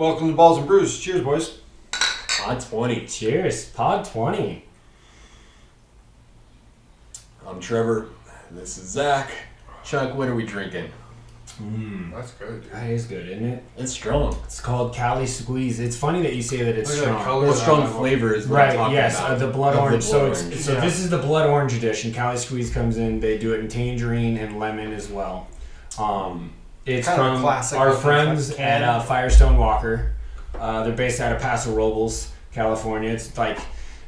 Welcome to Balls and Brews. Cheers, boys. Pod 20. Cheers. Pod 20. I'm Trevor. This is Zach. Chuck, what are we drinking? That's good. That is good, isn't it? It's strong. It's called Cali Squeeze. It's funny that you say that it's Look at that strong. color. Well, strong flavor is what I'm Right, talking yes, about. the blood Of orange. the blood So orange. this is the blood orange edition. Cali Squeeze comes in. They do it in tangerine and lemon as well. It's Kind of from classic our looking friends can. at Firestone Walker. They're based out of Paso Robles, California. It's like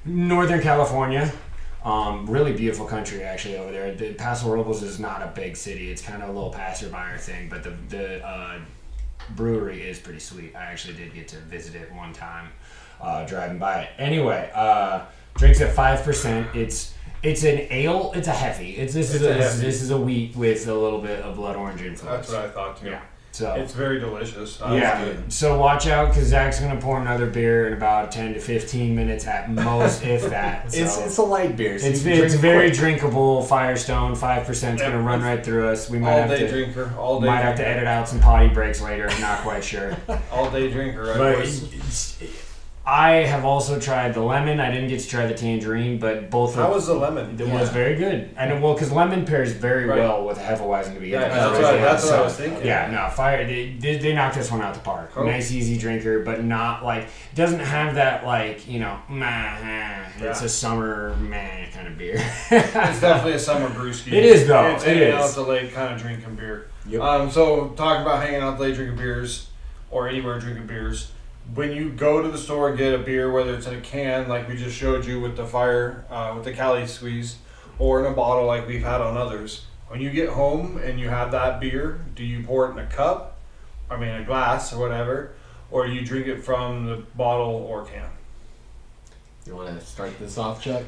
Northern California. Really beautiful country actually over there. The Paso Robles is not a big city. It's kind of a little passerby thing, but the brewery is pretty sweet. I actually did get to visit it one time driving by it. Anyway, drinks at 5%. It's an ale. It's a heavy. This is a wheat with a little bit of blood orange influence. That's what I thought too. Yeah. So It's very delicious. yeah. So watch out because Zach's gonna pour another beer in about 10 to 15 minutes at most, if that. So It's a light beer. So it's you can drink very quick. drinkable. Firestone 5% is Yeah. gonna run right through us. We might All day have to drinker. All day. might have to edit out some potty breaks later. I'm not quite sure. All day drinker. Right, But boys? I have also tried the lemon. I didn't get to try the tangerine, but both. How was the lemon? It was very good. And well, because lemon pairs very Right. well with Hefeweizen to begin Yeah, with. that's what I was So, thinking. Yeah, no, they knocked this one out the park. Cool. Nice, easy drinker, but not like doesn't have that like it's a summer kind of beer. It's definitely a summer brewski. It is, though. It's It hanging out is. the lake kind of drinking beer. Yep. So talking about hanging out the lake drinking beers, or anywhere drinking beers. When you go to the store and get a beer, whether it's in a can like we just showed you with the with the Cali Squeeze, or in a bottle like we've had on others, when you get home and you have that beer, do you pour it in a cup, a glass or whatever, or do you drink it from the bottle or can? You want to start this off, Chuck?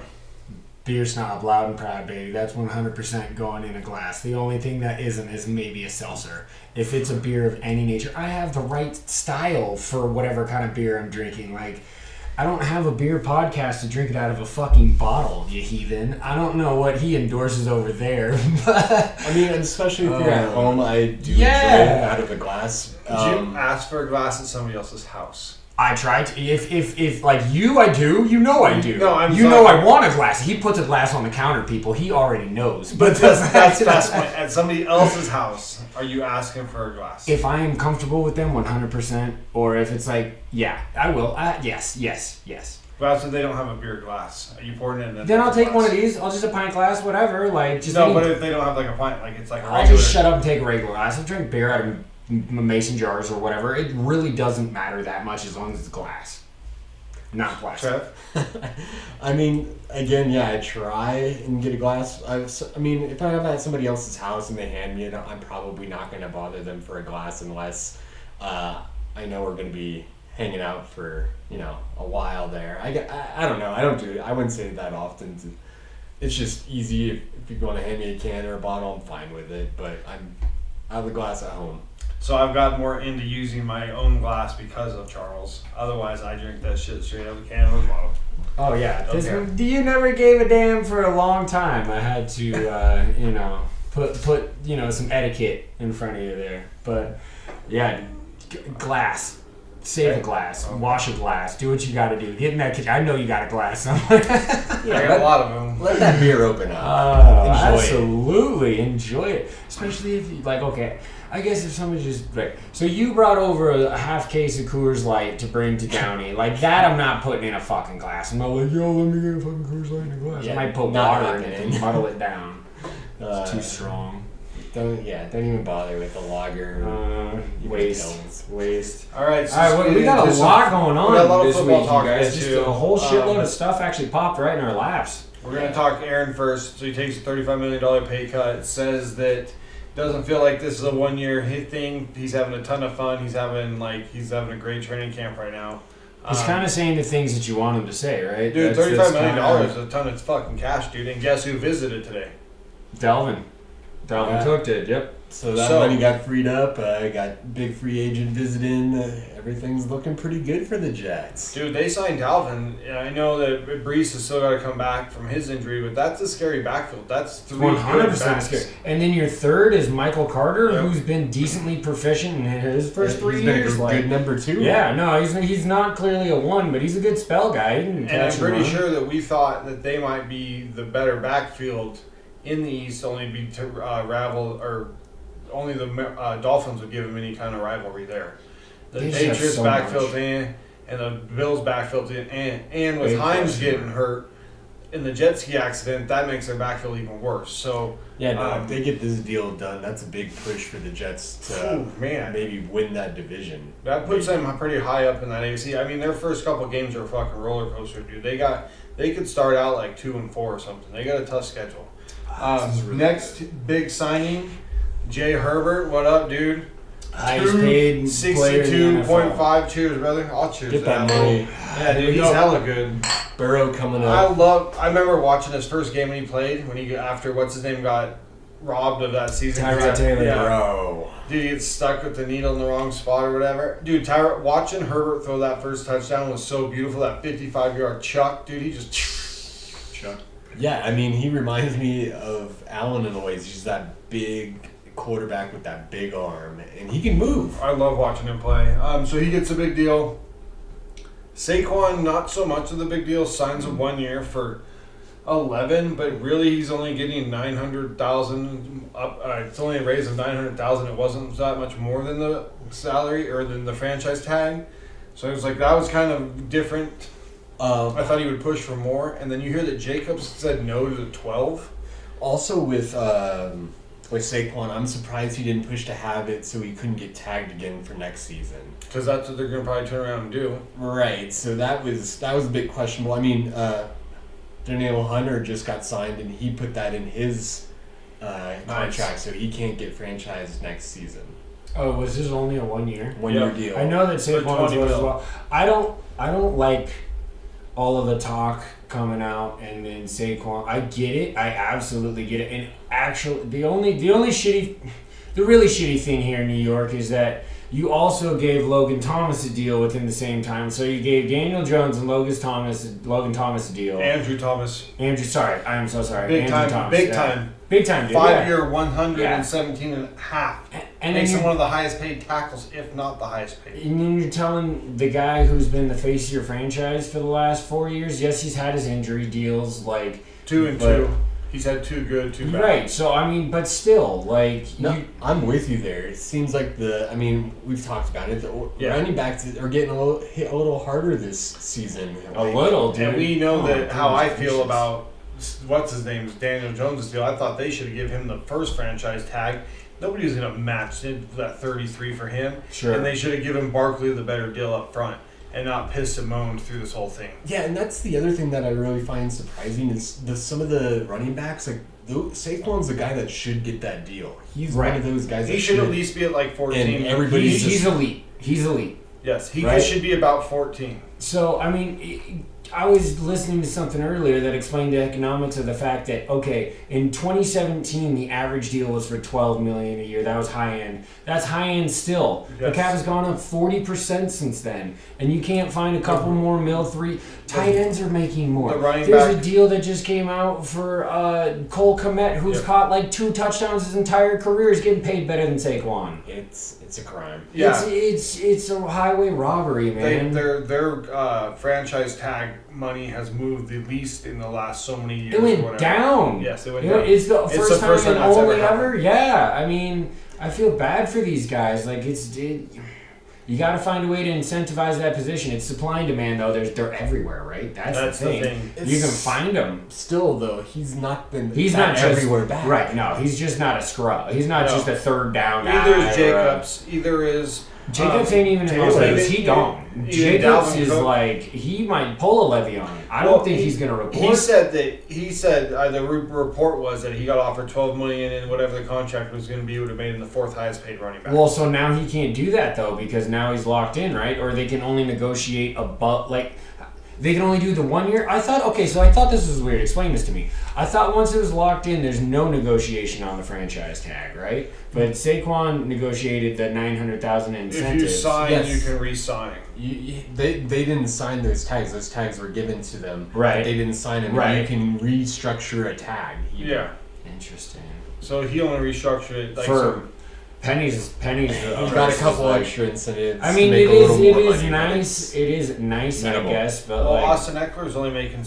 Beer snob, loud and proud, baby. That's 100% going in a glass. The only thing that isn't is maybe a seltzer. If it's a beer of any nature, I have the right style for whatever kind of beer I'm drinking. Like, I don't have a beer podcast to drink it out of a fucking bottle, you heathen. I don't know what he endorses over there, but... I mean, especially if you're at home, I do Yeah. enjoy it out of a glass. Did you ask for a glass at somebody else's house? I try to, if like you, I do. You know I do. No, I'm you sorry. know I want a glass. He puts a glass on the counter, people. He already knows. But That's at somebody else's house. Are you asking for a glass? if I am comfortable with them 100%, or if it's like, yeah, I will. Yes. Glass if they don't have a beer glass. Are you pouring it in? Then I'll take one of these. I'll just a pint glass, whatever. Like just No, any- but if they don't have like a pint, like it's like a I'll regular. just shut up and take a regular glass. I'll drink beer out of mason jars or whatever. It really doesn't matter that much as long as it's glass, not plastic. Trev? I mean, again, yeah, I try and get a glass. I mean, if I have at somebody else's house and they hand me it, I'm probably not going to bother them for a glass unless I know we're going to be hanging out for, a while there. I don't know. I don't do it. I wouldn't say it that often. It's just easy. If you're going to hand me a can or a bottle, I'm fine with it. But I have a glass at home. So I've got more into using my own glass because of Charles. Otherwise, I drink that shit straight out of the can or the bottle. Oh yeah, Okay. You never gave a damn for a long time. I had to, put some etiquette in front of you there. But yeah, glass. Save Okay. a glass. Okay. Wash a glass. Do what you got to do. Get in that kitchen. I know you got a glass somewhere. I got a lot of them. Let that beer open up. Oh, Enjoy it. absolutely. Enjoy it. Especially if you, okay, I guess if somebody just, so you brought over a half case of Coors Light to bring to Downey. Like that I'm not putting in a fucking glass. I'm not like, yo, let me get a fucking Coors Light in a glass. Yeah, I might put not water in it happening. and muddle it down. It's too strong. Don't even bother with the lager. Waste. All right. So All right, we got a lot going we got a lot on of this football week, talk you guys. to Just do. a whole shitload of stuff actually popped right in our laps. We're going to talk Aaron first. So he takes a $35 million pay cut. It says that doesn't feel like this is a one-year hit thing. He's having a ton of fun. He's having a great training camp right now. He's kind of saying the things that you want him to say, right? Dude, That's $35 million kinda- is a ton of fucking cash, dude. And guess who visited today? Delvin Yeah. Cook did, yep. So that money got freed up. Got big free agent visiting. Everything's looking pretty good for the Jets. Dude, they signed Dalvin. I know that Brees has still got to come back from his injury, but that's a scary backfield. That's 100% scary. And then your third is Michael Carter, Yep. who's been decently proficient in his first 3 He's years. been a good number 2. Yeah, no, he's not clearly a 1, but he's a good spell guy. He can And catch I'm pretty and run. sure that we thought that they might be the better backfield in the East, only be to rival or only the Dolphins would give him any kind of rivalry there. The They just have Patriots so backfield much. and the Bills backfield and with Big Hines question getting mark. hurt in the jet ski accident, that makes their backfield even worse. So Yeah, no, if they get this deal done, that's a big push for the Jets to maybe win that division. That puts them pretty high up in that AFC. I mean, their first couple games are a fucking roller coaster, dude. They could start out like 2-4 or something. They got a tough schedule. Really Next big signing, Jay Herbert. What up, dude? Highest paid player in the NFL. 62.5. Cheers, brother. I'll cheers. Get to that money. Yeah, dude, he's hella good. Burrow coming up. I remember watching his first game when he played. When he after what's his name got robbed of that season. Tyrod Taylor, Yeah. Bro. Dude, he gets stuck with the needle in the wrong spot or whatever. Dude, watching Herbert throw that first touchdown was so beautiful. That 55-yard chuck, dude, he just chuck. Yeah, I mean, he reminds me of Allen in a way. He's that big quarterback with that big arm, and he can move. I love watching him play. So he gets a big deal. Saquon, not so much of the big deal. Signs of 1 year for 11, but really he's only getting 900,000 up. It's only a raise of 900,000. It wasn't that much more than the salary or than the franchise tag. So it was like that was kind of different. I thought he would push for more, and then you hear that Jacobs said no to the 12. Also with Saquon, I'm surprised he didn't push to have it so he couldn't get tagged again for next season. Because that's what they're going to probably turn around and do. Right. So that was a bit questionable. I mean, Daniel Hunter just got signed, and he put that in his contract, so he can't get franchised next season. Oh, was this only a 1 year? 1 year deal. I know that Saquon was 20 as well. I don't like all of the talk coming out and then Saquon. I get it. I absolutely get it. And actually, the really shitty thing here in New York is that you also gave Logan Thomas a deal within the same time. So you gave Daniel Jones and Logan Thomas a deal. Andrew Thomas. Sorry. I am so sorry. Big Andrew time. Thomas, Big yeah. time. Big time, dude. 5-year, 117 and a half. And Makes then him one of the highest paid tackles, if not the highest paid. And then you're telling the guy who's been the face of your franchise for the last 4 years, yes, he's had his injury deals, like 2 and 2. He's had 2 good, 2 bad. right. So I mean, but still, like, I'm with you there. It seems like we've talked about it. The running backs are getting hit a little harder this season. a little, dude. And we know that how I goodness feel gracious. about what's his name, Daniel Jones' deal. I thought they should give him the first franchise tag. Nobody was going to match that 33 for him. Sure. And they should have given Barkley the better deal up front and not pissed and moaned through this whole thing. Yeah, and that's the other thing that I really find surprising is some of the running backs, like Saquon's the guy that should get that deal. He's one of those guys. He should at least be at like 14. And everybody's he's elite. He's elite. Yes, he Right? should be about 14. So I mean, I was listening to something earlier that explained the economics of the fact that, okay, in 2017 the average deal was for $12 million a year. That was high end. That's high end still. Yes. The cap has gone up 40% since then, and you can't find a couple more three. Tight ends are making more. The running There's back- a deal that just came out for Cole Kmet, who's caught like 2 touchdowns his entire career. Is getting paid better than Saquon. It's a crime. Yeah. It's a highway robbery, man. Their franchise tag money has moved the least in the last so many years. It went whatever. down. Yes, it went You know, down. it's the It's first the first time time and that's only ever happened. ever. Yeah, I mean, I feel bad for these guys. Like you got to find a way to incentivize that position. It's supply and demand, though. They're everywhere, right? That's the thing. You can find them. Still, though, he's not been. He's that not just everywhere back. Right? No, he's just not a scrub. He's not No. just a third down guy. Either is or a- Jacobs, either is Jacobs ain't even in Taylor. those. He gone. Even Jacobs Dalvin is Cook. like, he might pull a levy on him. I don't Well, think he's going to report. He said the report was that he got offered $12 million and whatever the contract was going to be would have made him the 4th highest paid running back. Well, so now he can't do that though because now he's locked in, right? Or they can only negotiate above. Like, They can only do the 1 year? I thought this was weird. Explain this to me. I thought once it was locked in, there's no negotiation on the franchise tag, right? But Saquon negotiated the $900,000 incentives. If you sign, you can re-sign. They didn't sign those tags. Those tags were given to them. Right. They didn't sign them. Right. You can restructure a tag. Yeah. Interesting. So he only restructured it For pennies. You've got a couple extra incentives. I mean, to make it a little more is money, nice. It is nice, minimal. I guess. But Well, like, Austin Eckler's only making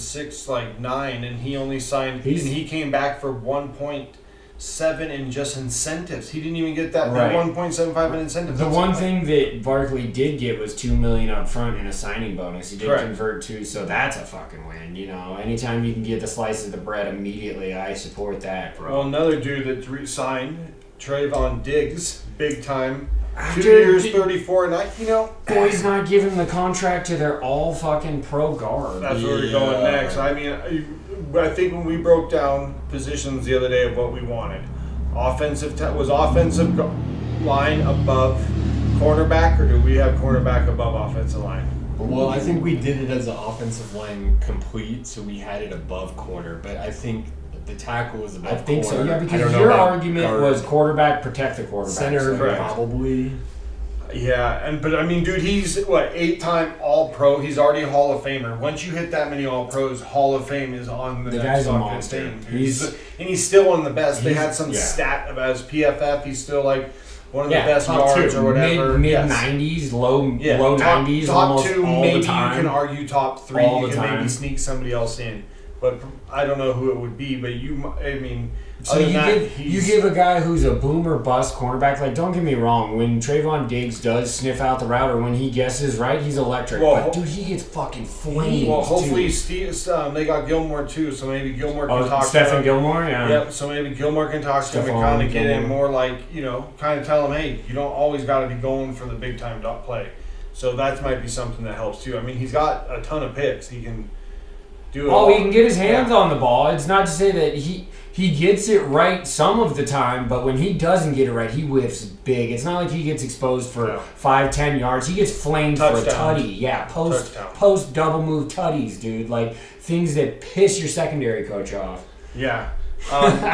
9, and he only signed. And he came back for 1.7 in just incentives. He didn't even get that Right. 1.75 in incentives. the That's one like- thing that Barkley did get was $2 million up front in a signing bonus. He did Correct. convert to, so that's a fucking win. You know, anytime you can get the slice of the bread immediately, I support that, bro. Well, another dude that re-signed, Trayvon Diggs, big time. After 2 years, the- 34 a night. You know, Boys not giving the contract to their all fucking pro guard. that's where we're going next. I mean, I think when we broke down positions the other day of what we wanted, was offensive line above cornerback, or do we have cornerback above offensive line? Well, I think we did it as an offensive line complete, so we had it above corner. But I think the tackle was above I think corner. so, yeah, I because don't know your about argument guard. was quarterback, protect the quarterback. Center, so, Correct. probably. Yeah, but I mean, dude, he's 8-time All-Pro. He's already a Hall of Famer. Once you hit that many All-Pros, Hall of Fame is on the The next guy's a fucking monster. thing. He's still one of the best. They He's- had some yeah. stat about his PFF. He's still like one of the Yeah, best top yards two. or whatever. Mid Yes. 90s, low top, 90s, top almost 2. all Maybe the time. you can argue top 3. All You the can time. maybe sneak somebody else in, but I don't know who it would be. But I mean. So Other you than that, give you he's- give a guy who's a boomer bust cornerback, like, don't get me wrong, when Trayvon Diggs does sniff out the route or when he guesses right, he's electric. Well, but dude, he gets fucking flames. Well, hopefully too. they got Gilmore too, so maybe Gilmore can Oh, talk to Stephen him. Gilmore, yeah. Yep, so maybe Gilmore can talk to him and Stephon kind of get him Gilmore. more like, kind of tell him, hey, you don't always got to be going for the big time play. So that might be something that helps too. I mean, he's got a ton of picks. He can do it. Oh, all. he can get his hands Yeah. on the ball. It's not to say that he gets it right some of the time, but when he doesn't get it right, he whiffs big. It's not like he gets exposed for Yeah. 5-10 yards. He gets flamed for a Touchdown. tutty. Yeah, Touchdown. post double move tutties, dude. Like things that piss your secondary coach off. Yeah.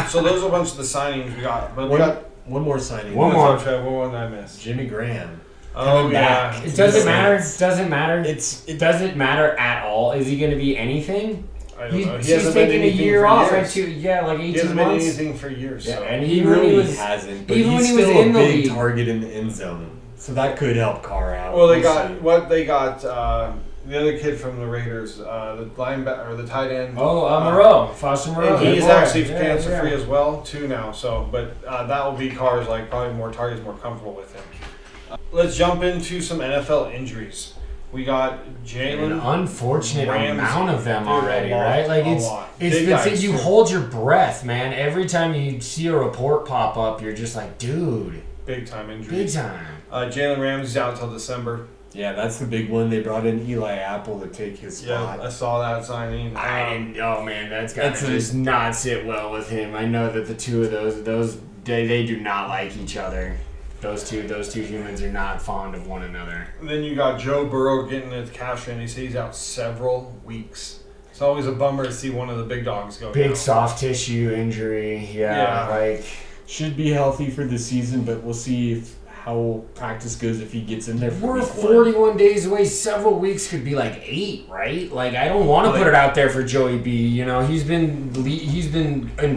So those are a bunch of the signings we got. But we got One more signing. One more. What one did I miss? Jimmy Graham. Oh, Coming yeah. back. It doesn't Yes. matter. It doesn't matter. It doesn't matter at all. Is he going to be anything? I don't know. He's He hasn't been taking a anything year for off, years. like like He 18 hasn't been months. anything for years. Yeah, So. and He even when really was, hasn't. But even he's when he was still in a the big league. target in the end zone, so that could help Carr out. Well, they We'll got see. the other kid from the Raiders, the linebacker or the tight end. Moreau, Foster Moreau. And he's Good boy. actually Yeah, cancer free yeah. as well too now. So, but that will be Carr's probably more targets, more comfortable with him. Let's jump into some NFL injuries. We got An Jalen. unfortunate Ramsey. amount of them Dude, already, a lot, right? Like a it's lot. it's Big the guys, thing. You too. hold your breath, man. Every time you see a report pop up, you're just like, dude, Big time injury. big time. Jalen Ramsey's out till December. Yeah, that's the big one. They brought in Eli Apple to take his spot. Yeah, I saw that signing. I didn't. Oh man, that's got That's to just not sit well with him. I know that the two of those they do not like each other. Those two humans are not fond of one another. Then you got Joe Burrow getting his calf strain. He said he's out several weeks. It's always a bummer to see one of the big dogs go Big down. soft tissue injury. Yeah, Yeah. like. Should be healthy for the season, but we'll see how practice goes if he gets in there for We're week 41 days away. Several weeks could be like 8, right? Like I don't want to put it out there for Joey B. You know, he's been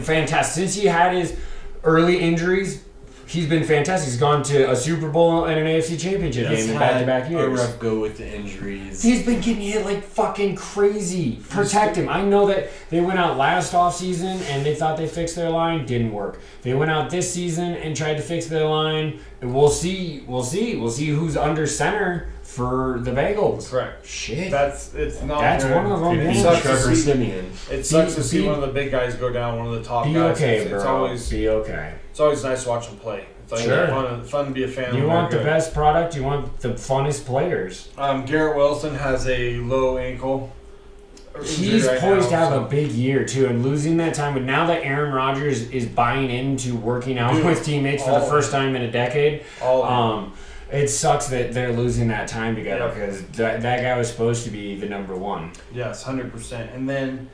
fantastic since he had his early injuries. He's been fantastic. He's gone to a Super Bowl and an AFC Championship game in back-to-back A years. rough go with the injuries. He's been getting hit like fucking crazy. Protect him. I know that they went out last offseason and they thought they fixed their line. Didn't work. They went out this season and tried to fix their line. We'll see. We'll see who's under center for the Bengals. Correct. Shit. It's not. That's good. one of them, It man. sucks to Trevor see. Simeon. It sucks to see be- one of the big guys go down. One of the top Be guys. okay, It's bro. always Be okay. it's always nice to watch them play. It's like Sure. fun to be a fan. You when want the they're good. best product. You want the funnest players. Garrett Wilson has a low ankle. He's injury right poised to now, have so- a big year too, and losing that time. But now that Aaron Rodgers is buying into working out Dude, with teammates for the all first time in a decade, all of it sucks that they're losing that time together because that guy was supposed to be the number one. Yes, 100%. And then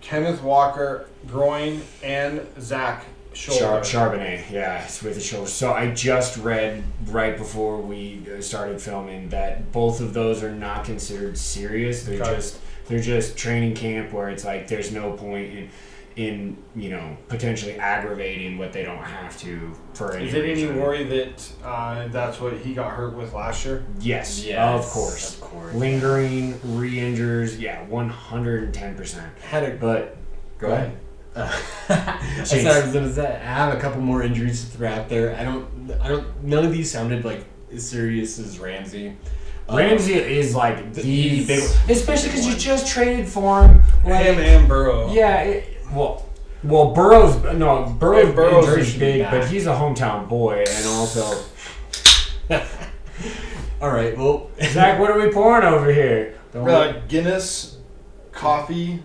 Kenneth Walker, groin, and Zach shoulder. Charbonnet, yeah, it's with the shoulder. So I just read right before we started filming that both of those are not considered serious. They're just training camp where it's like there's no point in potentially aggravating what they don't have to for any reason. Is it any worry that that's what he got hurt with last year? Yes, of course. Lingering, re-injures, 110%. But go ahead. I have a couple more injuries to throw out there. I don't. None of these sounded like as serious as Ramsey. Ramsey is like the big, especially because you just traded for him. Him and Burrow. Yeah. Burrow's injury's big, but he's a hometown boy, and also. All right. Well, Zach, what are we pouring over here? Guinness coffee.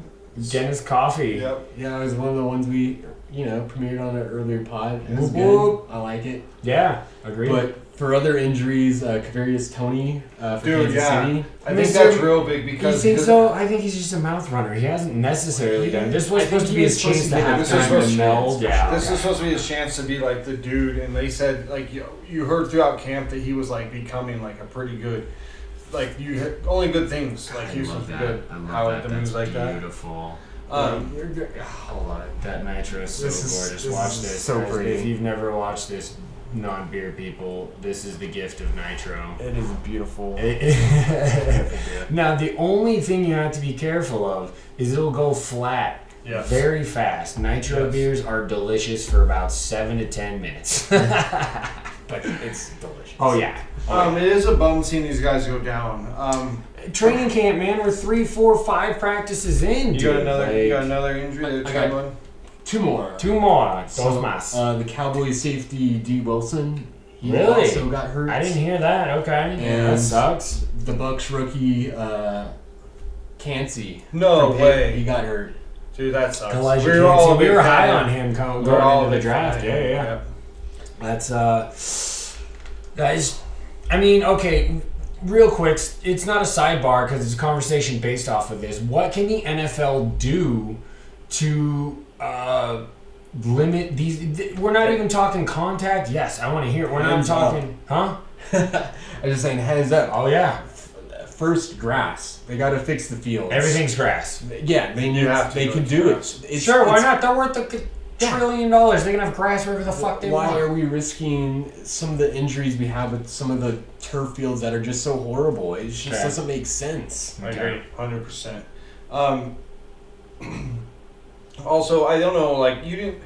Guinness coffee. Yep. Yeah, it was one of the ones we premiered on an earlier pod. It was good. I like it. Yeah, agreed. But for other injuries, Kadarius Toney for Kansas City. I think that's real big because. You think so? I think he's just a mouth runner. He hasn't necessarily done it. This was supposed to be his chance to have time to meld. This is supposed to be his chance to be like the dude, and they said like you heard throughout camp that he was like becoming like a pretty good. Like you heard only good things. Like he was good. How the moves like that. Beautiful. Hold on. That nitro is so gorgeous. Watch this. So pretty. If you've never watched this, non-beer people, this is the gift of nitro. It is beautiful. Now the only thing you have to be careful of is it'll go flat. Yes. Very fast. Nitro beers are delicious for about 7 to 10 minutes. But it's delicious. Oh yeah. It is a bum seeing these guys go down. Training camp, man. We're 3, 4, 5 practices in. You got another injury? I got two more. Dos so, más. The Cowboys safety D. Wilson. He really? also got hurt. I didn't hear that. Okay. And that sucks. The Bucks rookie Cansey. No way. He got hurt. Dude, that sucks. We were high on him going into the draft. Yeah. That's guys. I mean, okay. Real quick, it's not a sidebar because it's a conversation based off of this. What can the NFL do to limit these? We're not even talking contact. Yes, I want to hear it. We're not talking, huh? I'm just saying, hands up. Oh yeah. First, grass. They got to fix the field. Everything's grass. Yeah, they can do it. Sure, why not? They're worth $1 trillion. They can have grass wherever the fuck they want. Why are we risking some of the injuries we have with some of the turf fields that are just so horrible? It just doesn't make sense. I agree, 100%. Also, I don't know, like you didn't.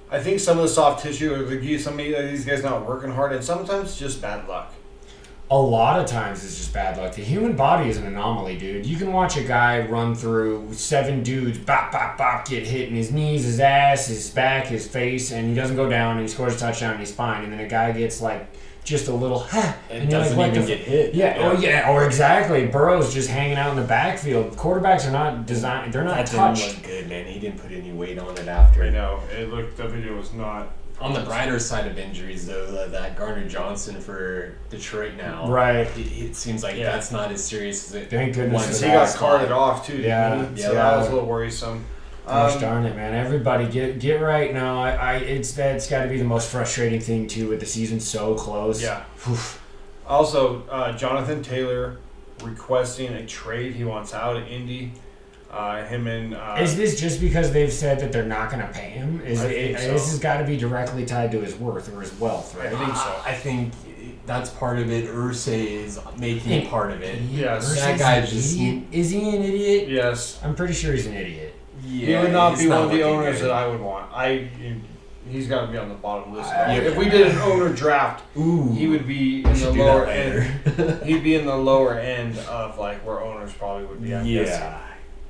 I think some of the soft tissue, or some of these guys not working hard, and sometimes it's just bad luck. A lot of times it's just bad luck. The human body is an anomaly, dude. You can watch a guy run through 7 dudes, bop, bop, bop, get hit in his knees, his ass, his back, his face, and he doesn't go down, and he scores a touchdown, and he's fine. And then a guy gets, like, just a little, and doesn't even get hit. Yeah, or exactly. Burrow's just hanging out in the backfield. Quarterbacks are not designed, they're not touched. That didn't look good, man. He didn't put any weight on it after. I know. The video was not. On the brighter side of injuries, though, that Garner Johnson for Detroit now, right? It seems like that's not as serious as it. Thank goodness. He got carted off too. Yeah, so that was a little worrisome. Gosh darn it, man! Everybody get right now. That's got to be the most frustrating thing too, with the season so close. Yeah. Also, Jonathan Taylor requesting a trade. He wants out of Indy. Is this just because they've said that they're not going to pay him? This has got to be directly tied to his worth or his wealth, right? I think so. I think that's part of it. Irsay is making part of it. Yes. That guy is he an idiot? Yes. I'm pretty sure he's an idiot. Yeah, he would not be one of the owners that I would want. He's got to be on the bottom list. If we did an owner draft, he would be in the lower end. He'd be in the lower end of like where owners probably would be. Yeah.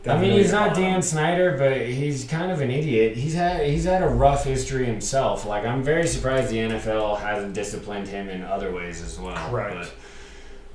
I mean, he's not Dan Snyder, but he's kind of an idiot. He's had a rough history himself. Like, I'm very surprised the NFL hasn't disciplined him in other ways as well. Correct. But,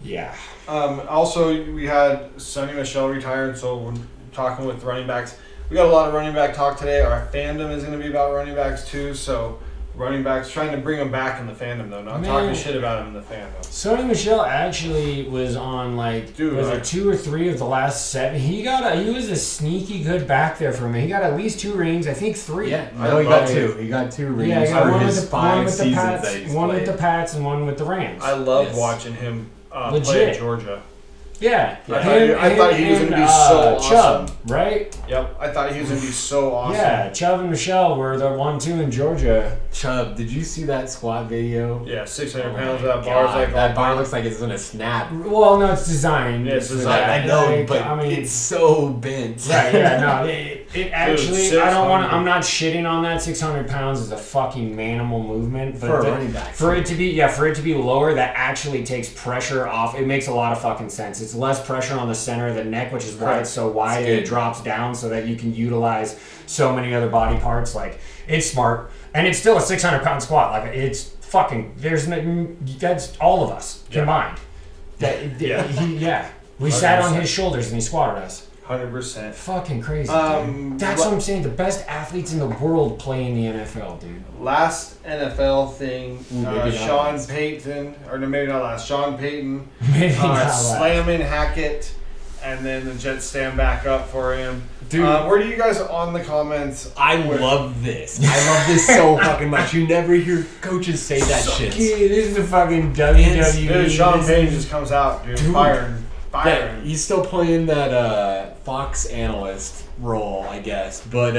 yeah. Also, we had Sonny Michel retired, so we're talking with running backs. We got a lot of running back talk today. Our fandom is going to be about running backs too, so running backs, trying to bring him back in the fandom though, not talking shit about him in the fandom. Sony Michel actually was on like it 2 or 3 of the last 7? He was a sneaky good back there for me. He got at least 2 rings, I think 3. Yeah, no, he got 2. He got 2 rings. Yeah, he got one with the Pats, one played. with the Pats, and one with the Rams. I love watching him play at Georgia. Yeah, I thought he was going to be so awesome. Chubb, right? Yep, I thought he was going to be so awesome. Yeah, Chubb and Michelle were the 1-2 in Georgia. Chubb, did you see that squat video? Yeah, 600 pounds. That bar's like that bar looks like it's gonna snap. Well, no, it's designed. Yeah, it's designed. I know, but it's so bent. Right? Yeah, no, it actually. Dude, I don't want. I'm not shitting on that. 600 pounds is a fucking manimal movement, but for a running back. For it to be lower, that actually takes pressure off. It makes a lot of fucking sense. It's less pressure on the center of the neck, which is why it's so wide and it drops down so that you can utilize so many other body parts. Like, it's smart, and it's still a 600-pound squat. Like, it's fucking. That's all of us combined. We sat on his shoulders and he squatted us. 100%. Fucking crazy, dude. That's what I'm saying. The best athletes in the world play in the NFL, dude. Last NFL thing, Sean Payton, or no, maybe not last. Sean Payton slamming Hackett, and then the Jets stand back up for him. Dude, where do you guys on the comments? I love this. I love this so fucking much. You never hear coaches say that shit. This is the fucking WWE. Dude, Sean Payton just comes out, dude. Firing. Yeah, he's still playing that Fox analyst role, I guess. But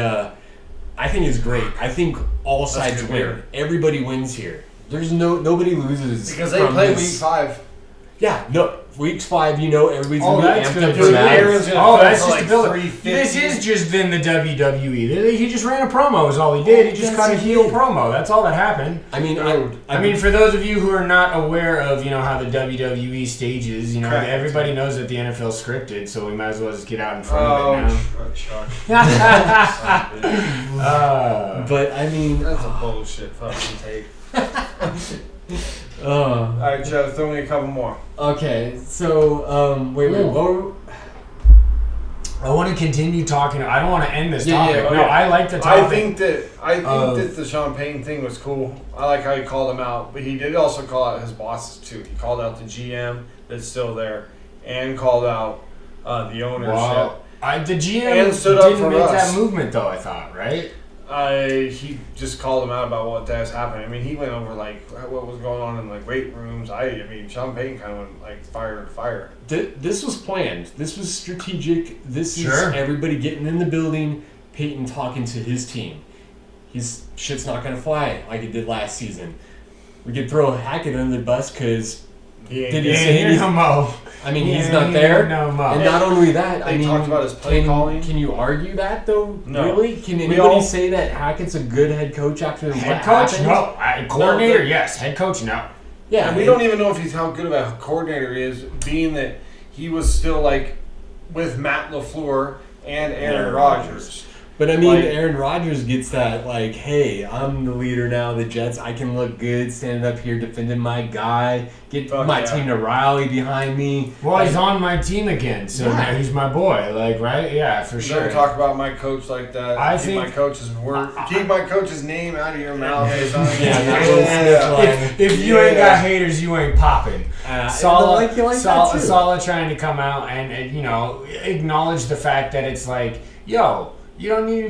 I think it's great. I think all sides win. Everybody wins here. There's nobody loses because they play week 5. Yeah, no. Week 5, everybody's gonna be amped up for that. That's just a build. This is just then the WWE. He just ran a promo. Is all he did. He just cut a heel promo. That's all that happened. I mean, for those of you who are not aware of, how the WWE stages, everybody knows that the NFL's scripted, so we might as well just get out in front of it now. But I mean, that's a bullshit fucking take. Alright, Joe, throw me a couple more. Okay, so, wait, I want to continue talking. I don't want to end this topic. I like the topic. I think that the Sean Payton thing was cool. I like how he called him out, but he did also call out his bosses too. He called out the GM that's still there, and called out the ownership. Wow. The GM and stood up didn't for make us. that movement though. I thought, right? He just called him out about what that's happening. I mean, he went over what was going on in weight rooms. I mean, Sean Payton kind of went fire to fire. This was planned. This was strategic. This is everybody getting in the building. Payton talking to his team. His shit's not gonna fly like it did last season. We could throw Hackett under the bus because did he say anything? I mean, he's not there. And not only that, they talked about his play calling. Can you argue that though? No. Really? Can anybody say that Hackett's a good head coach after head coach? No. Coordinator? Yes. Head coach? No. Yeah, and we don't even know if he's how good of a coordinator he is, being that he was still with Matt LaFleur and Aaron Rodgers. But I mean, Aaron Rodgers gets that hey, I'm the leader now of the Jets. I can look good standing up here defending my guy. Get my team to rally behind me. Well, he's on my team again, so now he's my boy. Right? Yeah, for sure. Don't talk about my coach like that. Keep my coach's name out of your mouth. If you ain't got haters, you ain't popping. Saleh trying to come out and acknowledge the fact that it's yo. You don't need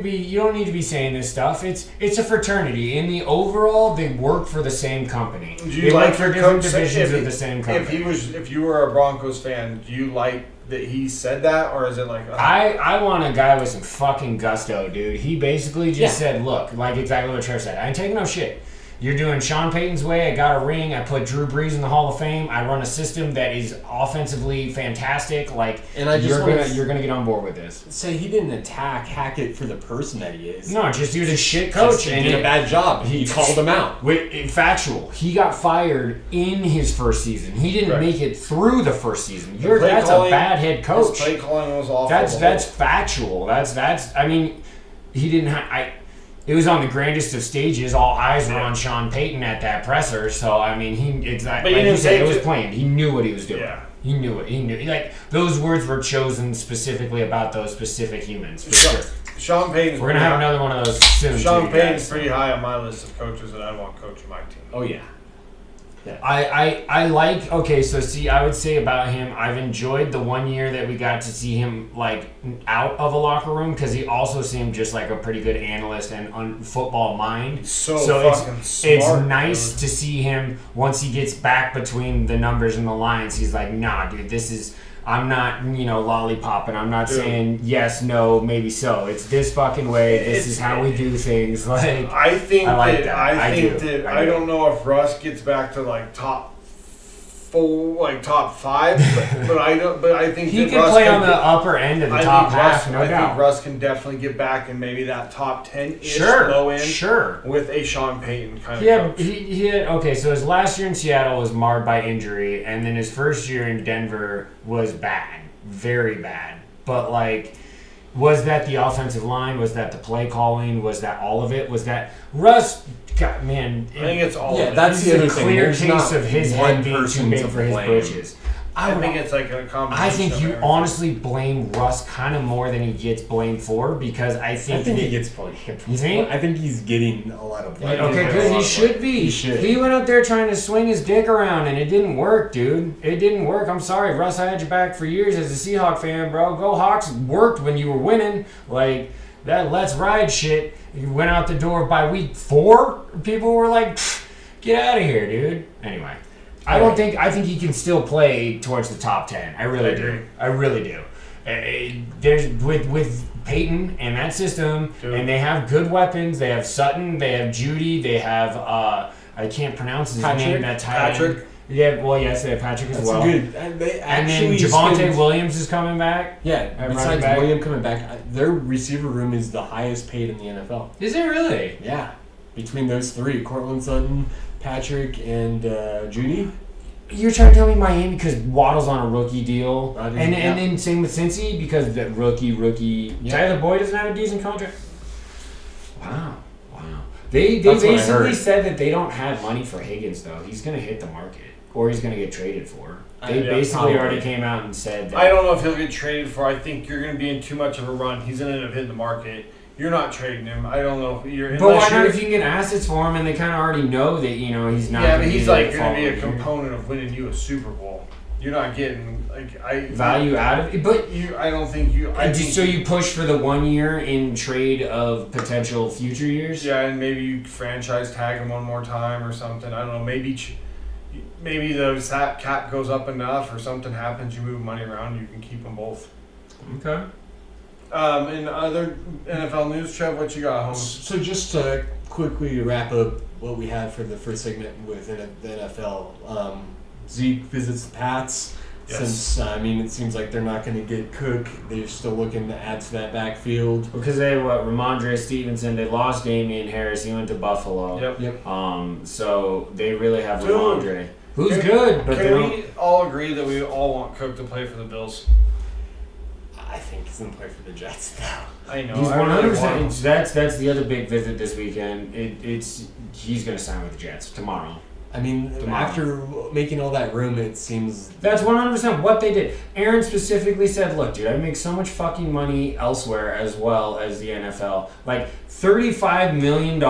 to be saying this stuff. It's a fraternity. In the overall, they work for the same company. Do you like for different divisions of the same company? If you were a Broncos fan, do you like that he said that, or is it I want a guy with some fucking gusto, dude. He basically just said, look, exactly what Trevor said. I ain't taking no shit. You're doing Sean Payton's way. I got a ring. I put Drew Brees in the Hall of Fame. I run a system that is offensively fantastic. And you're gonna get on board with this. Say he didn't attack Hackett for the person that he is. No, just he was a shit coach and did a bad job. He called him out. Factual. He got fired in his first season. He didn't make it through the first season. That's a bad head coach. His play calling was awful. That's factual. That's. I mean, he didn't. It was on the grandest of stages. All eyes were on Sean Payton at that presser. So I mean, it was planned. He knew what he was doing. Yeah. He knew it. He knew. Those words were chosen specifically about those specific humans. For sure. Sean Payton's We're gonna have another one of those soon. Sean too, Payton's guys. pretty high on my list of coaches that I want coaching my team. Oh yeah. I like, okay, so see, I would say about him, I've enjoyed the 1 year that we got to see him like out of a locker room, because he also seemed just like a pretty good analyst and on football mind. So fucking it's smart, nice dude. to see him once he gets back between the numbers and the lines. He's like, nah, dude, this is. I'm not, lollipopping. I'm not saying yes, no, maybe so. It's this fucking way. This is how we do things. Like, I think I like that that. I think do. that I I do. don't know if Russ gets back to like top 4, like top 5, but I don't. But I think he that can Russ play can on the get- upper end of the I top think half, Russ, no I doubt. think Russ can definitely get back in maybe that top 10-ish Sure, low end sure. with a Sean Payton kind of Yeah, coach. he had, okay, so his last year in Seattle was marred by injury, and then his first year in Denver was bad. Very bad. But, like, was that the offensive line? Was that the play calling? Was that all of it? Was that Russ? God, man. I think it's all. Yeah, of it. that's This the is other a thing. clear There's case not of his one head being too person big to for his blame. britches. I think it's like a combination. I think of you everything. honestly blame Russ kind of more than he gets blamed for, because I I think think he gets blamed. You think? I think he's getting a lot of blame. Okay, He's good. got a He lot should of be. He should. He went up there trying to swing his dick around, and it didn't work, dude. It didn't work. I'm sorry, Russ. I had your back for years as a Seahawk fan, bro. Go Hawks worked when you were winning. Like that let's ride shit. You went out the door by week 4. People were like, "Get out of here, dude." Anyway, I think he can still play towards the top 10. I really do. I really do. There's with Peyton and that system, Dude. and they have good weapons. They have Sutton, they have Judy, they have I can't pronounce his name. That tight end. Patrick. Yeah, well, yes, they have Patrick as That's well. good. And they And then actually Javonte spent- Williams is coming back. Yeah, At running besides back. William coming back, their receiver room is the highest paid in the NFL. Is it really? Yeah, between those three, Cortland Sutton, Patrick, and Judy. You're trying to tell me Miami because Waddle's on a rookie deal, Right, and yeah. then same with Cincy because the rookie. Yeah. Tyler Boyd doesn't have a decent contract. Wow. They That's what I basically heard. said that they don't have money for Higgins though. He's gonna hit the market or he's gonna get traded for. They Yeah, basically probably. already came out and said that. I don't know if he'll get traded for. I think you're going to be in too much of a run. He's going to end up hitting the market. You're not trading him. I don't know if you're. But why unless not you're- if you can get assets for him and they kind of already know that he's not. Yeah, gonna but he's be like the going to be a following year. component of winning you a Super Bowl. You're not getting Value out of it, but I don't think you. I think so you push for the 1 year in trade of potential future years. Yeah, and maybe you franchise tag him one more time or something. I don't know. Maybe the cap goes up enough or something happens. You move money around. You can keep them both. Okay. In other NFL news, Trev, what you got, home? So just to quickly wrap up what we had for the first segment with the NFL, Zeke visits the Pats. Yes. Since it seems like they're not going to get Cook, they're still looking to add to that backfield. Because Ramondre Stevenson, they lost Damian Harris. He went to Buffalo. Yep. So they really have Dude. Ramondre, who's good, but they Can don't. we all agree that we all want Cook to play for the Bills? I think he's going to play for the Jets though. I know. He's I really 100%. want him. That's the other big visit this weekend. He's going to sign with the Jets tomorrow. I mean, Tomorrow. after making all that room, it seems That's 100% what they did. Aaron specifically said, look, dude, I make so much fucking money elsewhere as well as the NFL. Like, $35 million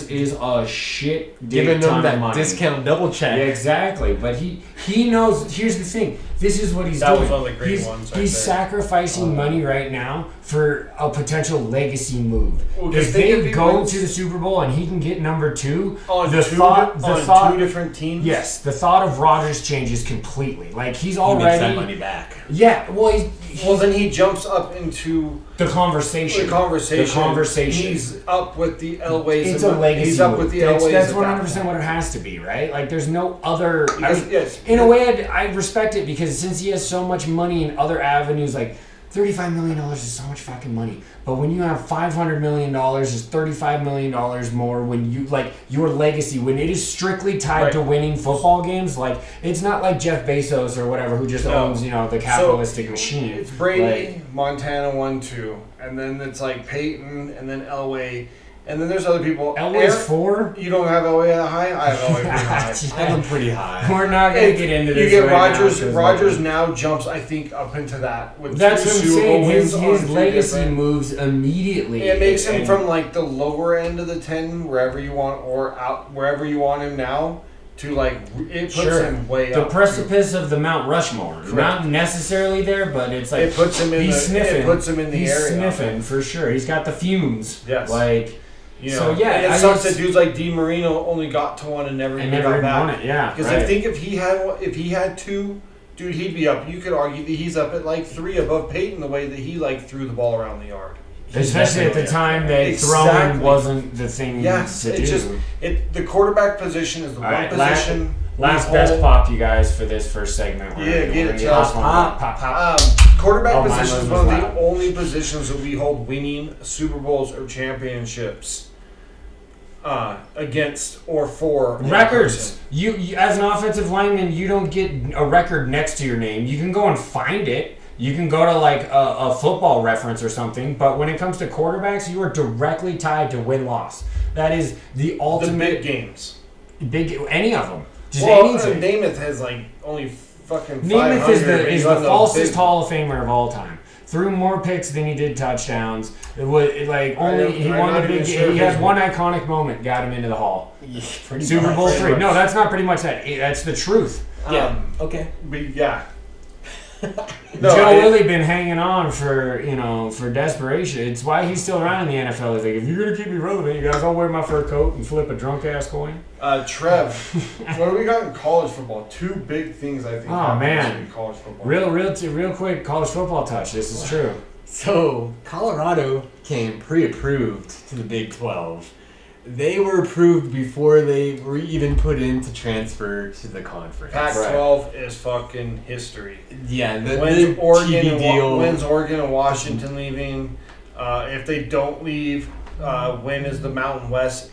is a shit giving ton them that of money. discount double check. Yeah, exactly. But he knows. Here's the thing. This is what he's That doing. was one of the great he's ones right he's there. sacrificing money right now for a potential legacy move. Well, 'cause if think they if he go wins- to the Super Bowl and he can get number 2, On the two thought, two different teams. yes, the thought of Rodgers changes completely. Like he's He already makes that money back. Yeah, well, Well, then he jumps up into the conversation. the conversation. The conversation. He's up with the Elways. It's a legacy He's up move. with the That's Elways. That's at 100% that what it has to be, right? Like, there's no other. Because, yes. In a way, I respect it because since he has so much money in other avenues, like $35 million is so much fucking money. But when you have $500 million, is $35 million more. When you like your legacy, when it is strictly tied Right. to winning football games, like it's not like Jeff Bezos or whatever who just No. owns the capitalistic machine. It's Brady, Like, Montana 1-2, and then it's like Peyton, and then Elway, And then there's other people. Elway's 4? You don't have Elway that high? I have Elway pretty high. I have them pretty high. We're not going to get into this. You get right Rodgers. now, Rodgers now jumps, I think, up into that. With that's what I'm saying. His wins legacy moves immediately. It makes him from like the lower end of the 10, wherever you want, or out wherever you want him now, to like it puts him way the up. precipice of the Mount Rushmore. Correct. Not necessarily there, but it's like it puts him in he's sniffing. It puts him in the he's area. He's sniffing for sure. He's got the fumes. Yes. Like. You know, So yeah, and it sucks that dudes like Di Marino only got to one and never got back. Won it. Yeah, because right. I think if he had 2, dude, he'd be up. You could argue that he's up at like 3 above Peyton the way that he like threw the ball around the yard. Especially at the time that throwing wasn't the thing to do. Just the quarterback position is the one position. Last best pop, you guys, for this first segment. Yeah, get it, Chelsea. Pop. Quarterback position is one of the only positions that we hold winning Super Bowls or championships against or for records. You as an offensive lineman, you don't get a record next to your name. You can go and find it. You can go to like a football reference or something. But when it comes to quarterbacks, you are directly tied to win-loss. That is the ultimate. The big games. Any of them. Just anything. Namath has like only fucking 500. Namath is the falsest Hall of Famer of all time. Threw more picks than he did touchdowns. He won the big. He had one iconic moment, got him into the Hall. Yeah, Super Bowl 3. No, that's not pretty much that. That's the truth. Yeah. Okay. But yeah. Joe Willie been hanging on for desperation. It's why he's still around in the NFL. He's like, if you're gonna keep me relevant, you guys, I'll wear my fur coat and flip a drunk ass coin. Trev, what do we got in college football? 2 big things I think. Oh man, in college football. Real quick, college football touch. This is true. So Colorado came pre-approved to the Big 12. They were approved before they were even put in to transfer to the conference. Pac-12 is fucking history. Yeah, when's Oregon and Washington leaving? If they don't leave, when is the Mountain West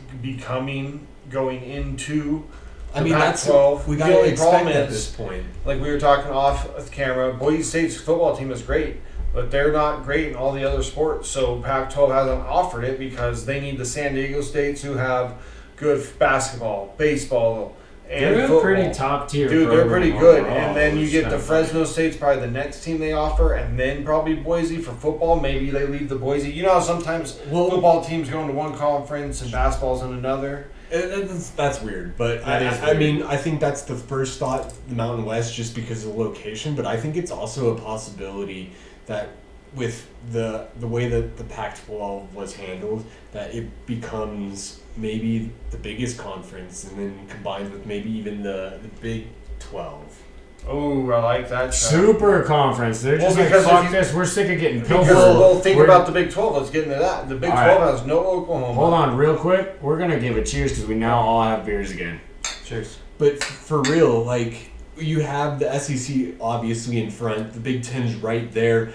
going into the Pac-12? We got to expect at this point. Like we were talking off camera, Boise State's football team is great. But they're not great in all the other sports, so Pac-12 hasn't offered it because they need the San Diego States who have good basketball, baseball, and they're football. Pretty top tier. Dude, they're pretty good. And then you get the Fresno State's probably the next team they offer, and then probably Boise for football. Maybe they leave the Boise. You know how sometimes football teams go into one conference and basketball's in another? That's weird, but I mean, I think that's the first thought, the Mountain West, just because of the location, but I think it's also a possibility that with the way that the Pac-12 was handled, that it becomes maybe the biggest conference and then combined with maybe even the Big 12. Oh, I like that. Super conference. They're just like, fuck this. We're sick of getting pilfered. Well, think about the Big 12. Let's get into that. The Big 12 has no Oklahoma. Hold on real quick. We're going to give a cheers because we now all have beers again. Cheers. But for real, like, you have the SEC obviously in front. The Big Ten's right there.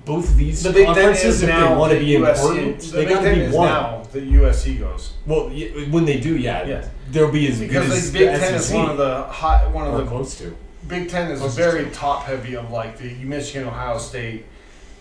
Both of these conferences, if they want to be important, they got to be one. Now the USC goes. Well, when they do, there'll be as good as the Big Ten SEC. is one of the close to. Big Ten is very top heavy of like the Michigan, Ohio State,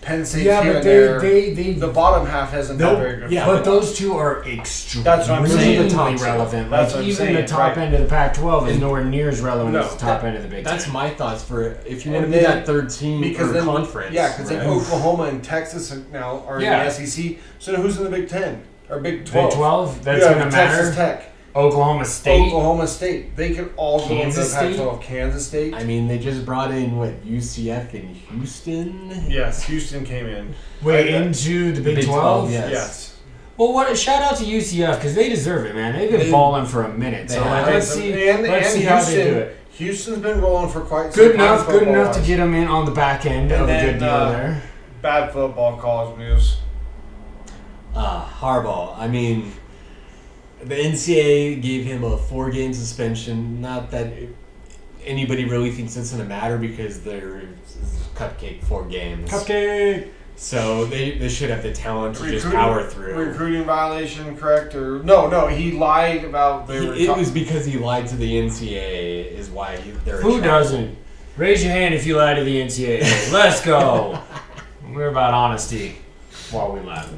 Penn State. Yeah, here but they the bottom half hasn't been very good. Yeah, but those two are extremely relevant. That's like even the top end of the Pac-12 is nowhere near as relevant as the top end of the Big Ten. That's my thoughts for if you want to be that third team for the conference. Yeah, because then Oklahoma and Texas now are in the SEC. So now who's in the Big Ten or Big 12? Big 12. That's going to matter. Texas Tech. Oklahoma State. They could all go into the Pac-12. Kansas State. I mean, they just brought in UCF in Houston. Yes, Houston came in. Into the Big 12. Yes. Well, shout out to UCF because they deserve it, man. They've been balling for a minute. So let's see how they do it. Houston's been rolling for quite some good time. Good enough to get them in on the back end of a good deal there. Bad football college news. Harbaugh. I mean, the NCAA gave him a 4-game suspension. Not that anybody really thinks it's going to matter because they're cupcake 4 games. Cupcake! So they should have the talent to just power through. Recruiting violation, correct? Or no, he lied about. It was because he lied to the NCAA is why they're. Who doesn't? Raise your hand if you lie to the NCAA. Let's go. We're about honesty while we laugh.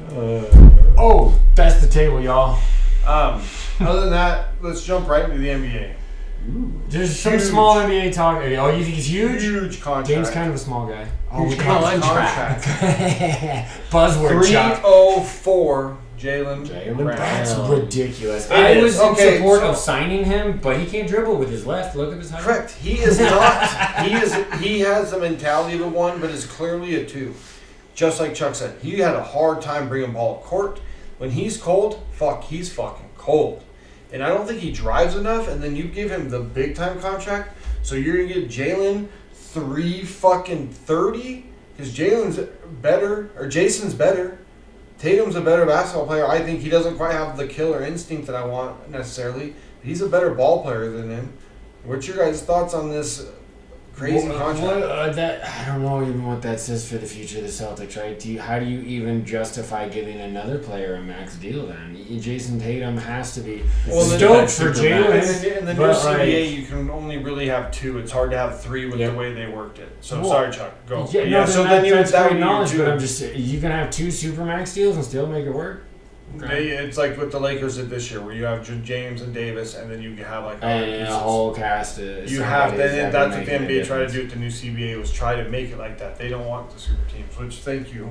Oh, that's the table, y'all. Other than that, let's jump right into the NBA. There's some Huge. small NBA talk. Oh, you think he's huge? Huge contract. James kind of a small guy. Oh, Huge we can't- contract. Buzzword Chuck. 304 Jalen Jalen Brown. That's ridiculous. It I is. was in Okay, support so- of signing him, but he can't dribble with his left. Look at his height. Correct. He is not. He has the mentality of a 1, but is clearly a 2. Just like Chuck said, he had a hard time bringing ball up court. When he's cold, he's fucking cold. And I don't think he drives enough. And then you give him the big time contract, so you're gonna give Jalen 330 because Jalen's better or Jason's better. Tatum's a better basketball player. I think he doesn't quite have the killer instinct that I want necessarily. But he's a better ball player than him. What's your guys' thoughts on this crazy contract? I don't know even what that says for the future of the Celtics, right? How do you even justify giving another player a max deal then? Jason Tatum has to be stoked for Jalen. In the new but, CBA, you can only really have 2. It's hard to have 3 with the way they worked it. So sorry, Chuck. Go. Yeah, Yeah. no, So that's that great would be your knowledge, 2. but I'm just you can have 2 supermax deals and still make it work. It's like what the Lakers did this year, where you have James and Davis, and then you have like And a whole cast of you have somebody's then that that's are what the making a NBA tried to difference. do with the new CBA was try to make it like that. They don't want the super teams, which thank you.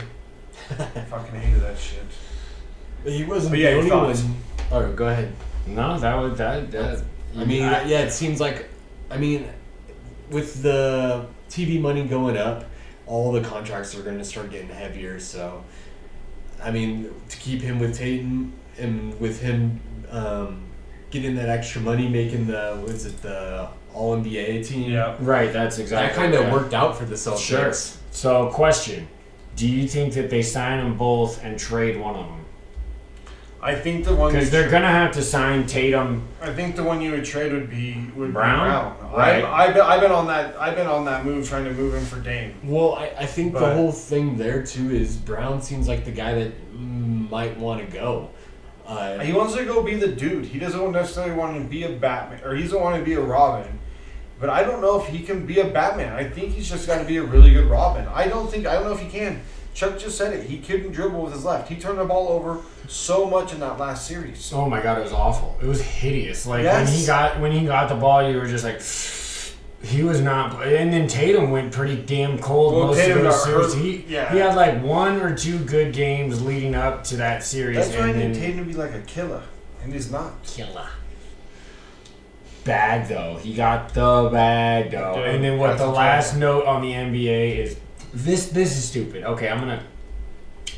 Fucking hated that shit. He wasn't But the yeah, your only thoughts. one. Oh, go ahead. No, that was that. I mean, yeah, it seems like, with the TV money going up, all the contracts are going to start getting heavier. So, to keep him with Tatum and with him getting that extra money, making the All NBA team. Yeah. Right, that's That exactly. kind of worked out for the Celtics. Sure. So, question: do you think that they sign them both and trade one of them? I think the one Because they're gonna have to sign Tatum. I think the one you would trade would be Brown? Brown. Right. I've been on that move trying to move him for Dame. Well, I think the But- whole thing there too is Brown seems like the guy that might want to go. He wants to go be the dude. He doesn't necessarily want to be a Batman, or he doesn't want to be a Robin. But I don't know if he can be a Batman. I think he's just got to be a really good Robin. I don't know if he can. Chuck just said it. He couldn't dribble with his left. He turned the ball over so much in that last series. Oh my god, it was awful. It was hideous. Like Yes. when he got the ball, you were just like, he was not. And then Tatum went pretty damn cold Well, most Tatum of those got series. hurt. He Yeah. had like 1 or 2 good games leading up to that series, That's why I and need then Tatum to be like a killer, and he's not. killer. Bag though, he got the bag though. Dude, And then what that's the the last trouble. note on the NBA is this is stupid. Okay, I'm gonna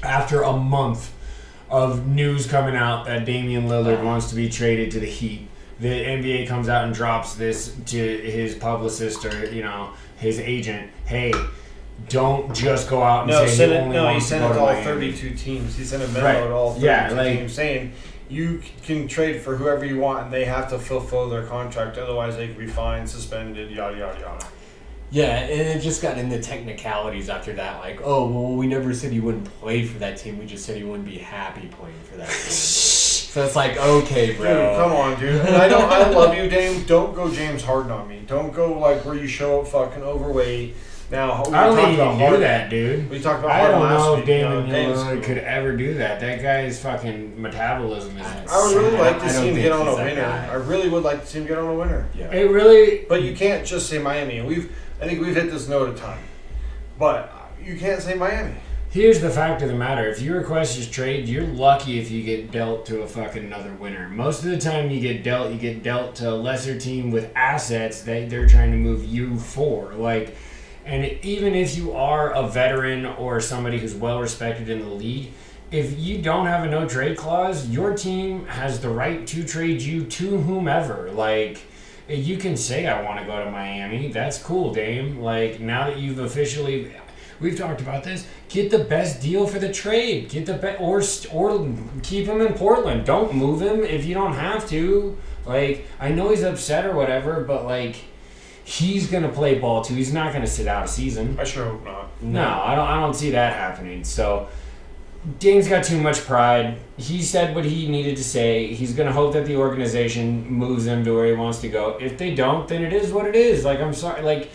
after a month of news coming out that Damian Lillard wants to be traded to the Heat, the NBA comes out and drops this to his publicist or his agent. Hey, don't just go out and No, say sent he it. only No, he wants to sent go it to to all Miami. 32 teams. He sent a memo Right. to all 32 Yeah, like- teams saying you can trade for whoever you want, and they have to fulfill their contract. Otherwise, they could be fined, suspended, yada yada yada. Yeah, and it just got into technicalities after that. Like, oh, well, we never said he wouldn't play for that team. We just said he wouldn't be happy playing for that team. So it's like, okay, bro. Dude, come on, dude. And I love you, Dame. Don't go James Harden on me. Don't go like where you show up fucking overweight. Now, we I don't talked think you about can do Harden. that, dude. We talked about I Harden don't last know if week. Damian Dame's Lillard cool. could ever do that. That guy's fucking metabolism is insane. I would really like to I see don't him think get on a he's that winner. guy. I really would like to see him get on a winner. Yeah. It really. But you can't just say Miami. And I think we've hit this note a ton. But you can't say Miami. Here's the fact of the matter. If you request his trade, you're lucky if you get dealt to a fucking another winner. Most of the time you get dealt to a lesser team with assets that they're trying to move you for. Like, and even if you are a veteran or somebody who's well respected in the league, if you don't have a no trade clause, your team has the right to trade you to whomever. Like, you can say I want to go to Miami. That's cool, Dame. Like, now that you've officially, we've talked about this. Get the best deal for the trade. Get the or keep him in Portland. Don't move him if you don't have to. Like, I know he's upset or whatever, but like, he's gonna play ball too. He's not gonna sit out a season. I sure hope not. No, I don't see that happening. So, Dame's got too much pride. He said what he needed to say. He's going to hope that the organization moves him to where he wants to go. If they don't, then it is what it is. Like, I'm sorry. Like,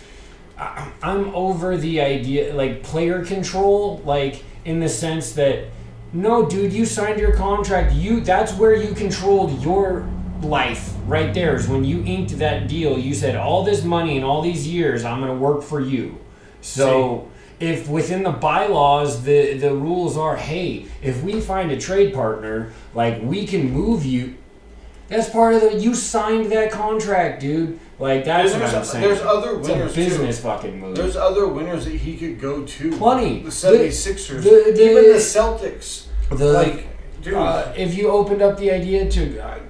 I'm over the idea, like, player control, like, in the sense that No, dude, you signed your contract. That's where you controlled your life right there. Is when you inked that deal. You said all this money and all these years I'm going to work for you. So if within the bylaws the rules are, hey, if we find a trade partner, like we can move you. That's part of you signed that contract, dude. Like that's what I'm saying. There's other winners it's a business fucking move. There's other winners that he could go to. Plenty. The 76ers. Even the Celtics. Dude. If you opened up the idea to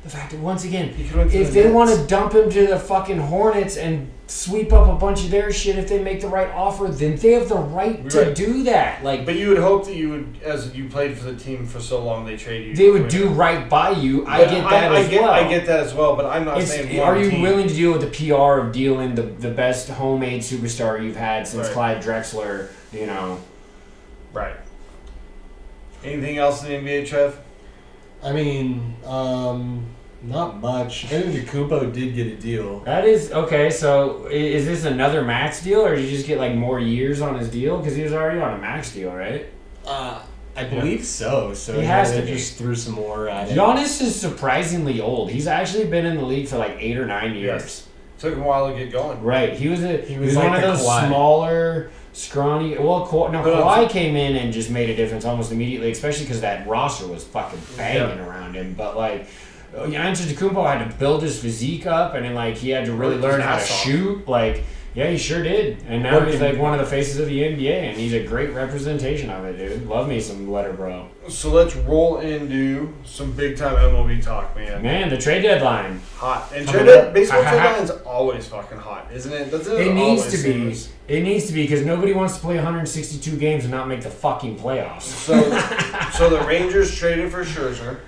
the fact that once again, if they Nets. want to dump him to the fucking Hornets and sweep up a bunch of their shit, if they make the right offer, then they have the right to do that. Like, but you would hope that you would, as you played for the team for so long, they trade you. They would do right by you. I get that as well. I get that as well, but I'm not saying. Are you willing to deal with the PR of dealing the best homemade superstar you've had since Clyde Drexler? You know. Right. Anything else in the NBA, Trev? I mean, not much. Antetokounmpo did get a deal. That is okay. So is this another max deal, or did you just get like more years on his deal? Because he was already on a max deal, right? I believe so. So he has to just threw some more at it. Giannis is surprisingly old. He's actually been in the league for like 8 or 9 years. Yes. Took him a while to get going. Right. He was like one of those Kawhi. Smaller, scrawny. Well, Kawhi came in and just made a difference almost immediately, especially because that roster was fucking banging around him. But like, Antetokounmpo had to build his physique up, and then like he had to really learn how to shoot. Like, yeah, he sure did. And now he's like one of the faces of the NBA, and he's a great representation of it, dude. Love me some letter, bro. So let's roll into some big time MLB talk, man. Man, the trade deadline. Hot. And baseball trade deadline's always fucking hot, isn't it? It needs to be. It needs to be because nobody wants to play 162 games and not make the fucking playoffs. So the Rangers traded for Scherzer,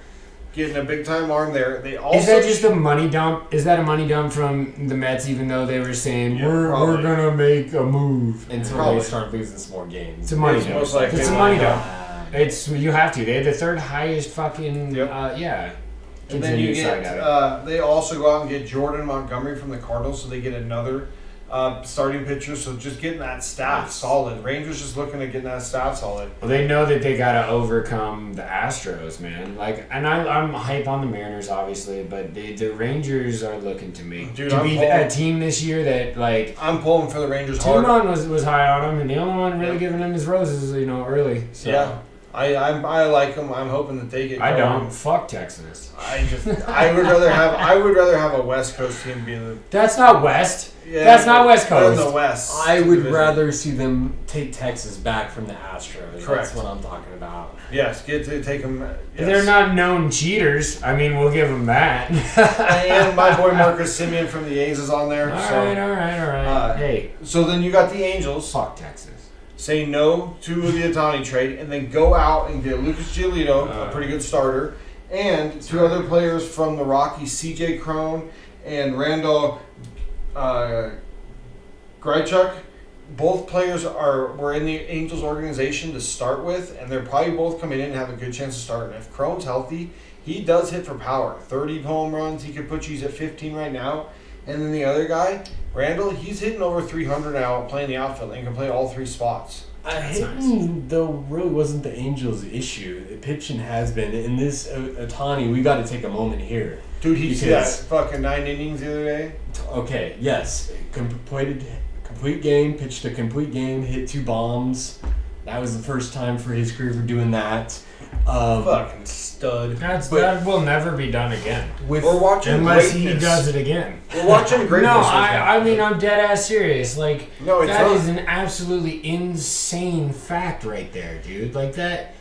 getting a big time arm there. They also is that just a money dump? Is that a money dump from the Mets? Even though they were saying we're gonna make a move until they start losing some more games. It's a money dump. Most likely It's a money dump. It's you have to. They had the third highest fucking And then you get they also go out and get Jordan Montgomery from the Cardinals, so they get another starting pitcher. So just getting that staff solid. Rangers just looking at getting that staff solid. Well, they know that they gotta overcome the Astros, man. Like, and I'm hype on the Mariners, obviously, but the Rangers are looking to me to be a team this year that like I'm pulling for the Rangers hard. T-Mon was high on him, and the only one really giving him his roses, early. So. Yeah. I like them. I'm hoping that they get going. I don't. Fuck Texas. I would rather have a West Coast team be in the. That's not West. Yeah, that's not West Coast. In the West. I would rather see them take Texas back from the Astros. Correct. That's what I'm talking about. Yes, get to take them. Yes. They're not known cheaters. I mean, we'll give them that. And my boy Marcus Simeon from the A's is on there. All right. Hey. So then you got the Angels. Fuck Texas. Say no to the Ohtani trade, and then go out and get Lucas Giolito, a pretty good starter, and two other players from the Rockies, C.J. Cron and Randall Grichuk. Both players were in the Angels organization to start with, and they're probably both coming in and have a good chance to start. And if Cron's healthy, he does hit for power. 30 home runs. He could put you at 15 right now. And then the other guy, Randall, he's hitting over 300 now playing the outfield and can play all three spots. Hitting, though, really wasn't the Angels' issue. The pitching has been. In this Ohtani, we got to take a moment here. Dude, he did that fucking 9 innings the other day. Okay, yes. Complete game, pitched a complete game, hit 2 bombs. That was the first time for his career for doing that. Fucking stud. That will never be done again. We're watching unless greatness. he does it again. We're watching greatness. No, I mean I'm dead ass serious. Like that is an absolutely insane fact right there, dude. Like that,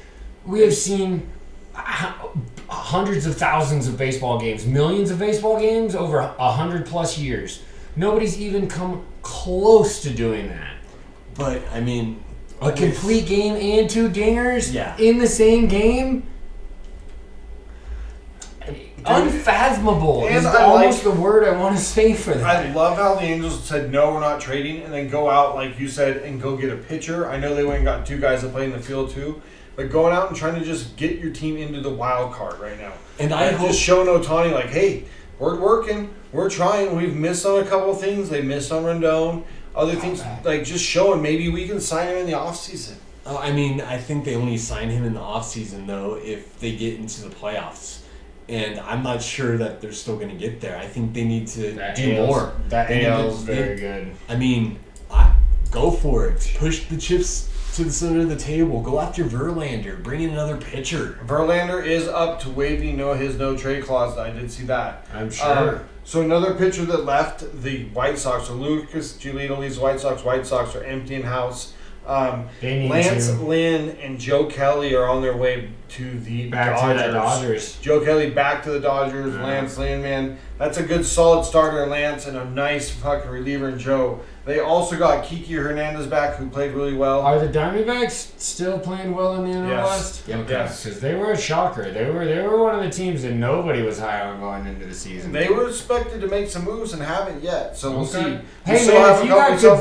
we have seen hundreds of thousands of baseball games, millions of baseball games over 100+ years. Nobody's even come close to doing that. But I mean. A complete game and 2 dingers in the same game? Unfathomable is almost the word I want to say for that. I love how the Angels said, no, we're not trading, and then go out, like you said, and go get a pitcher. I know they went and got 2 guys that play in the field, too. But going out and trying to just get your team into the wild card right now. And I hope just showing Ohtani, like, hey, we're working. We're trying. We've missed on a couple of things. They missed on Rendon. Other things, like just showing maybe we can sign him in the offseason. I mean, I think they only sign him in the offseason, though, if they get into the playoffs. And I'm not sure that they're still going to get there. I think they need to do more. That AL is very good. I mean, go for it. Push the chips to the center of the table. Go after Verlander. Bring in another pitcher. Verlander is up to waiving his no trade clause. I did see that. I'm sure. So another pitcher that left the White Sox, so Lucas Giolito leaves the White Sox. White Sox are emptying house. Lance Lynn and Joe Kelly are on their way to the Dodgers. Joe Kelly back to the Dodgers. Yeah. Lance Lynn, man, that's a good solid starter in Lance and a nice fucking reliever in Joe. They also got Kiki Hernandez back, who played really well. Are the Diamondbacks still playing well in the NL West? Yes. Yes, because they were a shocker. They were one of the teams that nobody was high on going into the season. They were expected to make some moves and haven't yet, so we'll see. Hey man, if you got good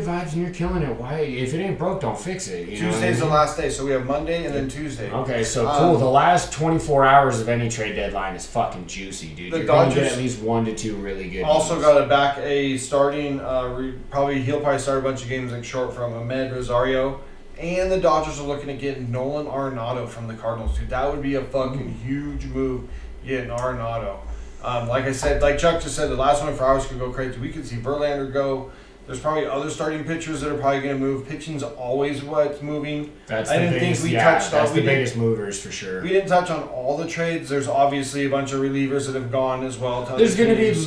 vibes and you're killing it, why? If it ain't broke, don't fix it. Tuesday's the last day, so we have Monday and then Tuesday. Okay, so cool. The last 24 hours of any trade deadline is fucking juicy, dude. You're going to get at least 1 to 2 really good. Also got to back a starting. He'll probably start a bunch of games like short from Ahmed Rosario, and the Dodgers are looking to get Nolan Arenado from the Cardinals, dude. That would be a fucking huge move, getting Arenado. Like I said, like Chuck just said, the last 24 hours could go crazy. We could see Verlander go. There's probably other starting pitchers that are probably going to move. Pitching's always what's moving. That's the biggest movers for sure. We didn't touch on all the trades. There's obviously a bunch of relievers that have gone as well. There's going to be there's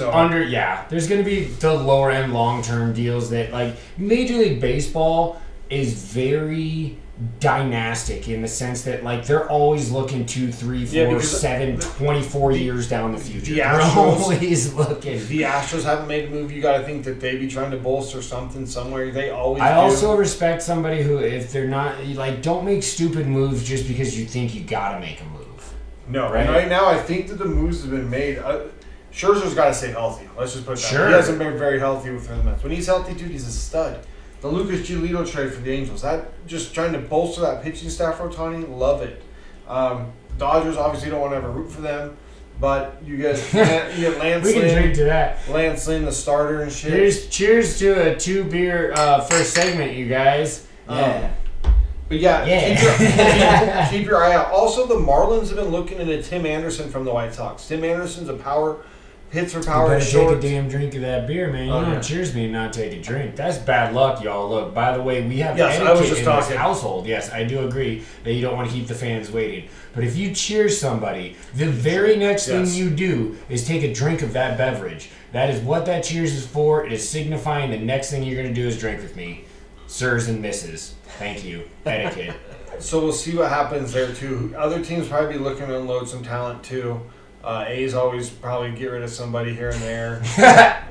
going to be the lower end long term deals that, like, Major League Baseball is very dynastic in the sense that, like, they're always looking 2, 3, 4, 7, 24 years down the future. They're always looking. The Astros haven't made a move. You got to think that they be trying to bolster something somewhere. They always do. Also respect somebody who, if they're not, like, don't make stupid moves just because you think you got to make a move. No, right now I think that the moves have been made. Scherzer's got to stay healthy. Let's just put it that way. He hasn't been very healthy with the Mets. When he's healthy, dude, he's a stud. The Lucas Giolito trade for the Angels, that just trying to bolster that pitching staff for Ohtani, love it. Dodgers obviously don't want to ever root for them, but you get Lance Lynn. We can drink to that. Lance Lynn, the starter and shit. Cheers to a 2-beer first segment, you guys. Yeah. But yeah. Keep your eye out. Also, the Marlins have been looking into Tim Anderson from the White Sox. Tim Anderson's hits for power. You better take a damn drink of that beer, man. You don't cheers me and not take a drink. That's bad luck, y'all. Look, by the way, we have etiquette in this household. Yes, I do agree that you don't want to keep the fans waiting. But if you cheers somebody, the very next thing you do is take a drink of that beverage. That is what that cheers is for. It is signifying the next thing you're going to do is drink with me. Sirs and misses. Thank you. Etiquette. So we'll see what happens there, too. Other teams probably be looking to unload some talent, too. A's always probably get rid of somebody here and there.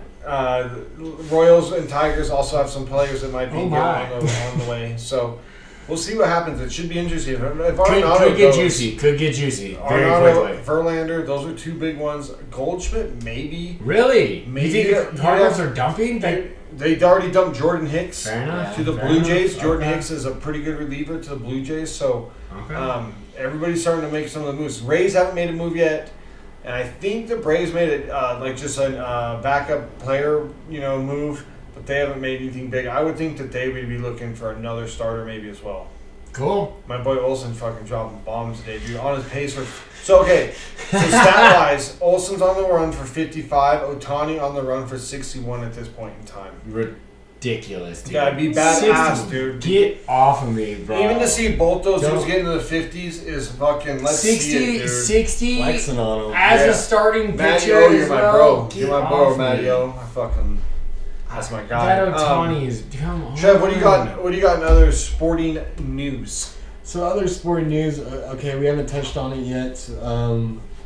Royals and Tigers also have some players that might be on the way. So we'll see what happens. It should be interesting. If Arenado could get juicy. Could get juicy very quickly. Verlander, those are 2 big ones. Goldschmidt, maybe. Really? Maybe. You think the Cardinals are dumping? They already dumped Jordan Hicks to the Blue Jays. Okay. Jordan Hicks is a pretty good reliever to the Blue Jays. So everybody's starting to make some of the moves. Rays haven't made a move yet. And I think the Braves made it just a backup player, move, but they haven't made anything big. I would think that they would be looking for another starter maybe as well. Cool. My boy Olsen fucking dropping bombs today, dude. On his pace for. So stat-wise, Olsen's on the run for 55. Ohtani on the run for 61 at this point in time. Ridiculous, dude. Gotta be badass, dude. Get off of me, bro. Even to see both those dudes get into the 50s is fucking. Let's 60, see it, dude. 60 flexing on him. as a starting pitcher. Matteo, you're my bro. Get You're my bro, Matteo. That's my guy. That Ohtani is. Come on. Trev, what do you got? What do you got in other sporting news? So other sporting news. Okay, we haven't touched on it yet,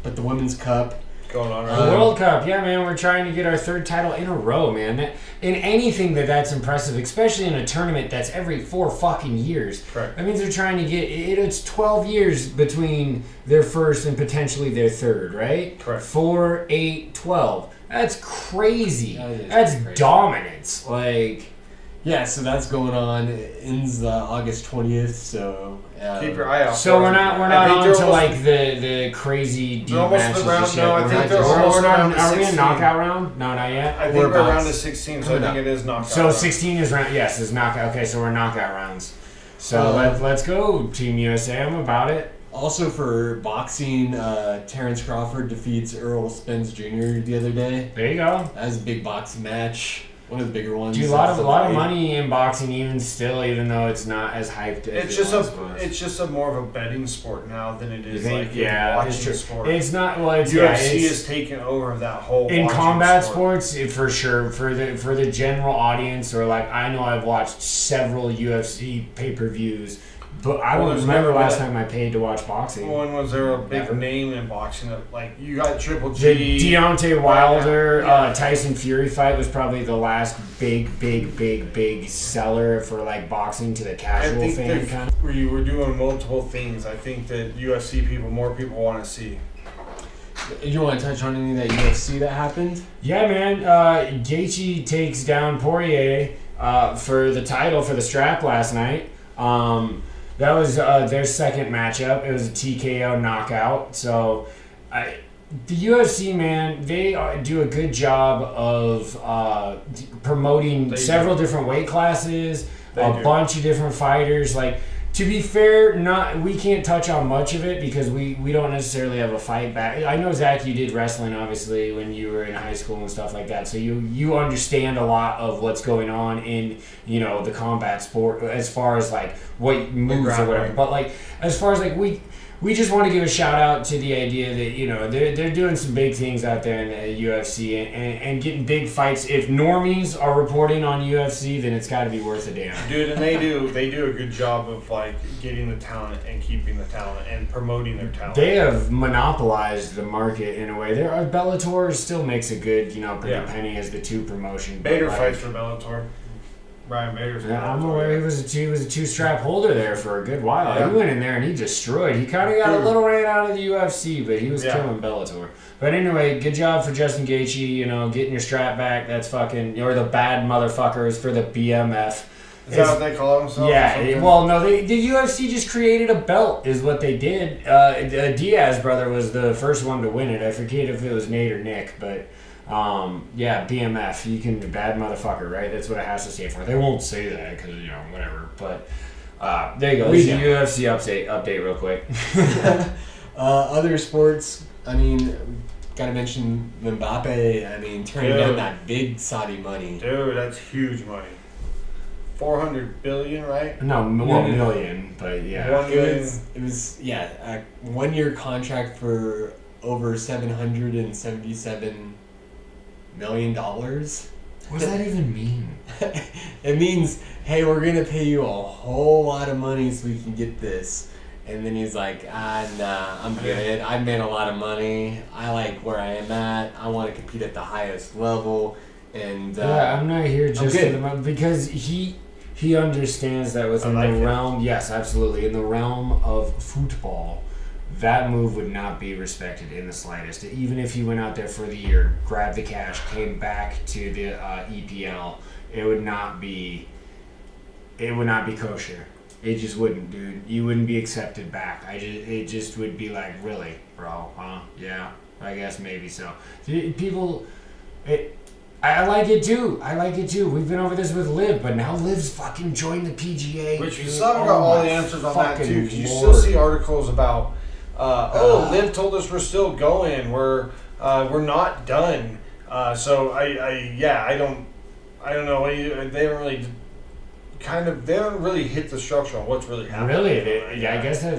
but the Women's Cup. Going on The World Cup, yeah, man. We're trying to get our 3rd title in a row, man. In anything that's impressive, especially in a tournament that's every 4 fucking years. Correct. That means they're trying to get it's 12 years between their first and potentially their 3rd, right? Correct. 4, 8, 12. That's crazy. That's crazy. Dominance. Yeah, so that's going on. It ends August 20th, so keep your eye out. So we're not on to like the crazy deep matches. I think they're almost around. Are we in knockout round? No, not yet. I think we're around to 16, so I think it is knockout. So 16 is round. Yes, is knockout. Okay, so we're knockout rounds. So let's go, Team USA. I'm about it. Also for boxing, Terrence Crawford defeats Earl Spence Jr. the other day. There you go. That was a big boxing match. One of the bigger ones. Dude, a lot of money in boxing, even though it's not as hyped as It's just a more of a betting sport now than it is like a watching sport. It's not. Well, it's UFC has taken over that whole. In combat sports, for sure, for the general audience, or like I know I've watched several UFC pay-per-views. But I don't remember last time I paid to watch boxing. When was there a big name in boxing? Like you got Triple G. The Deontay Wilder, Tyson Fury fight was probably the last big seller for like boxing to the casual fan. Kind of. We were doing multiple things. I think that UFC more people want to see. You want to touch on any of that UFC that happened? Yeah, man. Gaethje takes down Poirier for the title for the strap last night. That was their second matchup. It was a TKO knockout. So, the UFC, man, they do a good job of promoting several different weight classes, bunch of different fighters. Like, to be fair, we can't touch on much of it because we don't necessarily have a fight back. I know, Zach, you did wrestling, obviously, when you were in high school and stuff like that. So you understand a lot of what's going on in, the combat sport as far as, like, what moves or whatever. But, like, as far as, like, we just want to give a shout out to the idea that, they're doing some big things out there in the UFC and getting big fights. If normies are reporting on UFC, then it's got to be worth a damn. Dude, and they do a good job of like getting the talent and keeping the talent and promoting their talent. They have monopolized the market in a way. Bellator still makes a good, pretty penny as the two promotion. Bader fights for Bellator. Ryan Bader's. Yeah, I'm aware he was a two-strap holder there for a good while. Yeah. He went in there and he destroyed. He kind of got a little ran out of the UFC, but he was killing Bellator. But anyway, good job for Justin Gaethje. Getting your strap back. That's fucking. Or the bad motherfuckers for the BMF. Is that what they call themselves? Yeah. Well, no, the UFC just created a belt, is what they did. Diaz brother was the first one to win it. I forget if it was Nate or Nick, but. BMF, you can bad motherfucker, right? That's what it has to stand for. They won't say that because, whatever. But there you go. This is a UFC update real quick. Other sports, gotta mention Mbappe. Turning down that big Saudi money. Dude, that's huge money. 400 billion, right? No, 1 million, but yeah. It was a 1-year contract for over $777 million. What does that even mean? It means, hey, we're gonna pay you a whole lot of money so we can get this. And then he's like, nah, I'm good. I've made a lot of money. I like where I am at. I want to compete at the highest level. And I'm not here just for the money because he understands that within the realm. Yes, absolutely. In the realm of football, that move would not be respected in the slightest. Even if he went out there for the year, grabbed the cash, came back to the EPL, it would not be kosher. It just wouldn't, dude. You wouldn't be accepted back. It just would be like, really, bro? Huh? Yeah, I guess maybe so. People, I like it too. We've been over this with Liv, but now Liv's fucking joined the PGA. Which you still haven't got all the answers on that too, because you still see articles about. Liv told us we're still going. We're not done. So I don't know. They haven't really hit the structure on what's really happening. Really? I guess that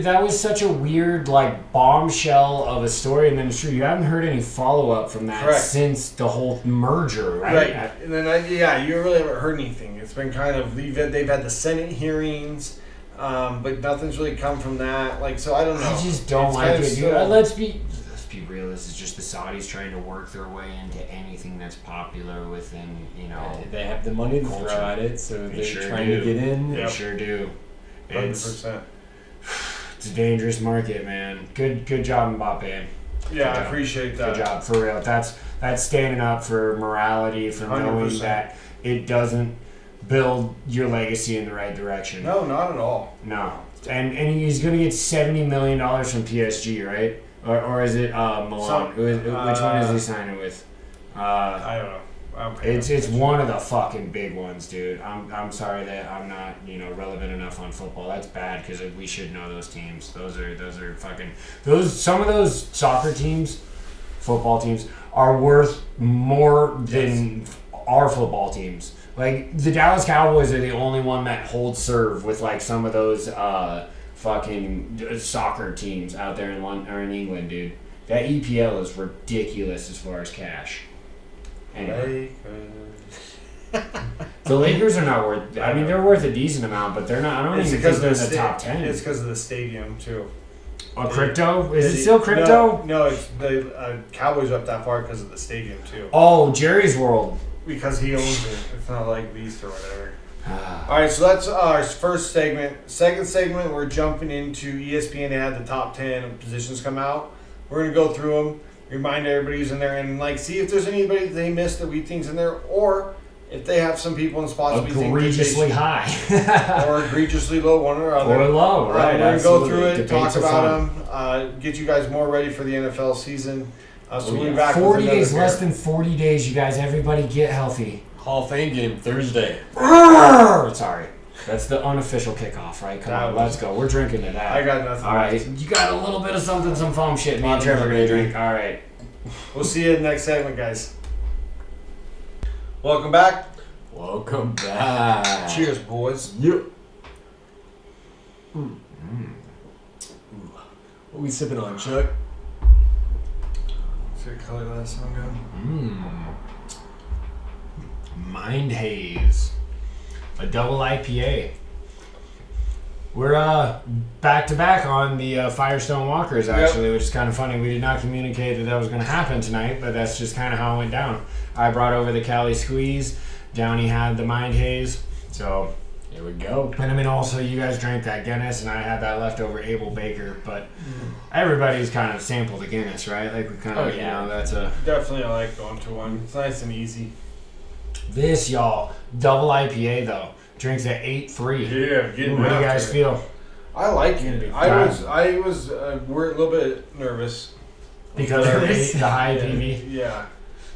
that was such a weird like bombshell of a story, and then sure you haven't heard any follow up from that since the whole merger, right? Right. And then you really haven't heard anything. It's been kind of they've had the Senate hearings. But nothing's really come from that. Like, so I don't know. I just don't like it, dude. Let's be real. This is just the Saudis trying to work their way into anything that's popular within, They have the money to throw at it, so they're trying to get in. They sure do. 100%. It's a dangerous market, man. Good job, Mbappe. Yeah, I appreciate that. Good job, for real. That's standing up for morality, for 100%. Knowing that it doesn't build your legacy in the right direction. No, not at all. No. And he's going to get $70 million from PSG, right? Or is it Milan? Which one is he signing with? I don't know. It's one of the fucking big ones, dude. I'm sorry that I'm not relevant enough on football. That's bad because we should know those teams. Those are fucking some of those soccer teams, football teams are worth more than our football teams. Like the Dallas Cowboys are the only one that holds serve with like some of those fucking soccer teams out there in London or in England, dude. That EPL is ridiculous as far as cash. Anyway. The Lakers are not worth. I mean, they're worth a decent amount, but they're not. I don't even think they're in the top 10. It's because of the stadium too. Crypto? Is it still crypto? No, it's the Cowboys are up that far because of the stadium too. Oh, Jerry's World. Because he owns it. It's not like Beast or whatever. All right, so that's our first segment. Second segment, we're jumping into ESPN had the top 10 positions come out. We're going to go through them, remind everybody who's in there, and see if there's anybody that they missed that we think's in there, or if they have some people in spots we think egregiously high or egregiously low, one or other. Or low, right? We're going to go through it, talk about them, get you guys more ready for the NFL season. So we'll be back 40 days, less than 40 days, you guys. Everybody get healthy. Hall of Fame game Thursday. Sorry. That's the unofficial kickoff, right? Come on, let's go. We're drinking to that. I got nothing. All right. You got a little bit of something, some foam shit. Me and Trevor are going to drink. All right. We'll see you in the next segment, guys. Welcome back. Welcome back. Cheers, boys. Yep. What we sipping on, Chuck? See what color that sound good? Mind Haze. A double IPA. We're back to back on the Firestone Walkers, actually, which is kind of funny. We did not communicate that was going to happen tonight, but that's just kind of how it went down. I brought over the Cali Squeeze. Downey had the Mind Haze. So here we go. And I mean, also, you guys drank that Guinness, and I had that leftover Able Baker. But everybody's kind of sampled the Guinness, right? Like we kind of, that's a definitely. I like going to one. It's nice and easy. This, y'all, double IPA though. Drinks at 8.3. Yeah, what do you guys feel? I like it. I was we're a little bit nervous because of the high PV. Yeah.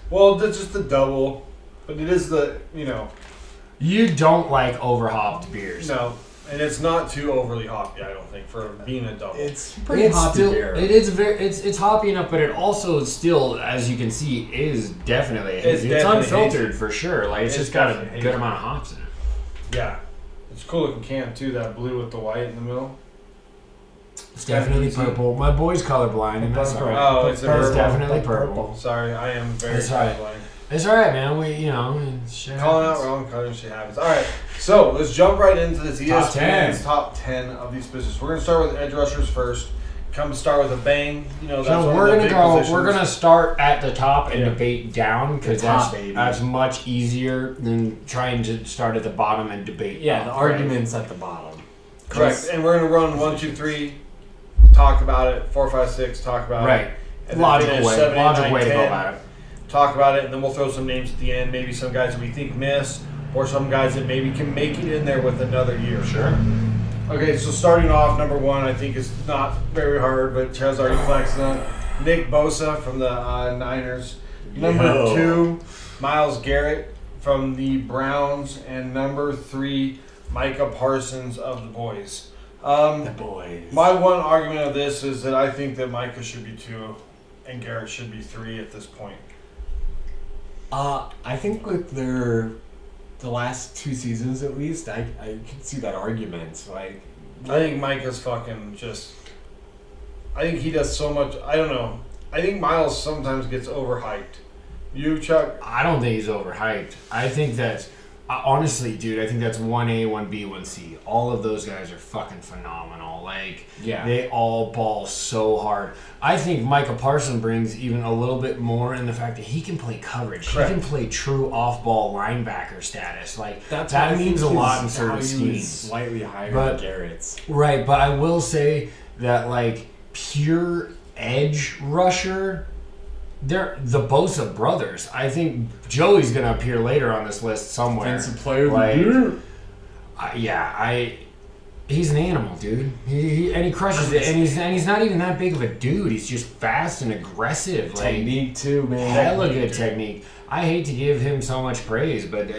Well, that's just the double, but it is the You don't like over-hopped beers. No, and it's not too overly hoppy. I don't think for being a double. It's pretty hoppy beer. It is it's hoppy enough, but it also still, as you can see, is definitely hazy. It's unfiltered hazy. For sure. Like it's just got a good amount of hops in it. Yeah, it's a cool looking can too. That blue with the white in the middle. It's definitely purple. My boy's colorblind, and that's alright. Oh, it's definitely purple. Sorry, I am very colorblind. It's alright, man. We calling out wrong colors, shit happens. Alright, so let's jump right into this ESPN's top 10 of these positions. We're gonna start with edge rushers first. Start with a bang. That's we're gonna start at the top and debate down because that's much easier than trying to start at the bottom and debate. Yeah, the argument's at the bottom. Correct. And we're gonna run 1, 2, 3, talk about it. 4, 5, 6, talk about it. Right. Logical way to go about it. Talk about it, and then we'll throw some names at the end. Maybe some guys that we think miss, or some guys that maybe can make it in there with another year. Sure. Okay, so starting off, number 1, I think is not very hard, but Chaz already flexed on Nick Bosa from the Niners. Number 2, Myles Garrett from the Browns, and number 3, Micah Parsons of the Boys. The Boys. My one argument of this is that I think that Micah should be 2, and Garrett should be 3 at this point. I think with the last 2 seasons at least, I can see that argument. I think Micah's fucking just. I think he does so much. I don't know. I think Myles sometimes gets overhyped. You, Chuck? I don't think he's overhyped. I think that, honestly, dude, I think that's 1A, 1B, 1C. All of those guys are fucking phenomenal. They all ball so hard. I think Micah Parsons brings even a little bit more in the fact that he can play coverage. Correct. He can play true off-ball linebacker status. That means a lot in certain schemes. Slightly higher than Garrett's. Right, but I will say that, pure edge rusher, they're the Bosa brothers. I think Joey's going to appear later on this list somewhere. Defensive player of the year. He's an animal, dude. He crushes it, and he's not even that big of a dude. He's just fast and aggressive. Technique too, man. Hella good technique. I hate to give him so much praise, but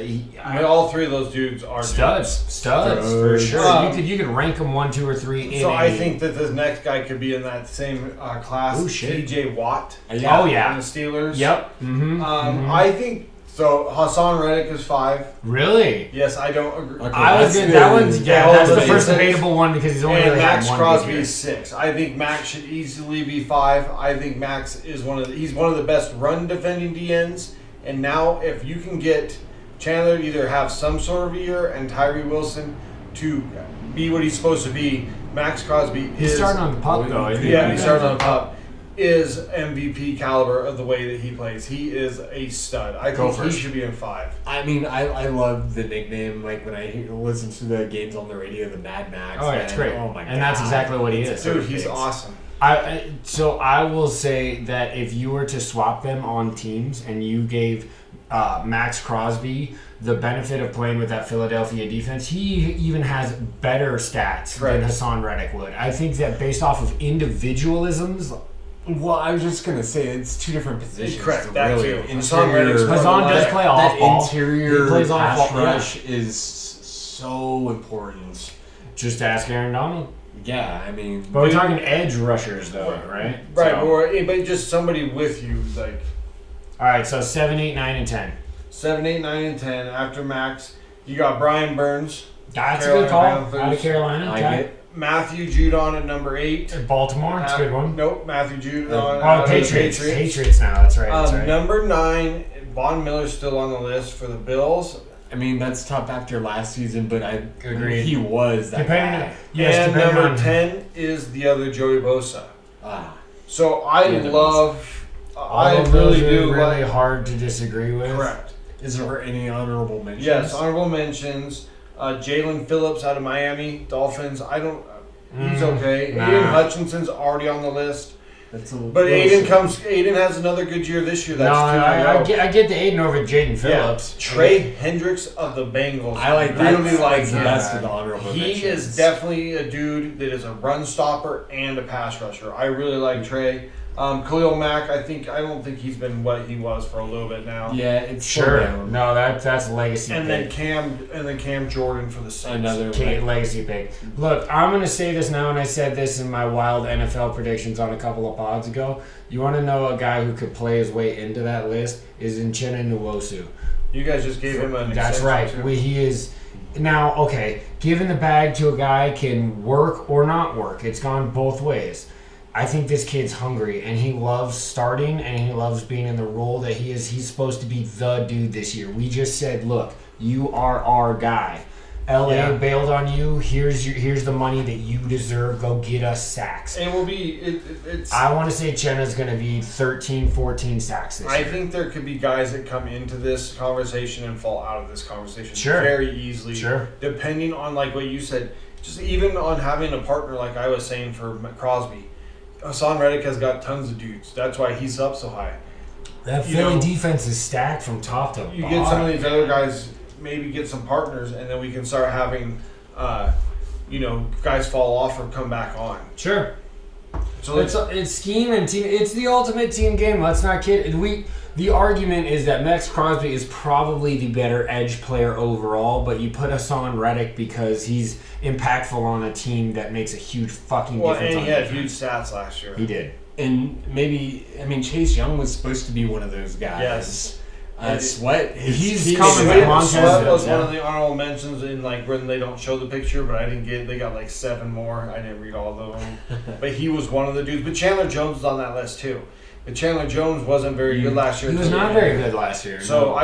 all three of those dudes are studs for sure. You could rank them 1, 2, or 3. So I think that the next guy could be in that same class. Oh shit, TJ Watt. Yeah. Oh yeah, on the Steelers. Yep. I think so. Hassan Reddick is 5. Really? Yes, I don't agree. Okay, I was good. That one's that's the first debatable one because he's only and really Max had one Crosby good year. is 6. I think Max should easily be 5. I think Max is he's one of the best run defending DNs. And now, if you can get Chandler to either have some sort of a year and Tyree Wilson to be what he's supposed to be, Max Crosby He's starting on the pup though. Isn't yeah, he's starting on the pup. Is MVP caliber of the way that he plays. He is a stud. I think he should be in 5. I mean, I love the nickname. Like when I listen to the games on the radio, the Mad Max. Oh, yeah, it's great. Oh my god, and that's exactly what he is. Dude, he's awesome. So I will say that if you were to swap them on teams and you gave Max Crosby the benefit of playing with that Philadelphia defense, he even has better stats than Hassan Reddick would. I think that based off of individualisms. Well, I was just gonna say it's 2 different positions. Correct. That really. too. Hassan does play off ball. That interior he plays pass off ball, rush is so important. Just ask Aaron Donald. Yeah, I mean, but we're talking edge rushers though, right? Right, So, but just somebody with you, like. All right, so 7, 8, 9, and 10. 7, 8, 9, and 10. After Max, you got Brian Burns. That's a good call. Out of Carolina. I get Matthew Judon at number 8. Baltimore. That's a good one. Nope, Matthew Judon. Patriots. Patriots now. That's right. That's right. Number 9, Von Miller's still on the list for the Bills. I mean, that's tough after last season, but I agree. He was that guy. Yes, and number 10 is the other Joey Bosa. So I love. I really do. Really hard to disagree with. Correct. Is there any honorable mentions? Yes, honorable mentions. Jalen Phillips out of Miami Dolphins. He's okay. Aiden Hutchinson's already on the list. But Aiden has another good year this year. I get the Aiden over Jaden Phillips. Yeah. Trey Hendricks of the Bengals. I like that. Really like him. That's the honorable mentions. He is definitely a dude that is a run stopper and a pass rusher. I really like Trey. Khalil Mack, I don't think he's been what he was for a little bit now. Yeah, it's sure. No, that's a legacy. And pick. then Cam Jordan for the Saints. Another legacy pick. Look, I'm gonna say this now, and I said this in my wild NFL predictions on a couple of pods ago. You want to know a guy who could play his way into that list is Uchenna Nwosu. You guys just gave him an. That's right. He is. Now, okay, giving the bag to a guy can work or not work. It's gone both ways. I think this kid's hungry, and he loves starting, and he loves being in the role that he is. He's supposed to be the dude this year. We just said, look, you are our guy. LA bailed on you. Here's the money that you deserve. Go get us sacks. It will be. It's. I want to say Chenna's going to be 13, 14 sacks this year. I think there could be guys that come into this conversation and fall out of this conversation very easily. Sure. Depending on like what you said, just even on having a partner like I was saying for Crosby. Hassan Reddick has got tons of dudes. That's why he's up so high. That Philly defense is stacked from top to bottom. You get some of these other guys, maybe get some partners, and then we can start having, guys fall off or come back on. Sure. So it's scheme and team. It's the ultimate team game. Let's not kid. The argument is that Max Crosby is probably the better edge player overall, but you put Hassan Reddick because he's impactful on a team that makes a huge fucking difference. And he had huge stats last year. He did. And Chase Young was supposed to be one of those guys. Yes. Sweat. He's coming back. Sweat was one of the honorable mentions in like when they don't show the picture, but I didn't get. They got like 7 more. I didn't read all of them, but he was one of the dudes. But Chandler Jones was on that list too. But Chandler Jones wasn't very good last year. He was not very good last year. So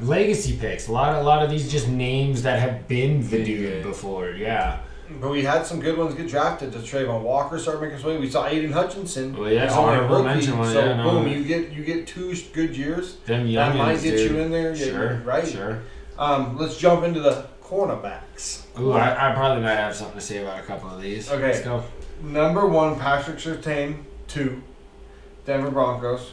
legacy picks. A lot of these just names that have been the dude before. Yeah. But we had some good ones get drafted. To Trayvon Walker start making his way. We saw Aiden Hutchinson. Well, yeah, honorable mention one. So boom, you get 2 good years. Them youngins, that might get you in there. Sure, right. Sure. Let's jump into the cornerbacks. Ooh, I probably might have something to say about a couple of these. Okay. Let's go. Number 1, Patrick Surtain. 2, Denver Broncos.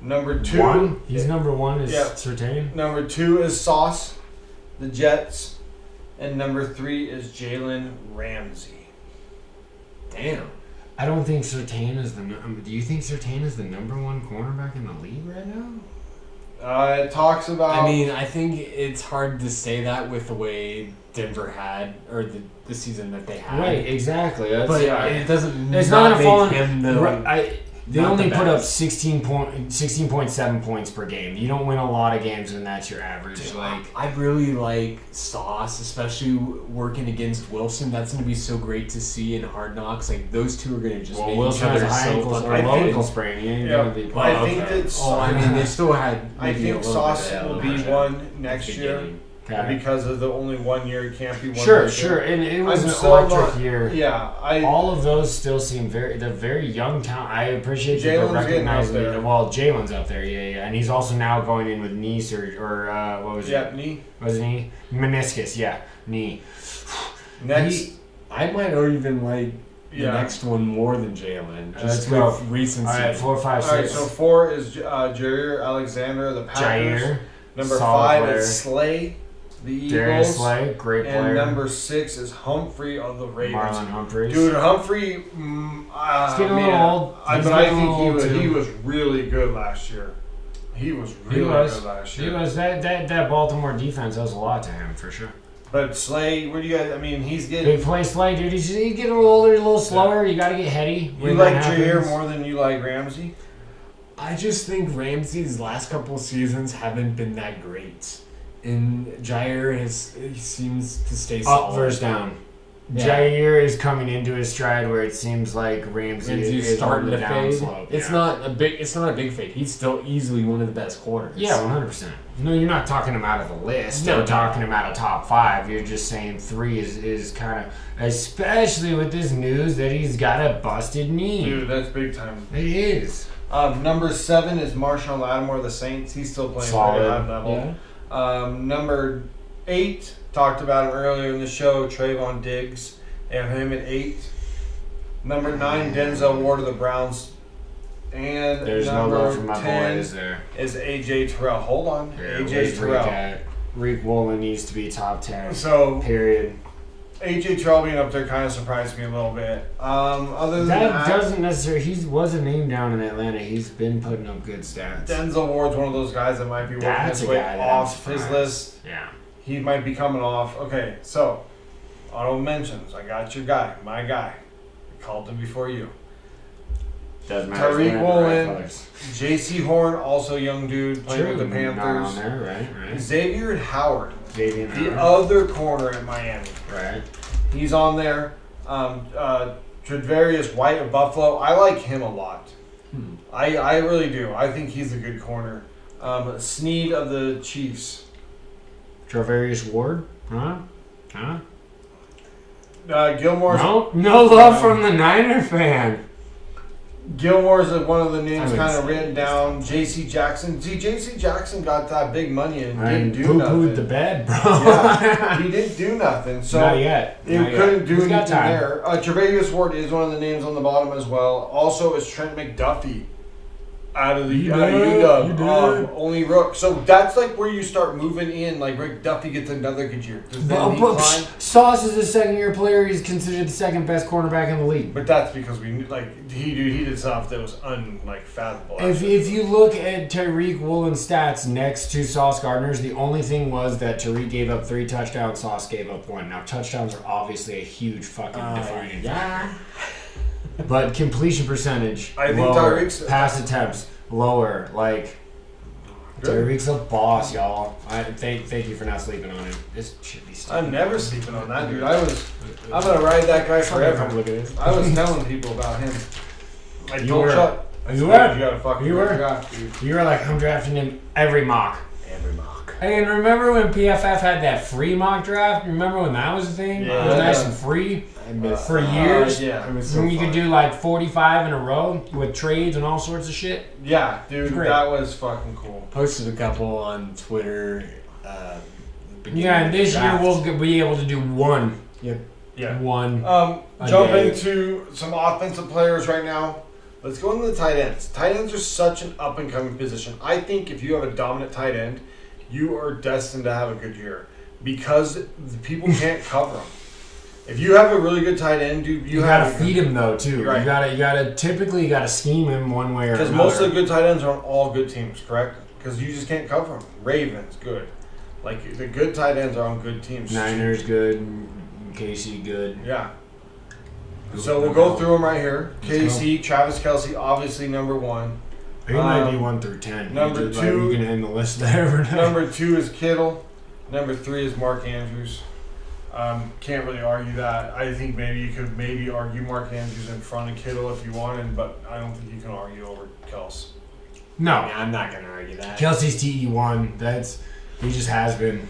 Number 2. He's number 1 is Surtain. Number 2 is Sauce, the Jets. And number 3 is Jalen Ramsey. Damn. I don't think Surtain is do you think Surtain is the number one cornerback in the league right now? It talks about. I mean, I think it's hard to say that with the way Denver had, or the season that they had. Right, exactly. But it doesn't. It's not make a him the. They not only the put up best. 16.7 points per game. You don't win a lot of games when that's your average. Dude, Like I really like Sauce, especially working against Wilson. That's going to be so great to see in Hard Knocks. Like those two are going to just make Wilson each has other a high so ankle fucking or low think- ankle sprain. He ain't Yeah. gonna be I playing. think that. Oh, I mean, they still had. I maybe a think little Sauce bit of will be elevation one at next the year beginning. Okay. because of the only 1 year he can't be one. Sure, this year. sure, and it was I'm an still electric not- year. Yeah, All of those still seem they're very young talent. I appreciate that they're Jalen's getting up recognizing there. it. Well, Jalen's up there, yeah, and he's also now going in with knee surgery or what was yeah, it? knee. Was it knee? Meniscus, yeah, knee. Next, I might even like the Yeah. next one more than Jalen. Let's Just go. with recency. All right, 4, 5, all right. 6. So 4 is Jair Alexander, the Packers. Jair, Number solid 5 player. is Slay, the Darius Eagles. Slay, great And player. number 6 is Humphrey of the Ravens. Marlon Humphreys. Dude, Humphrey. He's getting a little old. He's But I getting a think little old, he too. was really good last year. He was really good last year. He was that Baltimore defense owes a lot to him for sure. But Slay, where do you guys? I mean, he's getting. Big play Slay, dude. He's getting a little older, a little slower. You got to get heady. You when like that Jair happens. more than you like Ramsey? I just think Ramsey's last couple seasons haven't been that great. And Jair he seems to stay Up solid. versus down. Yeah. Jair is coming into his stride where it seems like Ramsey Ramsey's is starting on the to down fade. slope. It's yeah. not a big fade. He's still easily one of the best corners. Yeah, 100%. No, you're not talking him out of the list. No, You're no. talking him out of top 5. You're just saying 3 is kind of, especially with this news that he's got a busted knee. Dude, that's big time. It is. Number 7 is Marshawn Lattimore of the Saints. He's still playing Solid. very high level. Yeah. Number 8, talked about him earlier in the show, Trayvon Diggs. They have him at 8. Number 9, Denzel Ward of the Browns. And There's no number love for my 10 boy, is there? is AJ Terrell. Hold on. Yeah, AJ where's Reek Terrell. at? Reek Woolen needs to be top 10. So Period. AJ Terrell being up there kind of surprised me a little bit. Other than That that, doesn't necessarily. He was a name down in Atlanta. He's been putting up good stats. Denzel Ward's one of those guys that might be working That's his a way guy that I'm off his surprised. list. Yeah. He might be coming off. Okay, so auto mentions. I got your guy, my guy. I called him before you. Doesn't matter. Tariq Woolen, J.C. Horn, also young dude playing with the Not on Panthers. there, right? Xavier Howard, Xavier the Howard. other corner at Miami. Right. He's on there. Tre'Davious White of Buffalo. I like him a lot. I really do. I think he's a good corner. Snead of the Chiefs. Travarius Ward? Huh? Gilmore's No love from the Niner fan. Gilmore's one of the names I would kind of say written he's down. J.C. Jackson. See, J.C. Jackson got that big money and I didn't do poo-pooed nothing. the bed, bro. Yeah, he didn't do nothing. So Not yet. he Not yet. couldn't do He's got anything time. there. Tre'Davious Ward is one of the names on the bottom as well. Also is Trent McDuffie out of UW. Only rook. So that's like where you start moving in. Like Rick Duffy gets another good year. Does then he climb? Sauce is a second-year player. He's considered the second best cornerback in the league. But that's because he did stuff that was unfathomable. If you look at Tariq Woolen's stats next to Sauce Gardner's, the only thing was that Tariq gave up 3 touchdowns, Sauce gave up 1. Now touchdowns are obviously a huge fucking defining factor. But completion percentage, I think lower. Tyreek's- Pass attempts, lower. Like, Good. Tyreek's a boss, y'all. Thank you for not sleeping on him. This should be stupid. I'm never sleeping on that dude. I'm gonna ride that guy forever. Look at this. I was telling people about him. Like, You don't were. shut. I You swear were. You gotta fucking You were. forgot, dude. You were like, I'm drafting him every mock. Every mock. Hey, and remember when PFF had that free mock draft? Remember when that was a thing? Yeah. It was nice and free I missed for years. Yeah. It was so When you could fun. do like 45 in a row with trades and all sorts of shit. Yeah, dude, Great. that was fucking cool. Posted a couple on Twitter. Yeah, and this year we'll be able to do one. Yep. Yeah. One. Jump day. into some offensive players right now. Let's go into the tight ends. Tight ends are such an up and coming position. I think if you have a dominant tight end, you are destined to have a good year because the people can't cover them. If you have a really good tight end, dude, You gotta feed him though too. Right. You gotta scheme him one way or another. Because most of the good tight ends are on all good teams, correct? Because you just can't cover them. Ravens, good. Like, the good tight ends are on good teams. Niners, good. KC, good. Yeah. So we'll go through them right here. KC, Travis Kelce, obviously number 1. He might be 1 through 10. Number 2. You can end the list there. Number 2 is Kittle. Number 3 is Mark Andrews. Can't really argue that. I think maybe you could argue Mark Andrews in front of Kittle if you wanted, but I don't think you can argue over Kels. No. I mean, I'm not going to argue that. Kelsey's TE1. He just has been.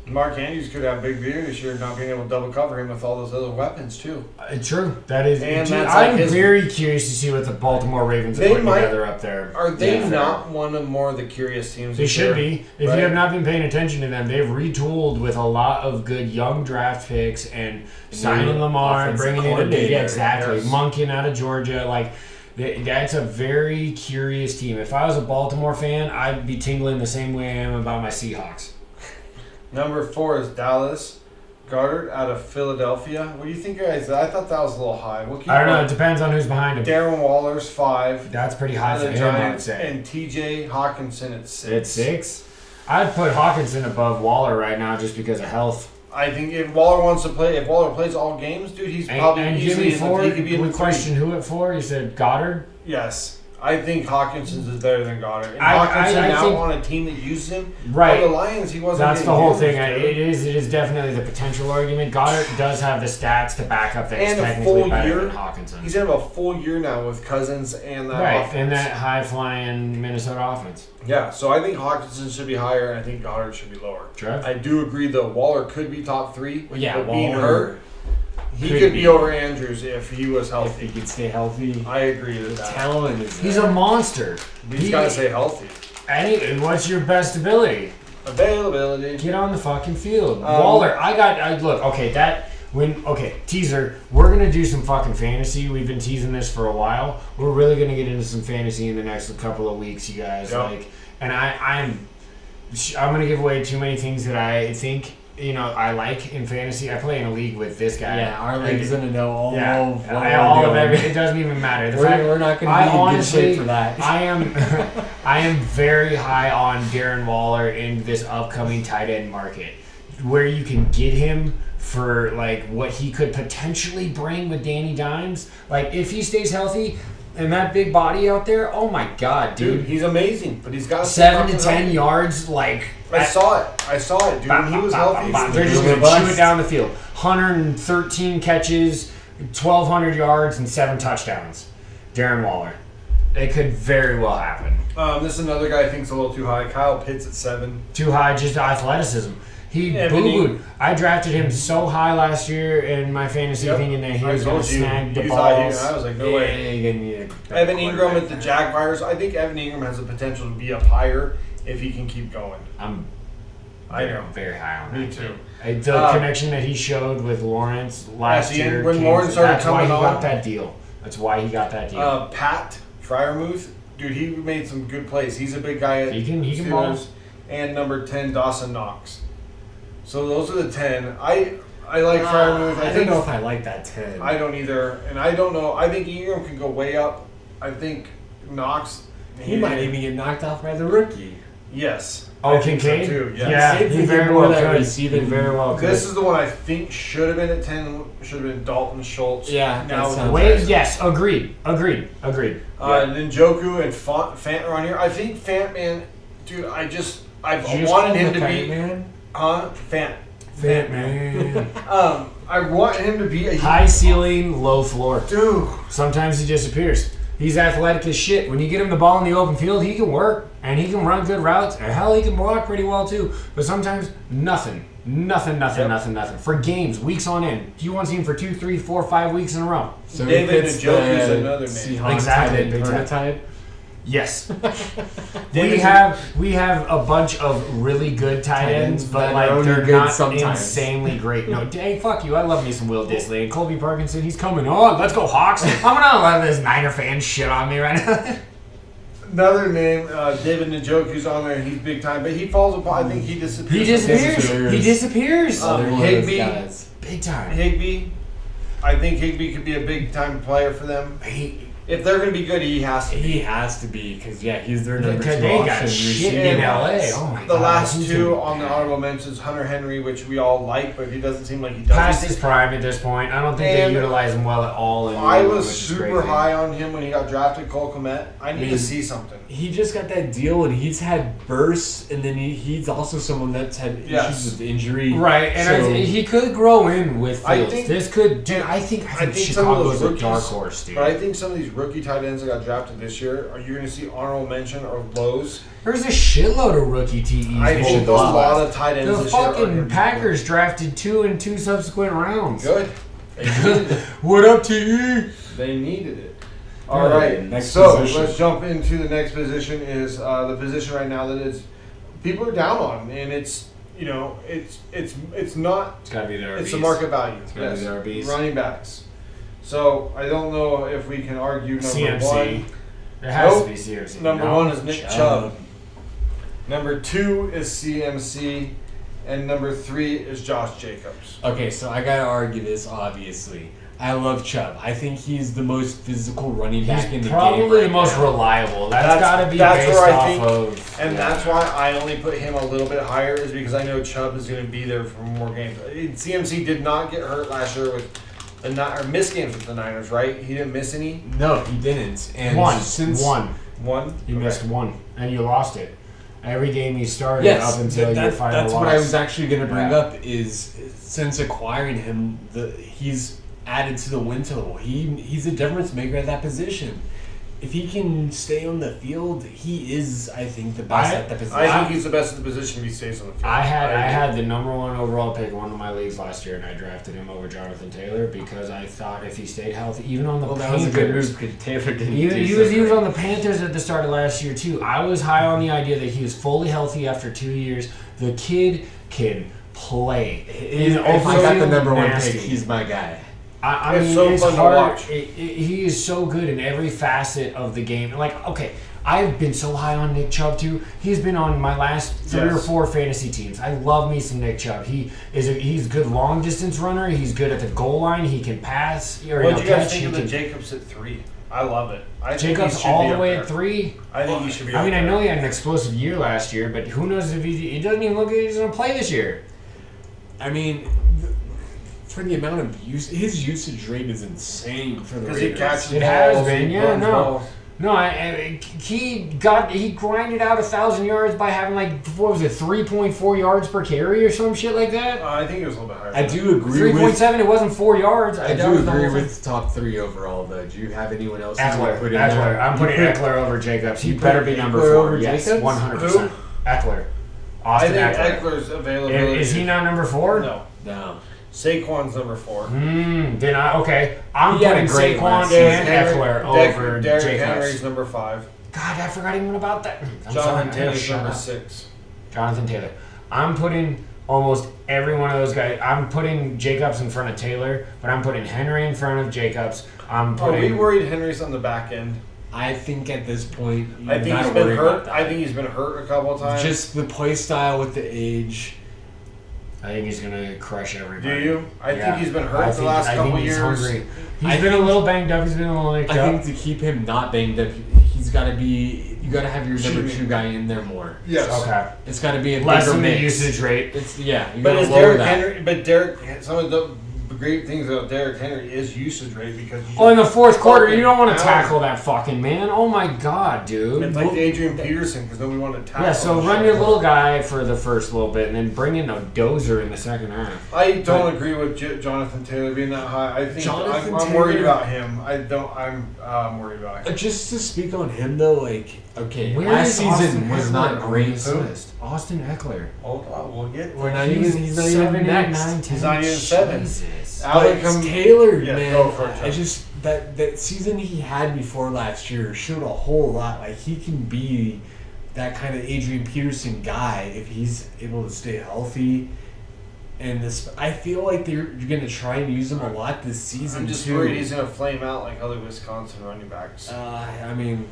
Mark Andrews could have a big year this year, not being able to double cover him with all those other weapons too. True. That is. And I'm very curious to see what the Baltimore Ravens are putting together up there. Are they not one of more of the curious teams? They should be. If right? you have not been paying attention to them, they've retooled with a lot of good young draft picks and signing Lamar, bringing in exactly. Yes. Monken out of Georgia, like. That's a very curious team. If I was a Baltimore fan, I'd be tingling the same way I am about my Seahawks. Number 4 is Dallas Goedert out of Philadelphia. What do you think, guys? I thought that was a little high. I don't know. It depends on who's behind him. Darren Waller's 5. That's pretty high for him, I would say. And TJ Hawkinson at 6. At 6? I'd put Hawkinson above Waller right now just because of health. I think if Waller wants to play, if Waller plays all games, dude, he's probably easily he could be in the question. Who at 4? You said Goddard? Yes. I think Hawkinson's is better than Goddard. And Hawkinson think, on a team that used him. Right. On the Lions, he wasn't. That's the whole thing. It is definitely the potential argument. Goddard does have the stats to back up that he's technically better than Hawkinson. He's had a full year now with Cousins and that offense. And that high-flying Minnesota offense. Yeah, so I think Hawkinson should be higher, and I think Goddard should be lower. Trev? I do agree, though. Waller could be top 3. Well, yeah, but being hurt, he could be over Andrews if he was healthy. If he could stay healthy. I agree with that. Talent is He's a monster. He's got to stay healthy. Anyway, what's your best ability? Availability. Get on the fucking field. Waller, teaser. We're going to do some fucking fantasy. We've been teasing this for a while. We're really going to get into some fantasy in the next couple of weeks, you guys. Yep. I'm going to give away too many things that I think, I like in fantasy. I play in a league with this guy. Yeah, our league's going to know all of what all of everything. It doesn't even matter. We're not going to be in good shape for that. I am very high on Darren Waller in this upcoming tight end market, where you can get him for like what he could potentially bring with Danny Dimes. Like if he stays healthy and that big body out there, oh my god, dude, he's amazing. But he's got 7 to 10 yards. Like I saw it, dude. When he was healthy, they're just gonna chew it down the field. 113 catches, 1,200 yards, and 7 touchdowns. Darren Waller. It could very well happen. This is another guy I think's a little too high. Kyle Pitts at 7. Too high, just athleticism. He boo-booed. I drafted him so high last year in my fantasy thinking that he was going to snag the balls. I was like, no way. Evan Ingram at the Jaguars. I think Evan Ingram has the potential to be up higher if he can keep going. I'm very high on that. Me too. The connection that he showed with Lawrence last year. When Lawrence started coming on. That's why he got that deal. That's why he got that deal. Pat Freiermuth. Dude, he made some good plays. He's a big guy at He can Steelers. ball. And number 10, Dawson Knox. So those are the 10. I like Freiermuth. I don't know if I like that 10. I don't either. And I don't know. I think Ingram can go way up. I think Knox. He might even get knocked off by the rookie. Yes. Oh, Kincaid? So too. Yes. Yeah, he very well could. He very well could. This is the one I think should have been at 10. Should have been Dalton Schultz. Yeah. Yes. Agreed. And then Njoku and Fant are on here. I think Fant, man, dude, I've wanted him to be. Man? Fant man. I want him to be a high ceiling, low floor. Dude. Sometimes he disappears. He's athletic as shit. When you get him the ball in the open field, he can work and he can run good routes. And hell, he can block pretty well too. But sometimes nothing. For games, weeks on end. Do you want to see him for 2, 3, 4, 5 weeks in a row? So David Njoku is another name. Exactly. Prototype. Yes. we have a bunch of really good tight ends, but like they're not insanely great. No, dang, fuck you. I love me some Will Disley and Colby Parkinson. He's coming on. Let's go Hawks. I'm gonna let this Niner fan shit on me right now. Another name, David Njoku's on there. He's big time, but he falls apart. I think he disappears. He disappears. Higbee, Big time. Higbee. I think Higbee could be a big time player for them. If they're going to be good, he has to be. He has to be because he's their number Because 2 they got option. shit in LA. Oh my god. The last He's two gonna on be the bad. honorable mentions, Hunter Henry, which we all like, but he doesn't seem like he does. Past his prime at this point. I don't think And they utilize him well at all. In I New was England, which is super crazy. high on him when he got drafted, Cole Kmet. I need to see something. He just got that deal, and he's had bursts, and then he's also someone that's had issues with injury. Right, and So- he could grow in with I Fields. think- This could, dude. I think some of Chicago's those a rookies, dark horse, dude. But I think some of these rookie tight ends that got drafted this year, are you going to see honorable mention or lows? There's a shitload of rookie TEs. I this think year. a lot of tight ends The this year are gonna fucking be Packers drafted 2 in 2 subsequent rounds. good. They needed it. What up, TE? They needed it. All right, next so position. let's jump into the next position. Is the position right now that is people are down on, and it's it's not. It's gotta be the RBs. It's the market value. gotta be the RBs. Running backs. So I don't know if we can argue number CMC. one. It has Nope. to be CMC. Number no? one is Nick Chubb. Number 2 is CMC, and number 3 is Josh Jacobs. Okay, so I gotta argue this. Obviously, I love Chubb. I think he's the most physical running back in He's the probably game. the right most now. reliable. That's That's- gotta be that's based where I off think- of. And that's why I only put him a little bit higher, is because I know Chubb is going to be there for more games. CMC did not get hurt last year with or missed games with the Niners, right? He didn't miss any. No, he didn't. And one. One. You Okay. missed one, and you lost it. Every game you started Yes, up until your final that's loss. what I was actually going to bring Yeah. up. Is since acquiring him, he's added to the win total. He's a difference maker at that position. If he can stay on the field, he is, I think, the best at the position. I think he's the best at the position if he stays on the field. I agree. had the number 1 overall pick in one of my leagues last year, and I drafted him over Jonathan Taylor because I thought if he stayed healthy, even on the Well, that Panthers, was a good move because Taylor didn't. He do was so on great. the Panthers at the start of last year too. I was high on the idea that he was fully healthy after 2 years. The kid can play. If I got the Overfield number 1 nasty. pick, he's my guy. I It's mean, so it's fun to hard. watch. He is so good in every facet of the game. Like, okay, I've been so high on Nick Chubb too. He's been on my last 3 or 4 fantasy teams. I love me some Nick Chubb. He's a good long distance runner. He's good at the goal line. He can pass. Or, What do you guys catch. think He of the can- Jacobs at 3? I love it. I think he Jacobs should all be the up way there. at 3. I think he should be. I mean, up I there. know he had an explosive year last year, but who knows if he doesn't even look like he's going to play this year. I mean, for the amount of use, his usage rate is insane for the Because he Raiders. catches It has balls, been, he yeah, runs no. balls. No, he grinded out 1,000 yards by having 3.4 yards per carry or some shit like that. I think it was a little bit higher. I do agree with. 3.7. It wasn't 4 yards. I that do was the agree whole thing. with top 3 overall, though. Do you have anyone else? you would Eckler. put in there? Eckler. I'm putting You put- Eckler over Jacobs. He you put better be number Eckler 4. over Yes, Jacobs? 100%. Eckler. I Austin think Eckler. Eckler's availability. Is he not number 4? No. No. Saquon's number 4. Then I'm He had a putting great Saquon last and season. Eckler over Derrick Jacobs. Henry's number 5. God, I forgot even about that. I'm Jonathan sorry, I gotta Taylor's shut number up. 6. Jonathan Taylor. I'm putting almost every one of those guys. I'm putting Jacobs in front of Taylor, but I'm putting Henry in front of Jacobs. I'm Are we putting. worried Henry's on the back end? I think at this point, you're I think not he's been worried hurt. about that. I think he's been hurt a couple of times. Just the play style with the age. I think he's gonna crush everybody. Do you? I Yeah. think he's been hurt I the think- last I couple think he's years. hungry. I He's been a think- little banged up. He's been a little nicked I up. think to keep him not banged up, he's got to be. You got to have your number Shoot. 2 guy in there more. Yes. Okay. It's got to be a Less bigger than the mix. usage rate. It's You But gotta is lower Derrick that. Henry? But Derrick, some of the great things about Derrick Henry is usage rate because. You Oh, in the fourth quarter, fucking you don't want to pound. tackle that fucking man. Oh my god, dude. It's like Adrian Peterson because nobody wanted to tackle. Yeah, so him. run your little guy for the first little bit, and then bring in a dozer in the second half. I don't agree with Jonathan Taylor being that high. I think Jonathan I'm worried Taylor- about him. I'm worried about him. Just to speak on him though, okay, Where last is season Austin was Eckler not on great. this list? Austin Eckler. Hold on, we'll get. We're not even. He's not even next. He's not even 7. Jesus. Alec But Taylor, Yeah, man, go for it, I John. just that season he had before last year showed a whole lot. Like he can be that kind of Adrian Peterson guy if he's able to stay healthy. And this, I feel like you're going to try and use him a lot this season I'm just too. worried he's gonna flame out like other Wisconsin running backs. I mean,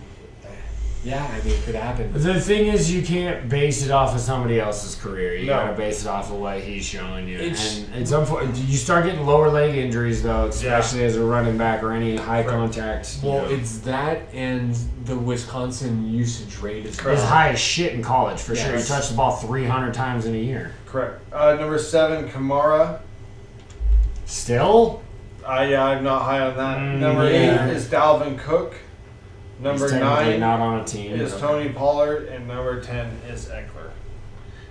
Yeah, I mean, it could happen. The thing is, you can't base it off of somebody else's career. You No. gotta base it off of what he's showing you. It's- And it's unfortunate. You start getting lower leg injuries, though, especially as a running back or any high contact. Well, it's that and the Wisconsin usage rate is It's high as shit in college, for sure. You Yes. touch the ball 300 times in a year. Correct. Number 7, Kamara. Still? Yeah, I'm not high on that. Number yeah. 8 is Dalvin Cook. Number He's technically 9 not on a team. is but- Tony Pollard, and number 10 is Eckler.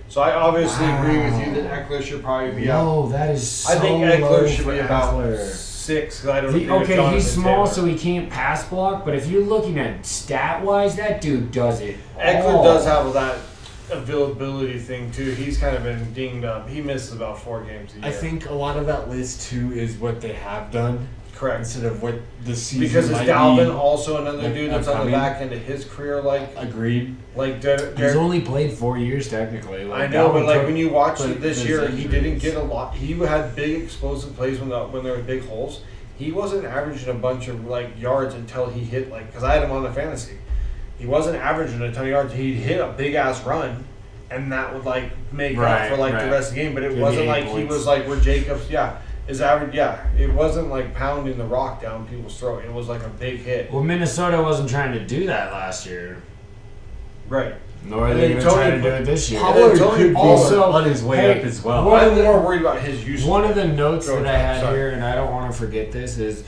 So I obviously agree with you that Eckler should probably be out. No, that is so I think low Eckler should for be about Eckler. 6. 'Cause I don't think Okay, Jonathan he's small, Taylor. so he can't pass block. But if you're looking at stat-wise, that dude does it. Eckler all. does have that availability thing too. He's kind of been dinged up. He misses about 4 games a year. I think a lot of that list too is what they have done correct. instead of what the season Because is might Dalvin be. also another like, dude that's on the upcoming. back end of his career, like Agreed. He's only played 4 years technically. Like, I know, but Dalvin like Cook- when you watch but it this there's year, he injuries. didn't get a lot. He had big explosive plays when there were big holes. He wasn't averaging a bunch of like yards until he hit like because I had him on the fantasy. He wasn't averaging a ton of yards. He'd hit a big ass run, and that would like make up for like the rest of the game. But it Give you wasn't 8 like he points. was like where Jacobs. Yeah, his average. Yeah, it wasn't like pounding the rock down people's throat. It was like a big hit. Well, Minnesota wasn't trying to do that last year. Right. Nor are And they then going to try Tony- to do it this year. Pollard Tony could be also- on his way hey, up as well. what- I'm more worried about his use. One of the notes Go that I ahead, had sorry. here, and I don't want to forget this, is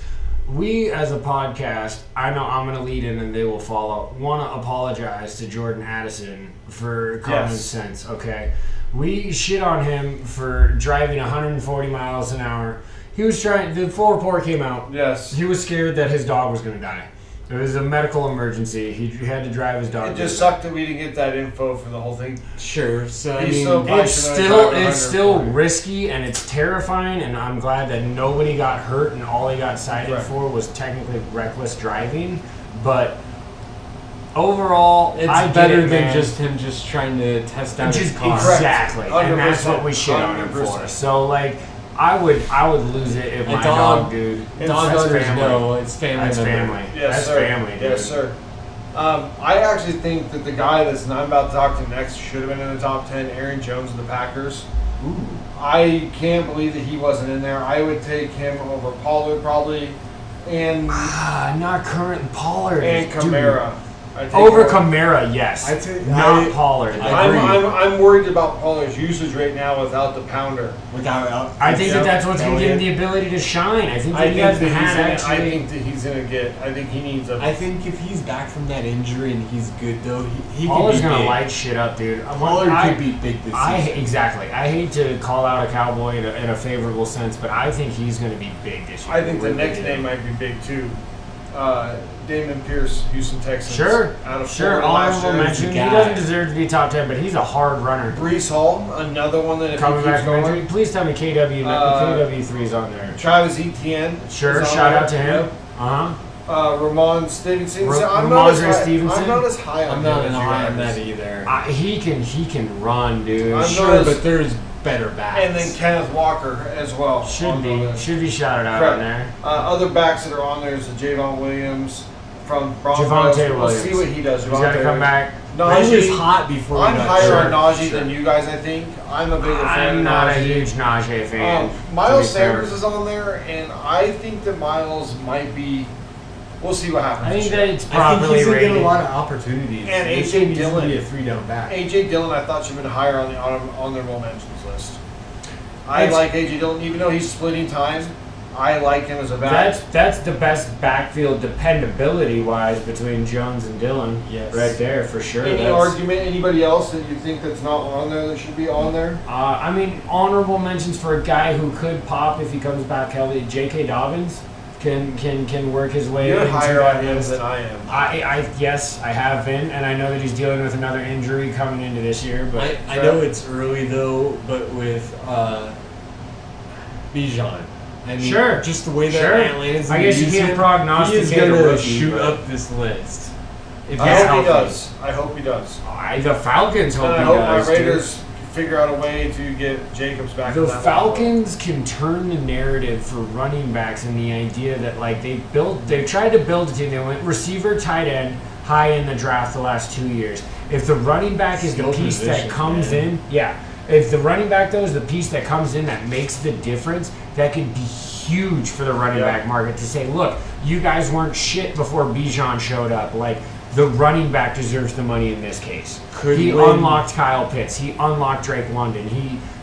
we as a podcast, I know I'm going to lead in and they will follow, want to apologize to Jordan Addison for common Yes. sense, okay? We shit on him for driving 140 miles an hour. He was trying, the full report came out. Yes. He was scared that his dog was going to die. It was a medical emergency. He had to drive his dog. It to just the sucked that we didn't get that info for the whole thing. Sure. So I He's mean, so- It's still risky and it's terrifying, and I'm glad that nobody got hurt and all he got cited Right. for was technically reckless driving. But overall, it's I get better it, than man. just him just trying to test out his Just car. exactly, and that's 100%, what we shit on him for. 100%. So like, I would lose it if A my dog- dog, dude. Dog That's owners family. know it's family. That's member. family. Yes, That's sir. family, dude. Yes, sir. I actually think that the guy that's I'm about to talk to next should have been in the top 10, Aaron Jones of the Packers. Ooh. I can't believe that he wasn't in there. I would take him over Pollard probably, and Not current Pollard. and dude. Kamara. I take Over him Kamara, yes. I'd say- Not Pollard. I agree. I'm worried about Pollard's usage right now without the pounder. Without, I think Yeah. that's what's going to give him Elliott. the ability to shine. I think I that he think hasn't that had he's gonna, I actually. think that he's gonna get. I think he needs a. I think if he's back from that injury and he's good though, he Pollard's could be going to big. light shit up, dude. Pollard I, could be big this season. exactly. I hate to call out a Cowboy in a favorable sense, but I think he's going to be big this year. I think the Really next do. name might be big too. Damon Pierce, Houston Texans. Sure, Out of sure. Florida last Honorable year. mention. He guy. doesn't deserve to be top 10, but he's a hard runner. Brees Hall, another one that if Coming he back keeps from going. injury. Please tell me KW3's on there. Travis Etienne. Sure, is on shout there. out to him. Yep. Uh-huh. Ramon Stevenson. Ra- So I'm not as Ramondre high- Stevenson? I'm not as high on I'm not him in as you high on guys. that either. He can run, dude. I'm Sure, not as- but there's better backs. And then Kenneth Walker as well. on the list. Should be shouted out Correct. on there. Other backs that are on there is the Javon Williams from Broncos. Javonte We'll see Williams. what he does. He's got to Javonte come back. he was Najee, hot before. I'm he got higher hurt. on Najee Sure. than you guys, I think. I'm a bigger fan I'm of not a Najee. huge Najee fan. Miles to be fair. Sanders is on there, and I think that Miles might be. We'll see what happens. I think this that year. it's I think properly he's gonna get rated. a lot of opportunities. And This A.J. team needs to Dillon. be a 3-down back. AJ Dillon, I thought should have been higher on the honorable mentions list. I It's- like AJ Dillon, even though he's splitting time. I like him as a back. That's the best backfield dependability wise between Jones and Dillon. Yes. Right there for sure. Any That's- argument? Anybody else that you think that's not on there that should be on there? I mean, honorable mentions for a guy who could pop if he comes back healthy. J.K. Dobbins can work his way You're into higher that on him list. than I am. Yes, I have been, and I know that he's dealing with another injury coming into this year. But I know it's early though, but with Bijan. I mean, Sure. just the way that Sure. Atlanta's I guess you use can't him, prognosticate he is a gonna rookie, shoot but- up this list. If I he's hope he healthy. does. I hope he does. the Falcons hope And I he hope does. my dude. Raiders figure out a way to get Jacobs back. The in that Falcons can turn the narrative for running backs and the idea that like they've tried to build a team. They went receiver, tight end, high in the draft the last 2 years. If the running back is the Skill piece that position, comes man. in, if the running back though is the piece that comes in that makes the difference, that could be huge for the running back market to say, look, you guys weren't shit before Bijan showed up. Like, the running back deserves the money in this case. He unlocked Kyle Pitts. He unlocked Drake London.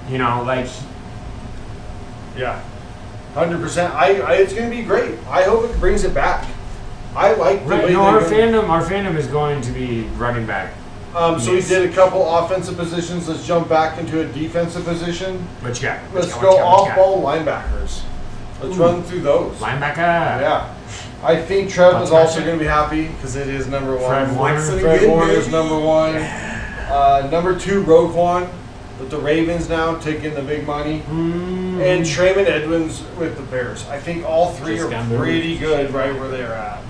Yeah, 100%. It's going to be great. I hope it brings it back. I like the way our fandom is going to be running back. So we did a couple offensive positions. Let's jump back into a defensive position. What you got? Let's go off-ball linebackers. Let's run through those. Linebacker. Yeah. I think Trev is also going to be happy because it is number one. Fred Warner is number one. Number 2, Roquan with the Ravens now taking the big money. And Trayvon Edmonds with the Bears. I think all three are pretty good right where they're at.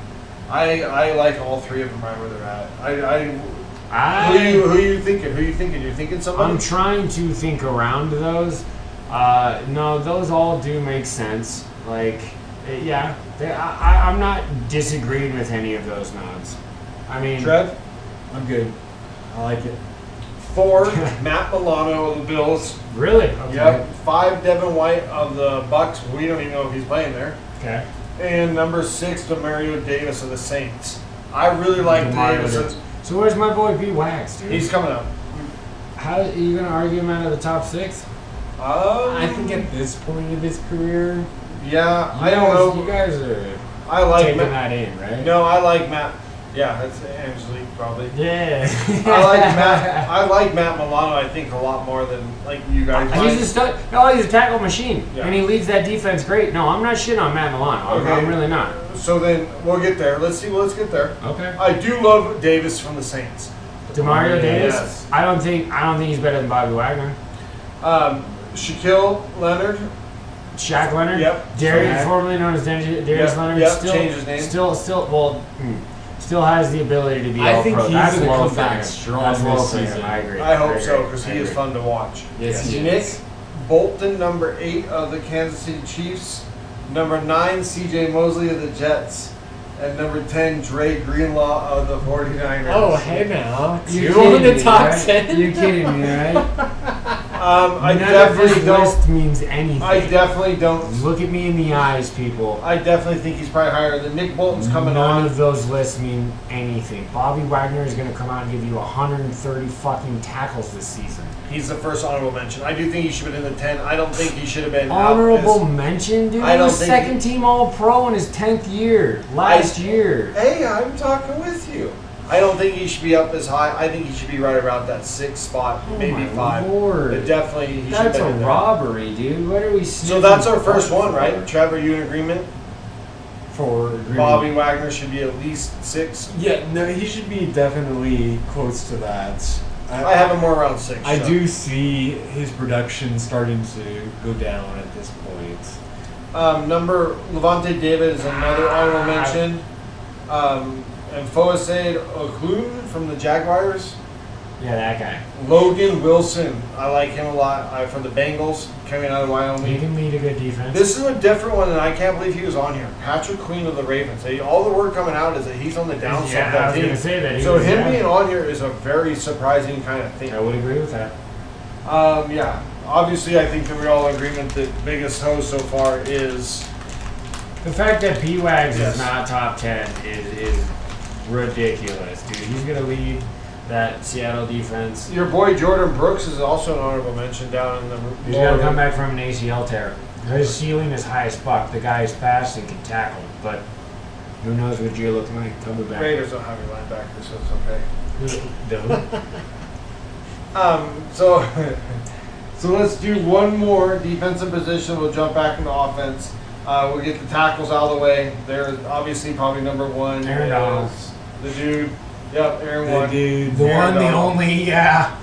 I like all three of them right where they're at. Who are you thinking? You thinking somebody? I'm trying to think around those. No, those all do make sense. Like, I'm not disagreeing with any of those nods. I mean, Trev? I'm good. I like it. 4, Matt Milano of the Bills. Really? Okay. Yep. 5, Devin White of the Bucks. We don't even know if he's playing there. Okay. And number 6, Demario Davis of the Saints. I really like Davis. So where's my boy B Wags, dude? He's coming up. How are you gonna argue him out of the top 6? I think at this point of his career, I don't know. You guys are I like taking Matt. that in, right? No, I like Matt. Yeah, that's Angelique probably. Yeah. I like Matt Milano. I think a lot more than like you guys. He's a stud. No, he's a tackle machine, Yeah. and he leads that defense great. No, I'm not shitting on Matt Milano. Okay. I'm really not. So then we'll get there. Let's get there. Okay. I do love Davis from the Saints. Demario Davis. Yes. I don't think he's better than Bobby Wagner. Shaquille Leonard. Shaq Leonard. Yep. Darius, formerly known as Darius Leonard. Yep. Still, Changed his name. Still has the ability to be I all think pro. he's That's gonna low come back for him. strong That's low this for him. season. I agree. I hope agree. so because he I is agree. fun to watch. Yes, he Nick is. Bolton, number 8 of the Kansas City Chiefs. Number 9, C.J. Mosley of the Jets. And number 10, Dre Greenlaw of the 49ers. Oh, hey now. You're Two in kidding the me, top right? 10. You're kidding me, right? I None definitely of this don't. list means anything. I definitely don't. Look at me in the eyes, people. I definitely think he's probably higher than Nick Bolton's coming None on. of those lists mean anything. Bobby Wagner is going to come out and give you 130 fucking tackles this season. He's the first honorable mention. I do think he should have been in the 10. I don't think he should have been Honorable mention, dude. I He don't was think second team All Pro in his 10th year last year. Hey, I'm talking with you. I don't think he should be up as high. I think he should be right around that 6th spot, maybe my 5. Lord. But definitely, he should have That's been a in there. robbery, dude. What are we? So that's our first one, right? Trevor, you in agreement? For Bobby Wagner should be at least 6. Yeah, no, he should be definitely close to that. I have him more around 6. I so. do see his production starting to go down at this point. Levante David is another honorable mention. And Foyesade Okun from the Jaguars. Yeah, that guy. Logan Wilson, I like him a lot. From the Bengals, coming out of He Wyoming. can lead a good defense. This is a different one, and I can't believe he was on here. Patrick Queen of the Ravens. All the word coming out is that he's on the downside Yeah, of that I was team. gonna say that. So him being on here is a very surprising kind of thing. I would agree with that. Yeah. Obviously, I think that we're all in agreement that biggest host so far is. The fact that P-Wags Yes. is not top 10 is ridiculous, dude. He's going to lead that Seattle defense. Your boy Jordan Brooks is also an honorable mention down in the. He's got to come back from an ACL tear. His ceiling is high as fuck. The guy is fast and can tackle, but who knows what you're looking like coming back. Raiders don't have any linebackers, so it's okay. The who? So let's do one more defensive position. We'll jump back into offense. We'll get the tackles out of the way. There's obviously probably number 1. Aaron Donald. The dude. Yep, Aaron The 1. dude. The Aaron one, the Donald. only, yeah.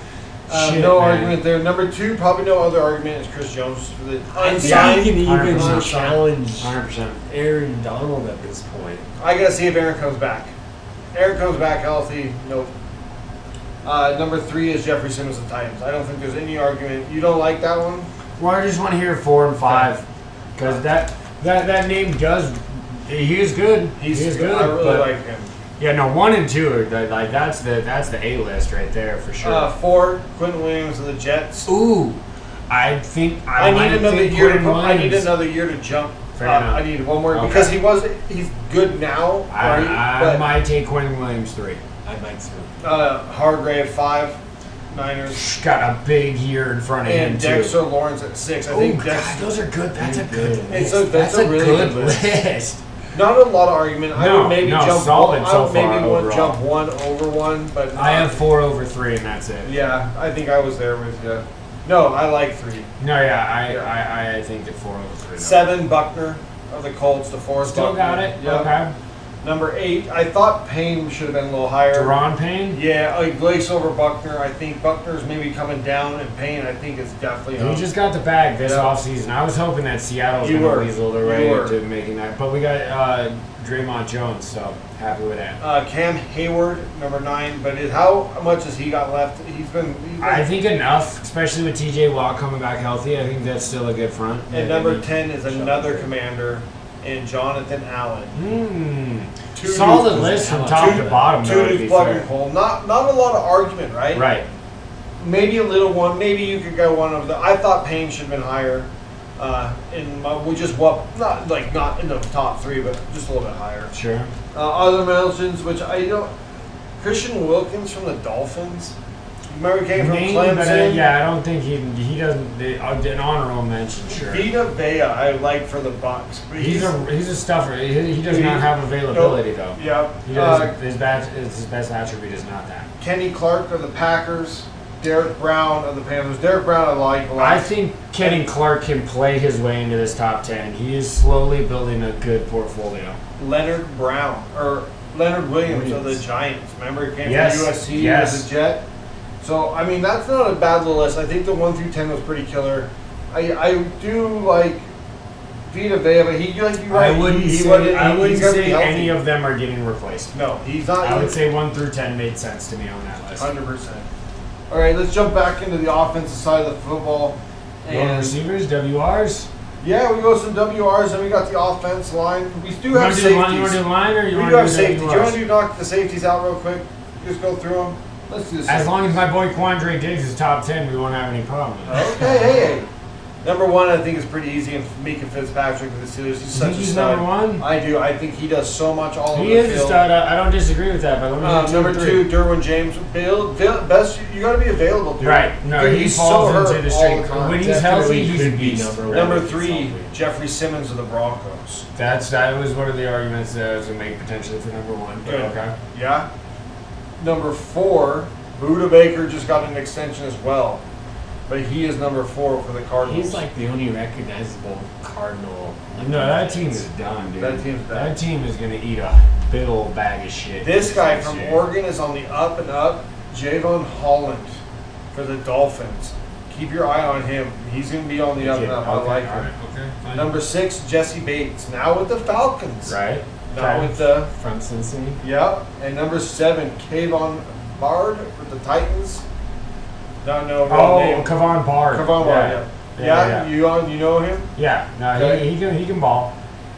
Shit, no man. argument there. Number 2, probably no other argument is Chris Jones. For the I think unsigned. he can even 100%. challenge 100%. Aaron Donald at this point. I gotta see if Aaron comes back. Aaron comes back healthy. Nope. Number 3 is Jeffrey Simmons of the Titans. I don't think there's any argument. You don't like that one? Well, I just want to hear 4 and 5 because that name does. He is good. He is good. I really but like him. Yeah, no, 1 and 2 are like that's the A list right there for sure. 4, Quentin Williams of the Jets. Ooh, I think I need another year. I need Williams. another year to jump. Fair enough. I need one more Okay. because he's good now. Right? I But, might take Quentin Williams 3. I might too. Hargrave 5, Niners, Got a big year in front of him and too. Dexter Lawrence at 6. I Oh think God, Dexter. those are good. That's a good Good. list. That's a really good good list. list. Not a lot of argument. I No, would maybe no, jump solid one. so I would maybe far overall. jump 1 over 1, but I have 4 over 3, and that's it. Yeah, I think I was there with you. No, I like 3. No, yeah, I think that 4 over 3. No. 7, Buckner of the Colts. The 4th. Still Buckner. got it. Yep. Okay. Number 8, I thought Payne should have been a little higher. Deron Payne. Yeah, like Glace over Buckner. I think Buckner's maybe coming down, and Payne, I think, is definitely He up. just got the bag this Yeah. offseason. I was hoping that Seattle was You going to were. weasel their You way were. into making that. But we got Draymond Jones, so happy with that. Cam Hayward, number 9. But how much has he got left? He's been I think enough, especially with TJ Watt coming back healthy. I think that's still a good front. and number 10 is another commander, in Jonathan Allen. Solid dudes- list from two- top to bottom, though, to Two be plug fair. and pull. Not a lot of argument, right? Right. Maybe a little one. Maybe you could go one of the. I thought Payne should have been higher. We just not in the top 3, but just a little bit higher. Sure. Other mentions, which I don't. Christian Wilkins from the Dolphins. Remember he came from Maybe, Clemson. but I don't think he doesn't. An honorable mention, sure. Vita Vea, I like for the Bucks. But He's a stuffer. He does not have availability though. Yeah. He does, his best attribute is not that. Kenny Clark of the Packers. Derek Brown of the Panthers. Derek Brown I like a lot. I think Kenny Clark can play his way into this top 10. He is slowly building a good portfolio. Leonard Williams of the Giants. Remember he came Yes, from USC yes. as a Jet. So I mean that's not a bad little list. I think the 1 through 10 was pretty killer. I do like Vita Vea, but I wouldn't say any of them are getting replaced. No, he's not. I would say 1 through 10 made sense to me on that list. 100%. All right, let's jump back into the offensive side of the football. Wide And receivers, WRs. yeah, we go some WRs, and we got the offense line. We do You have want to do the line? safeties. You want to do the line, or you We want do to have do safety. Do you want WRs? to do knock the safeties out real quick? Just go through them. Let's do this. As long as my boy Quandre Diggs is top 10, we won't have any problem. Okay, hey. Number 1, I think is pretty easy, and Mika Fitzpatrick of the Steelers. He's such a He's stud. number 1. I do. I think he does so much all over He the is a field. stud. I don't disagree with that, but let me do Number and 2, Derwin James. Best. You got to be available, dude. Right. No, Dude, he he's falls so into hurt the all straight. the time. When he's Definitely healthy, he's a could be beast. number one. Number if he's 3, healthy. Jeffrey Simmons of the Broncos. That was one of the arguments that I was going to make potentially for number 1. But Good. okay. Yeah. Number 4, Buda Baker just got an extension as well. But he is number 4 for the Cardinals. He's like the only recognizable Cardinal. No, that team is done, dude. That team's done. That team is going to eat a big old bag of shit. This guy next from year. Oregon is on the up and up. Javon Holland for the Dolphins. Keep your eye on him. He's going to be on the up and up. I like him. Okay, fine. Number 6, Jesse Bates. Now with the Falcons. Right. Now Okay. with the... From Cincy. Yep. And number 7, Kayvon Bard with the Titans. Don't know real Oh, name. Kavon Bard. Kayvon Bard, yeah. You know him? Yeah. No, Okay. he can ball.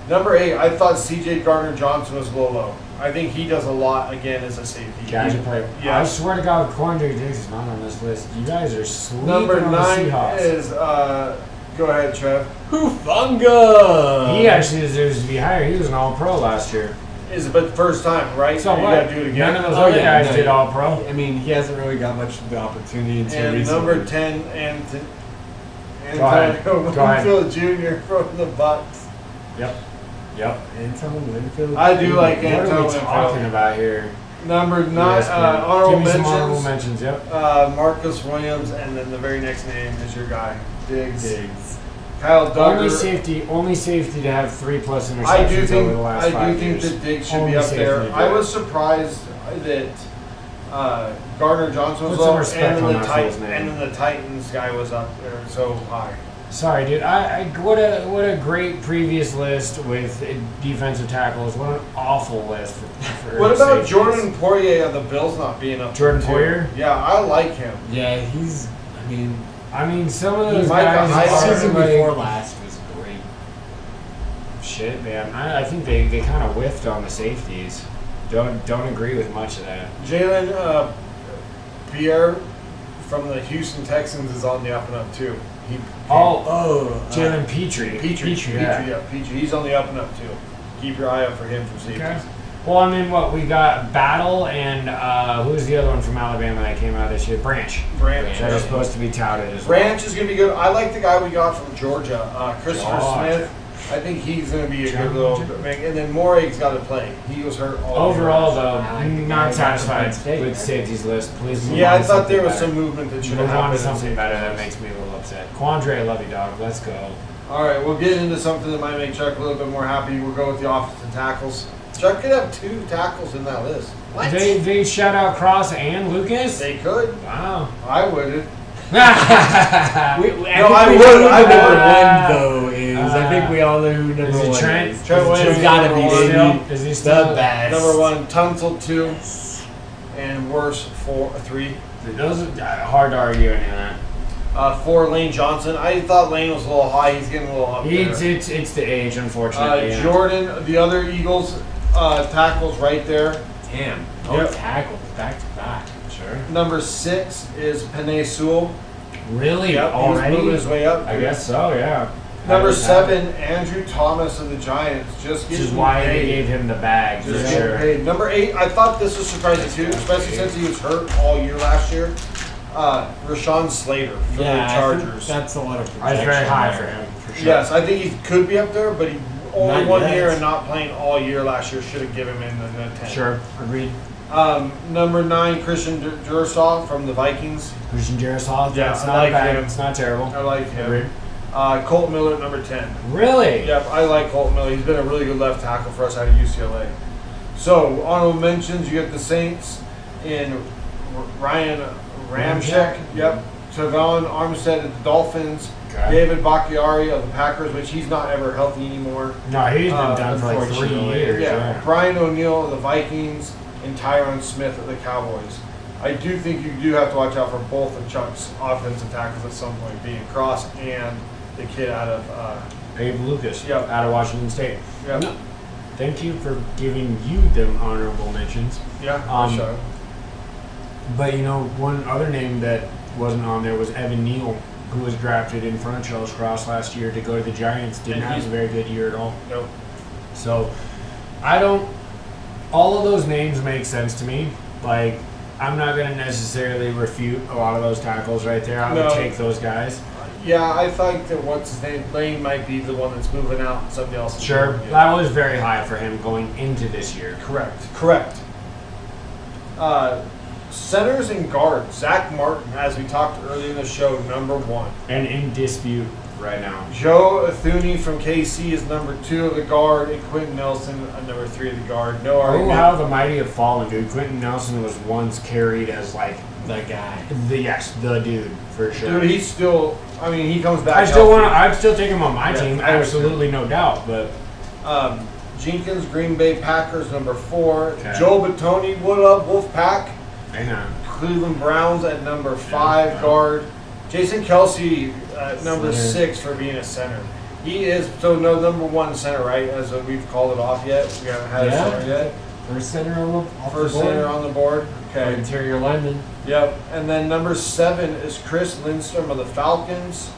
Number 8, I thought C.J. Gardner-Johnson was a little low. I think he does a lot, again, as a safety. Gadget player. Yeah. I swear to God, Quandre Diggs is not on this list. You guys are sleeping Number on the 9 Seahawks. is, go ahead, Trev. Hufunga! He actually deserves to be higher. He was an All-Pro last year. Is but first time, right? So you what? gotta do it again. None of those Oh, other yeah, guys no, did All-Pro. I mean, he hasn't really got much of the opportunity until And recently. number 10, ahead. Antonio Go ahead. Winfield Jr. from the Bucks. Yep. Antonio Winfield. I do like What are Antonio we talking Winfield. about here? Number 9, Yes, man. honorable Give me some honorable mentions. mentions. Yep. Marcus Williams, and then the very next name is your guy, Diggs. Diggs. Kyle Duggar. Only safety to have 3+ interceptions I do over think the last 5 years. that Diggs should Only be up safety there. to do I it. was surprised that Gardner Johnson was Put some low, respect on that fool's name. and then the Titans guy was up there so high. Sorry, dude. What a great previous list with defensive tackles. What an awful list for What about safeties. Jordan Poirier of the Bills not being up Jordan there, too? Poyer? Yeah, I like him. Yeah, he's. I mean, I mean, some of He those might guys got high are season like, before last was great. shit, man. I think they kind of whiffed on the safeties. Don't agree with much of that. Jalen Pierre from the Houston Texans is on the up and up too. Jalen Petrie. Petrie, yeah, Petrie. He's on the up and up too. Keep your eye out for him for safeties. Okay. Well, I mean, we got Battle and who's the other one from Alabama that came out this year? Branch. That is supposed to be touted as well. Branch is going to be good. I like the guy we got from Georgia, Christopher Smith. I think he's going to be a good little. And then Moraig's got to play. He was hurt all overall, year. though, not satisfied with safeties list. Please move on. Yeah, I thought there was some movement that should have happened. Move on to something better that makes me a little upset. Quandre, I love you, dog. Let's go. All right, we'll get into something that might make Chuck a little bit more happy. We'll go with the offensive tackles. Chuck could have 2 tackles in that list. What? They shout out Cross and Lucas? They could. Wow. I wouldn't. I would. Number 1 though is I think we all know who number 1 Trent? is. Trent Williams It's gotta be baby. Is he still The best. Number 1, Tunsil 2, and Worse 3. Those are hard to argue any of that. 4, Lane Johnson. I thought Lane was a little high. He's getting a little up there. It's the age, unfortunately. Yeah. Jordan, the other Eagles tackles right there. Damn. Yep. Tackles back to back. Sure. Number 6 is Penei Sewell. Really? Yep, Already? he was moving his way up. I guess so, yeah. Number 7, Andrew Thomas of the Giants. Just Which getting is why paid. they gave him the bag, for Just getting sure. paid. Number 8, I thought this was surprising too, especially since he was hurt all year last year. Rashawn Slater for the Chargers. That's a lot of I was protection very high there. for him, for sure. Yes, I think he could be up there, but he only Not 1 yet. year and not playing all year last year should have given him in the 10. Sure, agreed. Number 9, Christian Dursaw from the Vikings. Christian Jerisaw, Yeah, it's I not like bad. him. It's not terrible. I like him. Agreed. Colt Miller at number 10. Really? Yep, I like Colt Miller. He's been a really good left tackle for us out of UCLA. So, honorable mentions, you get the Saints in Ryan Ramczyk. Yep. Tavon Armstead at the Dolphins. Okay. David Bakhtiari of the Packers, which he's not ever healthy anymore. No, he's been done for like 3 unfortunately. years. Yeah. Brian O'Neill of the Vikings and Tyron Smith of the Cowboys. I do think you do have to watch out for both of Chuck's offensive tackles at some point, being Cross and the kid out of Abe Lucas, Yep. out of Washington State. yeah. No. Thank you for giving you them honorable mentions. Yeah, sure. But you know, one other name that wasn't on there was Evan Neal, who was drafted in front of Charles Cross last year to go to the Giants. Didn't And have he's- a very good year at all. Nope. So, all of those names make sense to me. Like, I'm not going to necessarily refute a lot of those tackles right there. I would No. take those guys. Yeah, I think that what's his name, Lane might be the one that's moving out and somebody else is Sure. moving in. That was very high for him going into this year. Correct. Centers and guards. Zach Martin, as we talked earlier in the show, number 1. And in dispute right now. Joe Thuney from KC is number 2 of the guard, and Quentin Nelson number 3 of the guard. No Oh, argument. how the mighty have fallen, dude. Quentin Nelson was once carried as like The guy. the dude for sure. Dude, he's still. I mean, he comes back. I still healthy. want. I'd still take him on my Yeah, team. I would Absolutely, no doubt. But Jenkins, Green Bay Packers, number 4. Okay. Joe Batoni, what up, Wolfpack? hang on. Cleveland Browns at number 5 guard. Jason Kelsey at number Center. 6 for being a center. He is no number 1 center, right? As we've called it off yet. We haven't had a center yet. First center off First the board. center on the board. Okay. Interior lineman. Yep. And then number 7 is Chris Lindstrom of the Falcons.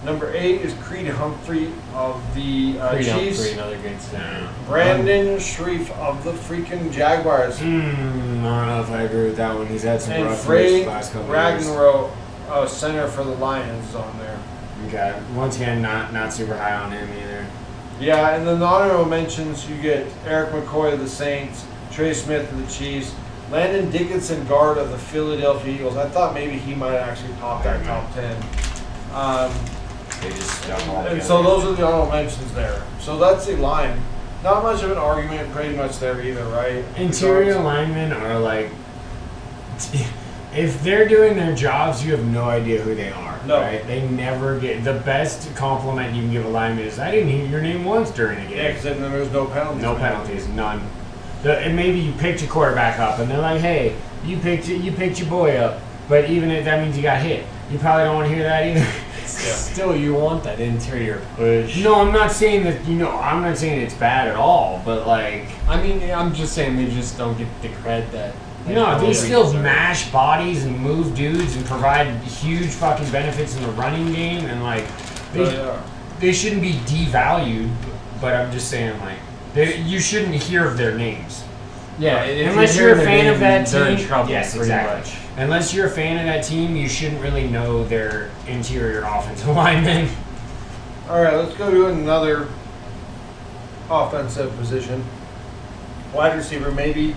Number 8 is Creed Humphrey of the Creed Chiefs. Humphrey, another good center. Brandon Shreve of the freaking Jaguars. I don't know if I agree with that one. He's had some And rough Frey years the last couple of years. Ragnarok, center for the Lions, is on there. Okay. Once again, not super high on him either. Yeah, and then the honorable mentions, you get Eric McCoy of the Saints, Trey Smith of the Chiefs, Landon Dickinson, guard of the Philadelphia Eagles. I thought maybe he might actually top that top 10. They just stuck all And together. so those are the honorable mentions there. So that's the line. Not much of an argument pretty much there either, right? Interior linemen are like, if they're doing their jobs, you have no idea who they are. No. Right? They never get the best compliment you can give a lineman is I didn't hear your name once during a game. Yeah, because then there's no penalties. No penalties, none. And maybe you picked your quarterback up, and they're like, "Hey, you picked your boy up," but even if that means you got hit, you probably don't want to hear that either. Yeah. Still, you want that interior push. No, I'm not saying that. I'm not saying it's bad at all. But like, I mean, I'm just saying they just don't get the cred that. no, they still deserve. mash bodies and move dudes and provide huge fucking benefits in the running game, and like they shouldn't be devalued. But I'm just saying, like, you shouldn't hear of their names. Yeah, if Unless you you're hear a fan the of that name, they're in team. trouble, Yes, pretty exactly. much. Unless you're a fan of that team, you shouldn't really know their interior offensive linemen. All right, let's go to another offensive position. Wide receiver, maybe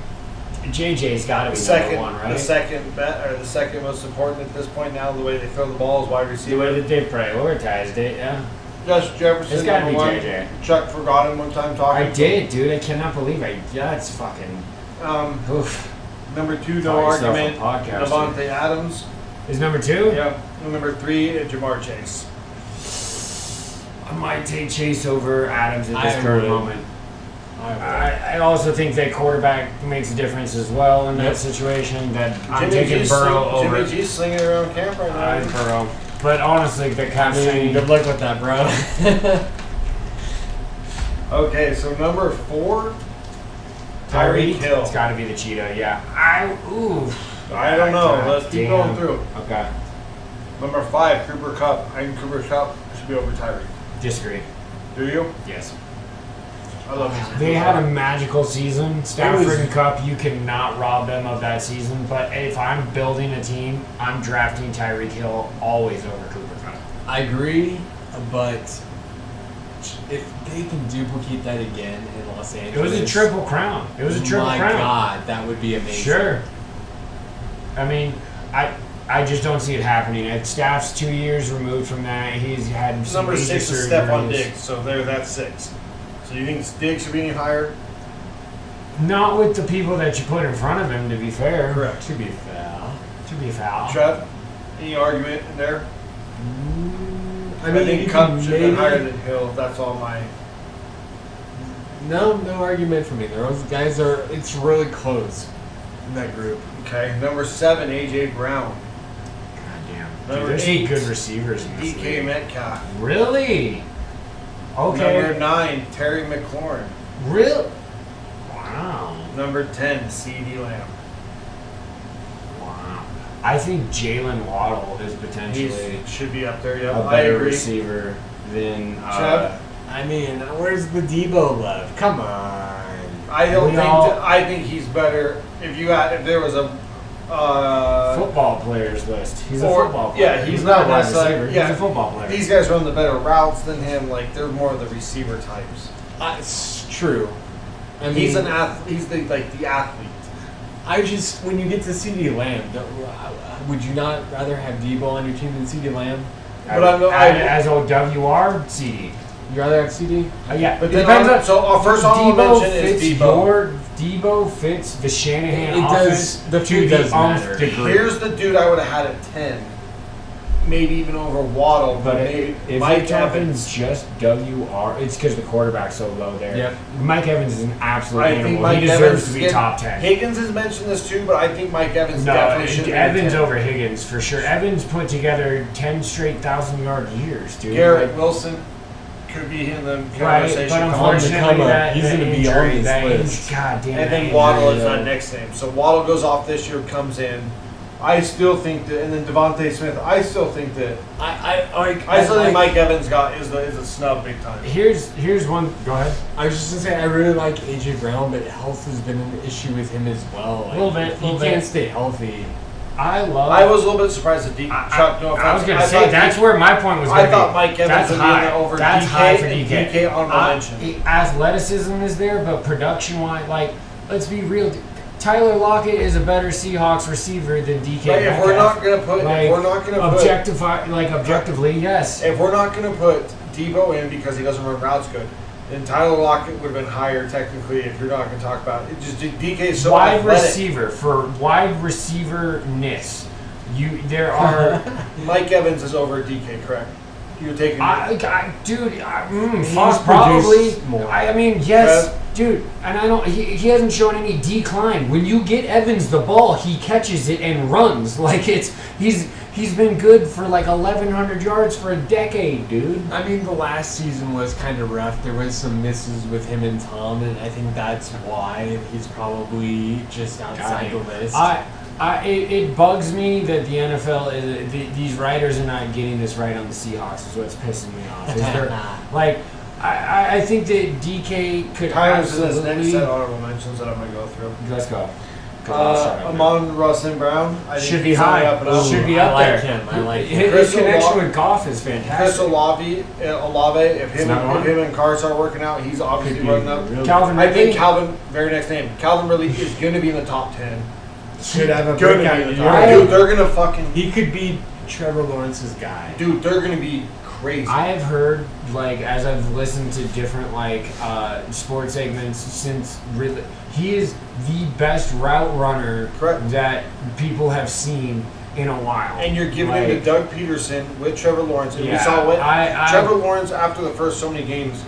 JJ's got to the be second, number one, right? the second most important at this point now. The way they throw the ball is wide The receiver. way that they prioritized it, yeah. Josh Jefferson, It's gotta number be one. JJ. Chuck forgot him one time talking. I did, dude. I cannot believe that's fucking. Oof. Number 2, no Call yourself a argument. podcaster. Devontae Adams. Is number 2? Yeah. And number 3, Jamar Chase. I might take Chase over Adams at this I current would. moment. I also think that quarterback makes a difference as well in that situation. That I'm taking Burrow over. Jimmy G's slinging around camp right now. I'm Burrow. But honestly, the cap saying good luck with that, bro. Okay, so number 4, Tyreek Hill. It's got to be the Cheetah, yeah. I don't know. God Let's keep damn. going through. Okay. Number 5, Cooper Kupp. I think Cooper Kupp should be over Tyreek. Disagree. Do you? Yes. I love you. They had a magical season. Stafford was- and Cup, you cannot rob them of that season. But if I'm building a team, I'm drafting Tyreek Hill always over Cooper Kupp. I agree, but if they can duplicate that again in Los It Angeles, was a triple crown. It was a triple my crown. God, that would be amazing. Sure. I mean, I just don't see it happening. Staff's 2 years removed from that. He's had some Number major 6 is Stephon surgeries. Diggs. So that's 6. So you think Diggs should be any higher? Not with the people that you put in front of him, to be fair. Correct. To be fair. To be foul. Trev, any argument in there? I mean, think you Kupp can should be maybe- higher than Hill. That's all my. No argument for me. Those guys are. It's really close in that group. Okay. Number 7, AJ Brown. Goddamn. Number Dude, there's 8, some good receivers in this DK league. Metcalf. Really? Okay. Number 9, Terry McLaurin. Really? Wow. Number 10, CD Lamb. Wow. I think Jalen Waddle is He potentially should be up there. Yep, a I better agree. receiver than Chubb? I mean, where's the Debo love? Come on. I think he's better. If there was a football players list. He's a or- football player. yeah, he's not not a wide necessarily- receiver. yeah. He's a football player. these guys run the better routes than him. Like they're more of the receiver types. It's true. I mean, He's an athlete. He's the athlete. I just when you get to CD Lamb, would you not rather have Debo on your team than CD Lamb? But as OWR, CD. You rather have CD? Yeah, But it then depends on. first all I'll mention is fits Debo. Debo fits the Shanahan It offense does- the to fit the does nth matter. degree. Here's the dude I would have had at 10, maybe even over Waddle, but But maybe if Mike you're talking Evans. just WR, it's because the quarterback's so low there. Yep. Mike Evans is an absolute I think animal. Mike He deserves Evans to be is top 10. Higgins has mentioned this too, but I think Mike Evans No, definitely should be Evans 10. over Higgins for sure. Evans put together 10 straight 1,000-yard years, dude. Garrett Like, Wilson could be in the right, conversation. but on the unfortunately, come up. he's He's gonna be on this list. God damn. and then that Waddle injury, is that next name. So Waddle goes off this year, comes in. I still think that, and then Devontae Smith. I still think that. I still think Mike Evans is a snub big time. Here's one. Go ahead. I was just gonna say I really like AJ Brown, but health has been an issue with him as well. Like, Little bit, if he little can't bit. stay healthy. I was a little bit surprised that Chuck. No offense. I was gonna I say thought that's where my point was. I gonna thought be. Mike Evans That's would be high. over That's DK high for and DK. DK honorable mention. Athleticism is there, but production-wise, like, let's be real. Tyler Lockett is a better Seahawks receiver than DK. Like, if we're Metcalf. not gonna put, Like, if we're not gonna put, objectively, yes. if we're not gonna put Debo in because he doesn't run routes good, then Tyler Lockett would have been higher technically. If you're not gonna talk about it, just DK is so Wide athletic. receiver for wide receiver-ness. There are Mike Evans is over DK, correct? You're taking. He's probably. produced more. I mean, yes, dude. And I don't. He hasn't shown any decline. When you get Evans the ball, he catches it and runs. Like he's been good for like 1,100 yards for a decade, dude. I mean, the last season was kind of rough. There was some misses with him and Tom, and I think that's why he's probably just outside the list. It bugs me that the NFL these writers are not getting this right on the Seahawks. Is what's pissing me off. I think that DK could Tyler's in this absolutely. next set of honorable mentions that I'm going to go through. Let's go. Amon-Ra St. Brown. I think Should be he's high. up and up. Should be I up like there. him. I like him. His Chris connection Olave- with Goff is Chris fantastic. Olave, if him Another and Carr start working out, he's obviously Could be running up. really- Calvin I think Ridley. Calvin, very next name, Calvin Ridley is going to be in the top 10. Should have a Gonna breakout be in the year. top 10. Dude, they're going to fucking... He could be Trevor Lawrence's guy. Dude, they're going to be crazy. I have heard, like, as I've listened to different, like, sports segments since really, he is the best route runner Correct. that people have seen in a while. And you're giving him to Like, Doug Peterson with Trevor Lawrence. And we Yeah, saw what I- Trevor Lawrence, after the first so many games,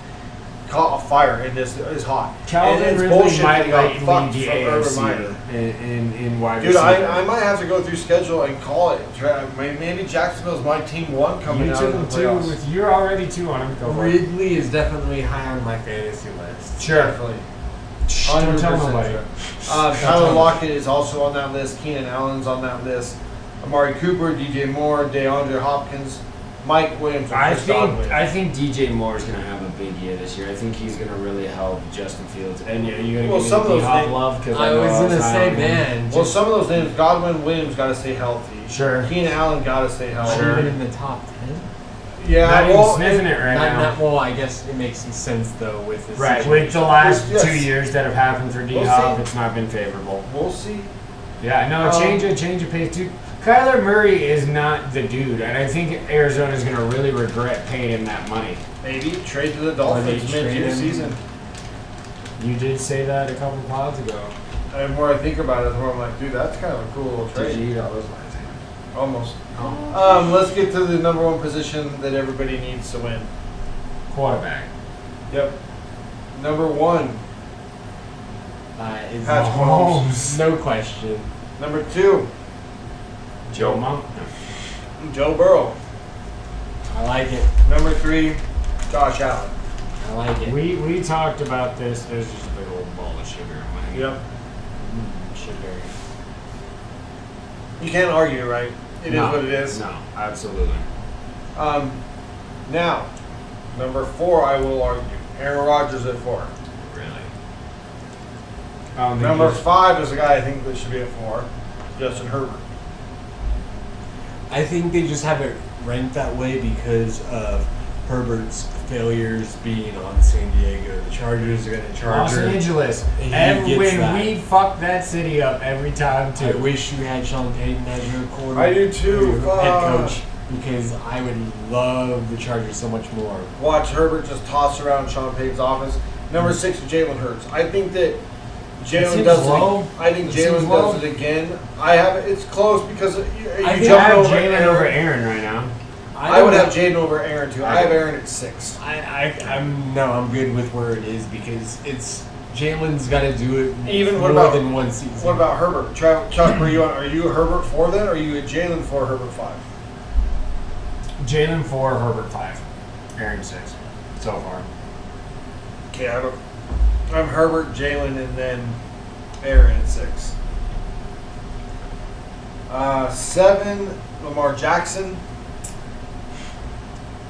caught a fire and this is hot. Calvin and it's Ridley bullshit might that he got lead fucked the from Urban Meyer. AFC in wide Dude, receiver. I might have to go through schedule and call it. Maybe Jacksonville's my team one coming You out took of him the two. playoffs. You're already two on him. Go for it. Ridley is definitely high on my fantasy list. Sure. Definitely. Shh, don't tell 100% nobody. sure. Tyler Lockett is also on that list. Keenan Allen's on that list. Amari Cooper, DJ Moore, DeAndre Hopkins, Mike Williams, and Chris Godwin. I think DJ Moore is going to have a big year this year. I think he's going to really help Justin Fields. And you're going Well, to some give of me those D-Hop names- love because I was gonna say, man. Well, some of those names, Godwin, Williams, got to stay healthy. Sure. Keenan Allen got to stay healthy. Sure. Even in the top 10? Yeah, Not even well, sniffing it right now. Well, I guess it makes some sense, though, with this Right, situation. with the last Yes. 2 years that have happened for We'll D-Hop, see. it's not been favorable. we'll see. Yeah, no, change of pace, dude. Kyler Murray is not the dude, and I think Arizona's going to really regret paying him that money. Maybe trade to the Or Dolphins they trade mid-year him. season. You did say that a couple pods ago. And the more I think about it, the more I'm like, dude, that's kind of a cool little Did trade. you eat all those lines? Almost. Oh. Let's get to the number one position that everybody needs to win. Quarterback. Yep. Number one. Is Patrick Mahomes. no question. Number two, Joe Monk. Joe Burrow. I like it. Number three, Josh Allen. I like it. We talked about this. There's just a big old ball of sugar in my hand. Yep. Sugar. You can't argue, right? It is what it is. No, absolutely. Now, number four, I will argue. Aaron Rodgers at 4. Really. I don't think Number he's- 5 is a guy I think that should be at 4, Justin Herbert. I think they just have it ranked that way because of Herbert's failures being on San Diego. The Chargers are going to charge Los Angeles. He Every, gets when that. we fuck that city up every time I too. wish you had Sean Payton as your quarterback. I do too. Head coach. Because I would love the Chargers so much more. Watch Herbert just toss around Sean Payton's offense. Number 6, Jalen Hurts. I think that Jalen seems does low. it. I think It seems Jalen low. does it again. I have it's close because you I think I jumping have over Jalen Aaron. over Aaron right now. I would have Jaden over Aaron too. I have Aaron at 6. I'm good with where it is because it's Jalen's got to do it Even more what about- than one season. What about Herbert? Chuck, are you a Herbert 4 then, or are you a Jalen 4, Herbert 5? Jalen 4, Herbert 5, Aaron 6 so far. Okay, I'm Herbert, Jalen, and then Aaron at 6. 7, Lamar Jackson.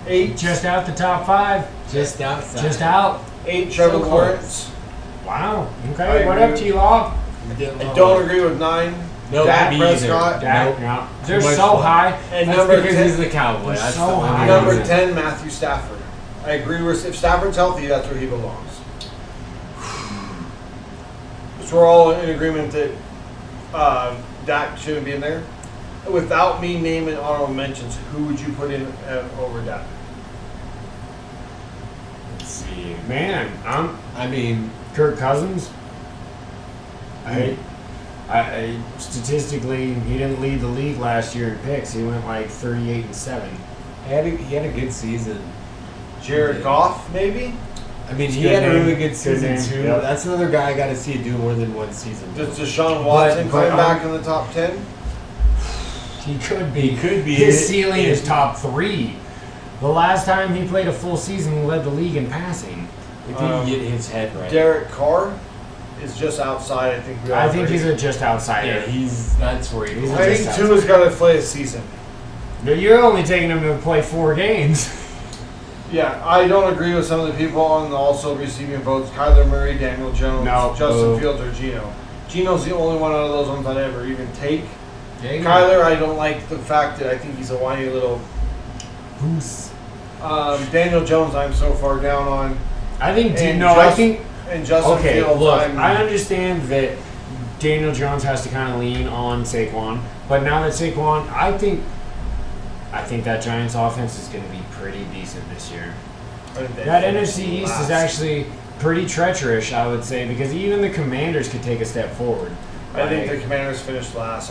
8, Just out the top 5. Just outside. Just out. 8, Trevor So close. Lawrence. Wow. I Okay. What agree up, with- T-Law? I don't agree with 9. No, Dak me Prescott. either. Dak, Nope. yeah. Too They're much so fun. high. And That's number because 10, he's the Cowboy. They're That's so the only high. number reason. 10, Matthew Stafford. I agree with if Stafford's healthy, that's where he belongs. So we're all in agreement that Dak shouldn't be in there. Without me naming honorable mentions, who would you put in over Dak? Let's see. Man, I mean, Kirk Cousins. I statistically, he didn't lead the league last year in picks. He went like 38-7. He had a good season. Jared Goff, maybe? I mean, he Good had a name. really good season, Good name. too. Yep. That's another guy I got to see it do more than one season. Does Deshaun Watson But, come back in the top 10? He could be. He could be. His ceiling is top 3. The last time he played a full season, he led the league in passing. If he can get his head right. Derek Carr is just outside, I think. I think he's a just outsider. Yeah, that's where he He's goes. a- I think Tua's got to play a season. You're only taking him to play 4 games. Yeah, I don't agree with some of the people on the also receiving votes. Kyler Murray, Daniel Jones, No. Justin Boo. Fields, or Geno. Geno's the only one out of those ones I'd ever even take. Yeah, Kyler, I don't like the fact that I think he's a whiny little. Goose. Daniel Jones, I'm so far down on. I think. And I think. And Justin Okay, Fields, look, I'm, I understand that Daniel Jones has to kind of lean on Saquon, but now that Saquon, I think that Giants offense is going to be pretty decent this year. That NFC East is actually pretty treacherous, I would say, because even the Commanders could take a step forward. I think the Commanders finished last.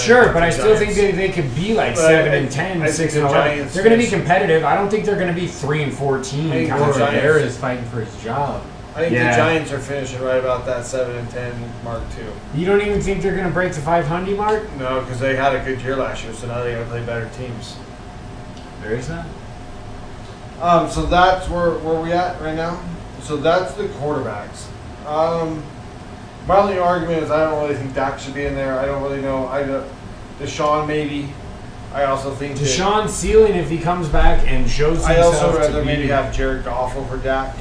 Sure, but I still think they could be like 7-10, 6-11. They're going to be competitive. I don't think they're going to be 3-14. I think kind of the thing. Aaron is fighting for his job. I think Yeah. the Giants are finishing right about that 7-10 mark too. You don't even think they're going to break the 500 mark? No, because they had a good year last year, so now they got to play better teams. There is that. So that's where we at right now. So that's the quarterbacks. My only argument is I don't really think Dak should be in there. I don't really know. Deshaun maybe. I also think Deshaun's ceiling, if he comes back and shows I himself also rather to maybe be, have Jared Goff over Dak.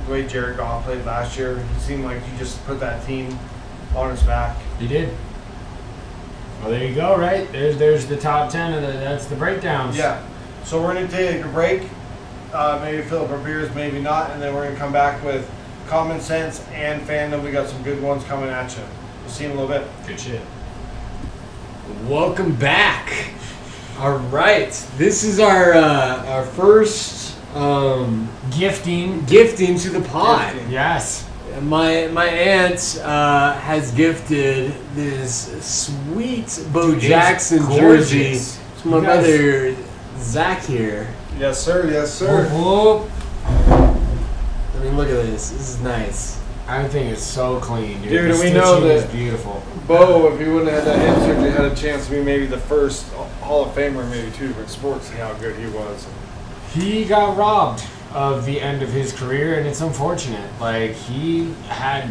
The way Jared Goff played last year, he seemed like he just put that team on his back. He did. Well, there you go, right? There's the top 10, and that's the breakdowns. Yeah. So we're going to take a break. Maybe fill up our beers, maybe not, and then we're going to come back with common sense and fandom. We got some good ones coming at you. We'll see you in a little bit. Good shit. Welcome back. All right, this is our first Gifting. gifting to the pod. Gifting. Yes. My aunt has gifted this sweet Bo Dude, Jackson it's jersey gorgeous. to my You guys- brother Zach here. Yes, sir. Yes, sir. Whoop, whoop. I mean, look at this. This is nice. I think it's so clean, dude. Dude, The we know stitching is that- beautiful. Bo, if he wouldn't have had that hip surgery, had a chance to be maybe the first Hall of Famer, maybe 2 different sports, see how good he was. He got robbed of the end of his career, and it's unfortunate. Like,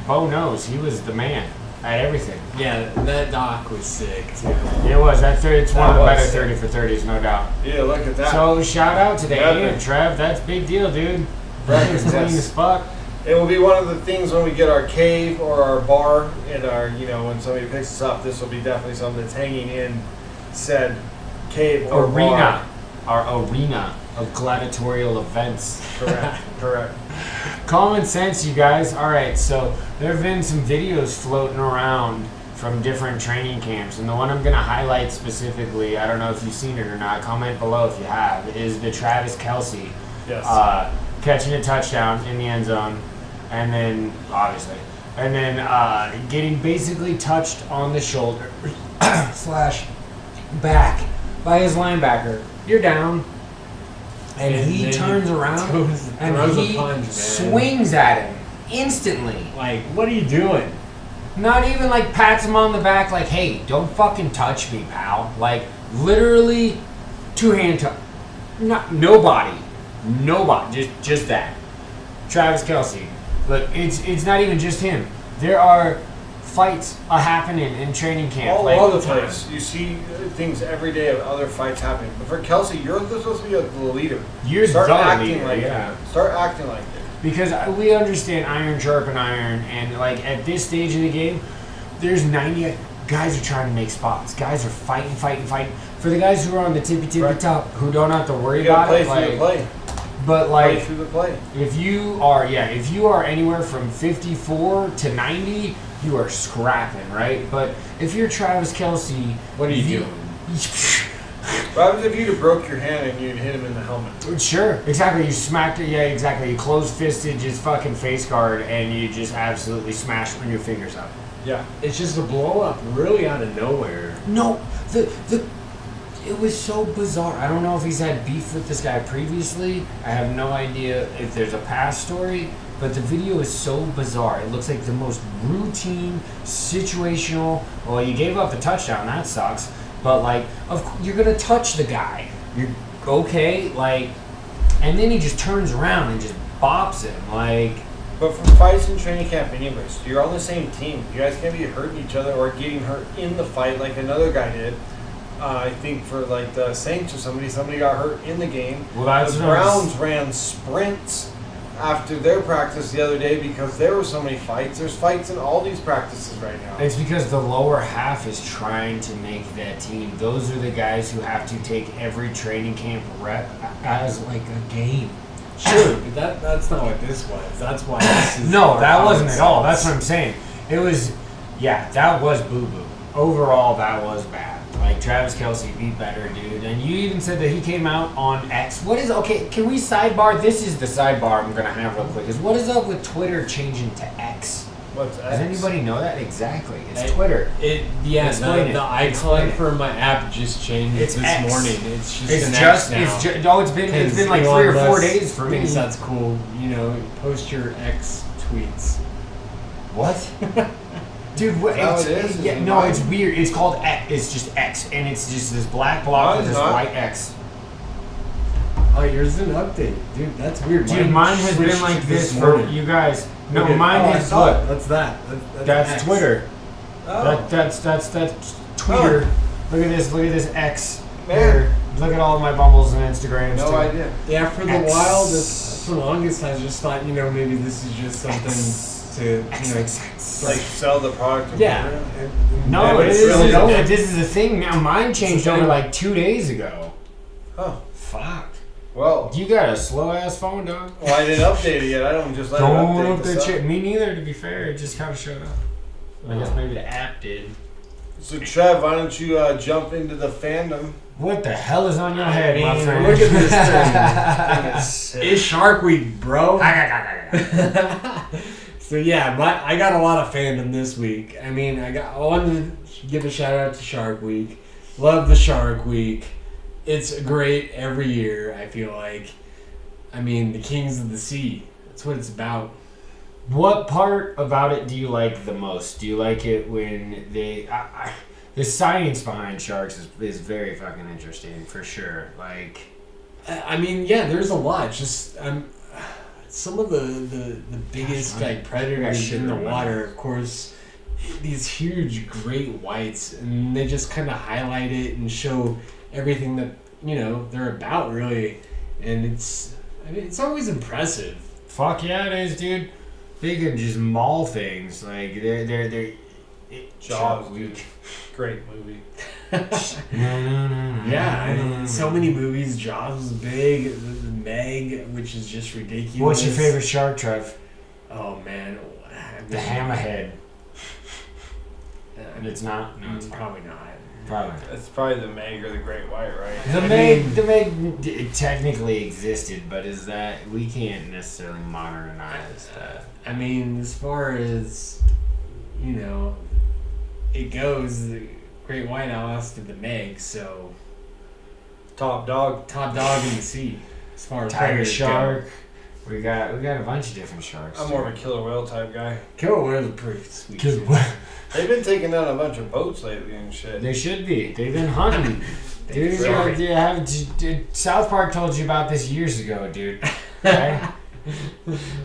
Bo knows he was the man at everything. Yeah, that doc was sick too. It was. It's one of the That better was 30 for 30s, no doubt. Yeah, look at that. So, shout out to the Yeah, aunt, Trev. That's a big deal, dude. It's clean Yes. as fuck. It will be one of the things when we get our cave or our bar and our, when somebody picks us up, this will be definitely something that's hanging in said cave or Arena. Our arena of gladiatorial events. bar. Correct, correct. Common sense, you guys. All right, so there have been some videos floating around from different training camps, and the one I'm going to highlight specifically, I don't know if you've seen it or not, comment below if you have, is the Travis Kelce Yes. catching a touchdown in the end zone, and then, obviously, and then getting basically touched on the shoulder / back by his linebacker. You're down. And he then turns around throws and a he punch, man. swings at him instantly. Like, what are you doing? Not even like pats him on the back like, hey, don't fucking touch me, pal. Like, literally, 2-hand touch. Nobody, just that. Travis Kelce. Look, it's not even just him. There are fights happening in training camp. All over the place. You see things every day of other fights happening. But for Kelce, you're supposed to be the leader. You're Start the acting leader, like yeah. it. Start acting like it. Because we understand iron sharpen iron, and like at this stage of the game, there's 90 guys are trying to make spots. Guys are fighting. For the guys who are on the tippy Right. top, who don't have to worry You gotta about play it, through the play. but Play like through the play. if you are anywhere from 54 to 90, you are scrapping, right? But if you're Travis Kelce, What are you doing? What happens if you'd have broke your hand and you'd hit him in the helmet? Sure, exactly. You smacked it. Yeah, exactly. You close-fisted his fucking face guard, and you just absolutely smashed your fingers up. Yeah. It's just a blow up really out of nowhere. No, It was so bizarre. I don't know if he's had beef with this guy previously. I have no idea if there's a past story, but the video is so bizarre. It looks like the most routine, situational. Well, you gave up the touchdown. That sucks. But like, you're gonna touch the guy. You're okay, like, and then he just turns around and just bops him, like. But for fights in training camp, anyways, you're on the same team. You guys can't be hurting each other or getting hurt in the fight like another guy did. I think for like the Saints or somebody got hurt in the game. Well, that's the Browns ran sprints after their practice the other day because there were so many fights. There's fights in all these practices right now. It's because the lower half is trying to make that team. Those are the guys who have to take every training camp rep as like a game. Sure, but that's not what this was. That's why this is. No, that wasn't at all. That's what I'm saying. It was, yeah, that was boo-boo. Overall, that was bad. Like, Travis Kelce, be better, dude. And you even said that he came out on X. What is, okay, can we sidebar? This is the sidebar I'm going to have real quick. Is what is up with Twitter changing to X? What's X? Does anybody know that? Exactly. It's Twitter. The icon for my app just changed this morning. It's just X now. It's been like 3 or 4 days for me. Thinks that's cool. You know, post your X tweets. What? Dude, what? It's weird. It's called X. It's just X, and it's just this black block with this white X. Oh, yours is an update, dude. That's weird. Dude, mine has been like this for you guys. No, mine has. Look, that's that. That's Twitter. Oh. That's Twitter. Oh. Look at this X. Man. Here. Look at all my bumbles and Instagrams. No idea. Yeah, for the while, for the longest time, I just thought, maybe this is just something to, like sell the product. Yeah. No, it's really really this is a thing now. Mine changed over like 2 days ago. Oh. Fuck. Well, You got a slow ass phone, dog. well, I didn't update it yet. I don't just let it update the stuff. Me neither, to be fair. It just kind of showed up. I guess maybe the app did. So, Trev, why don't you jump into the fandom? What the hell is on your head, my friend? Look at this thing. It's Shark Week, bro. So yeah, I got a lot of fandom this week. I mean, I wanted to give a shout out to Shark Week. Love the Shark Week. It's great every year, I feel like. I mean, the Kings of the Sea. That's what it's about. What part about it do you like the most? Do you like it when they... the science behind sharks is very fucking interesting, for sure. Like... I mean, yeah, there's a lot. Just some of the biggest predators in the water, of course, these huge great whites, and they just kind of highlight it and show everything that they're about, really. And it's always impressive. Fuck yeah, it is, dude. They can just maul things. Like they're Jaws, dude. Great movie. Yeah, I mean, so many movies. Jaws was big. The Meg, which is just ridiculous. What's your favorite shark, Trev? Oh man, The hammerhead. And it's not. No, it's probably not. Probably. It's probably the Meg or the Great White, right? The Meg technically existed, but is that we can't necessarily modernize that. I mean, as far as it goes, the Great White outlasted the Meg, so Top dog in the sea. As far as tiger shark, we got a bunch of different sharks. I'm more of a killer whale type guy. Killer whales are pretty sweet. They've been taking down a bunch of boats lately and shit. They should be. They've been hunting. Dude, South Park told you about this years ago, dude. Okay?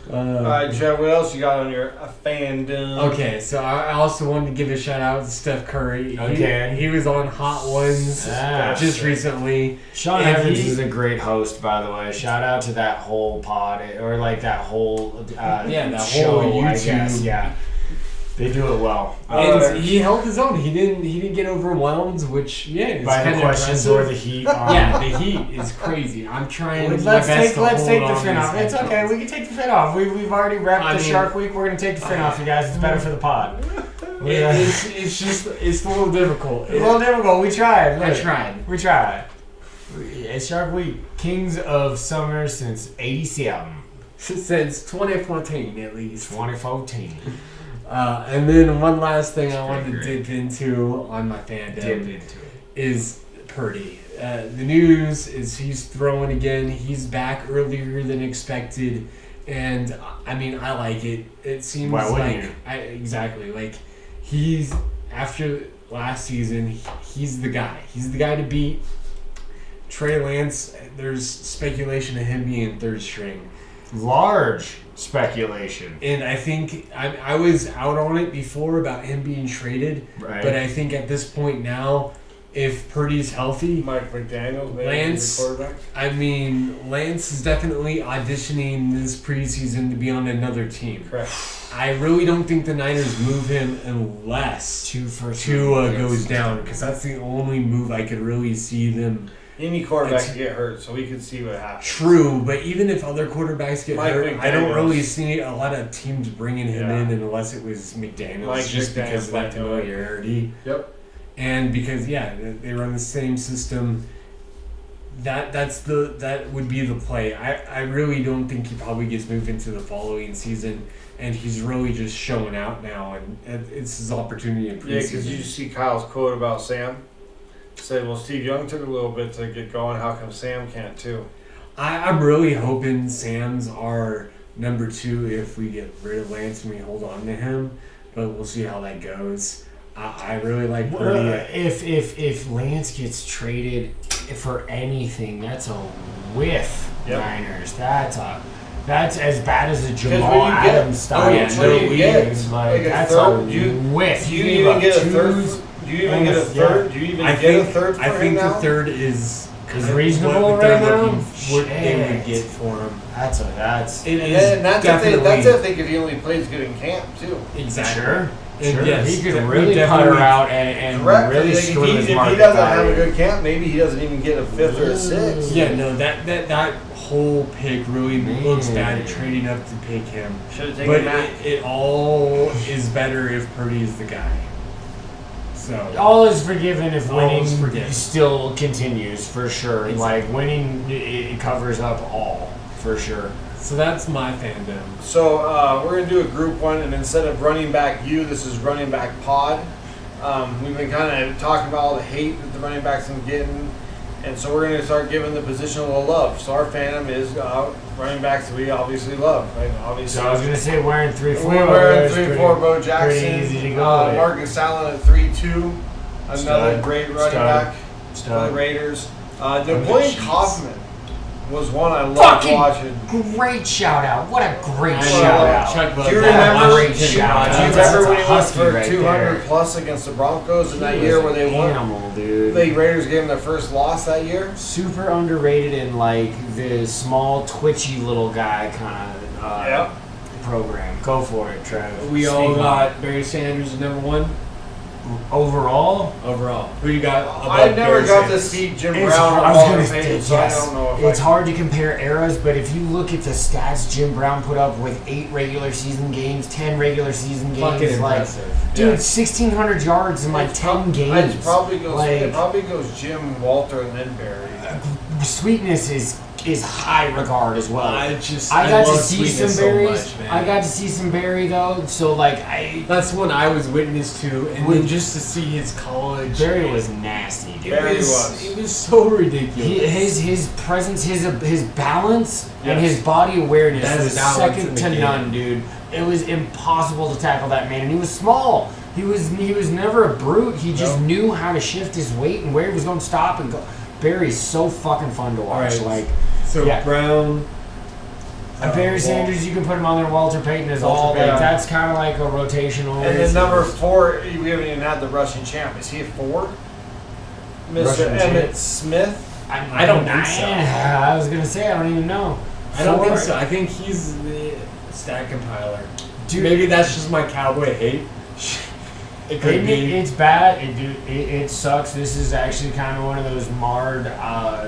Alright, Trev, what else you got on your fandom? Okay, so I also wanted to give a shout out to Steph Curry. Okay. He was on Hot Ones just recently. Sean Evans is a great host, by the way. Shout out to that whole pod, or like that whole that show, whole YouTube. I guess. Yeah. They do it well. And he held his own. He didn't get overwhelmed, which is by kind the of questions impressive. or the heat. Yeah, the heat is crazy. I'm trying my Let's best take to the hold fin on off. to It's this okay. headphones. We can take the fin off. We've already wrapped the Shark Week. We're gonna take the fin off, you guys. It's better for the pod. It's a little difficult. It's a little difficult. We tried. We tried. It's Shark Week. Kings of Summer since '87. Since 2014, at least. 2014. And then one last thing I wanted to dip into on my fandom is Purdy. the news is he's throwing again. He's back earlier than expected, and I mean I like it. It seems Why wouldn't like you? Exactly like he's after last season. He's the guy. He's the guy to beat. Trey Lance. There's speculation of him being third string. Large speculation. And I think I was out on it before about him being traded, Right. but I think at this point now, if Purdy's healthy, Mike McDaniels, maybe Lance- the quarterback. I mean, Lance is definitely auditioning this preseason to be on another team. Correct. I really don't think the Niners move him unless Tua goes down, because that's the only move I could really see them. Any quarterback can get hurt, so we can see what happens. True, but even if other quarterbacks get Mike hurt, I don't McDaniels. really see a lot of teams bringing him Yeah. in unless it was McDaniels, Mike just because of that McDaniels might do it. familiarity. Yep. And because they run the same system. That would be the play. I really don't think he probably gets moved into the following season, and he's really just showing out now, and it's his opportunity in Yeah, because preseason. you see Kyle's quote about Sam. Said, well, Steve Young took a little bit to get going. How come Sam can't too? I'm really hoping Sam's our number 2 if we get rid of Lance and we hold on to him, but we'll see how that goes. I really like Purdy. If Lance gets traded for anything, that's a whiff. Yep. Niners. That's as bad as a 'Cause Jamal when you get- Adams style. yeah, What do you get? Like, Like a that's third? a Do you- whiff. Do you gave even up get a third? twos. Do you even get a Yeah. third? Do you even I get a think third for I him think now? the third is reasonable what they're right now? looking- what they would Shit. get for him. That's It And is that's definitely if they think if he only plays good in camp too. exactly. Sure. And Sure. yes, He could we really definitely- putter out and Correct. really Like, screw his if he market doesn't have a value. good camp, maybe he doesn't even get a 5th or a 6th. Yeah, no, that whole pick really looks bad at trading up to pick him. Should have taken But Matt. it all is better if Purdy is the guy. So All is forgiven if All winning is forgiven. still continues, for sure. Exactly. Like, winning, it covers up all, for sure. so that's my fandom. So we're gonna do a group one, and instead of running back you, this is running back pod. We've been kind of talking about all the hate that the running backs have been getting, and so we're gonna start giving the positional love. So our fandom is running backs that we obviously love. Like, obviously, So I was going to say wearing 3-4. we're wearing is 3-4 Bo Jackson. pretty easy to go with. Marcus Allen at 3-2, another Stud. great running Stud. back for Stud. the Raiders. Napoleon Chiefs. Kaufman was one I loved Fucking watching. great shout out. What a great I shout love out. Chuck Do you Butler. remember? Great Do you shout out. remember That's when a he went husky for right 200 there. plus against the Broncos in that He year was where they an won? animal, dude. The Raiders gave him their first loss that year. Super underrated in like the small, twitchy little guy kind of Yep. program. Go for it, Trev. We all Speak got Barry Sanders at number 1 overall. overall. Who you got? above I never Barry got to Sanders? see Jim It's Brown hard, or I was Walter gonna say, Payton, so I yes. don't know if It's I hard to compare eras, but if you look at the stats Jim Brown put up with 8 regular season games, 10 regular season games, Fucking like, impressive. dude, Yeah. 1,600 yards in like It's 10 prob- games. It probably goes. Like, It probably goes Jim, Walter, and then Barry. Sweetness is high regard as well. I got to love see Sweetness some berries. So much, man. I got to see some Barry though, so like That's one I was witness to, and then just to see his college. Barry was nasty, dude. Barry was. It was so ridiculous. His presence, his balance, and Yes. his body awareness Best was balance second in the to game. none, dude. It was impossible to tackle that man, and he was small. He was never a brute. He just No. knew how to shift his weight and where he was going to stop and go. Barry's so fucking fun to watch. Right. Like So yeah. Brown. Barry Sanders, you can put him on there. Walter Payton is Walter all. Payton. Like, that's kind of like a rotational. And then number 4, we haven't even had the rushing champ. Is he a 4? Mr. Rushing Emmett champ? Smith. I don't think so. I was gonna say I don't even know. I don't think Four. so. I think he's the stat compiler. Dude, Maybe that's just my cowboy hate. It could be. It's bad. It sucks. This is actually kind of one of those marred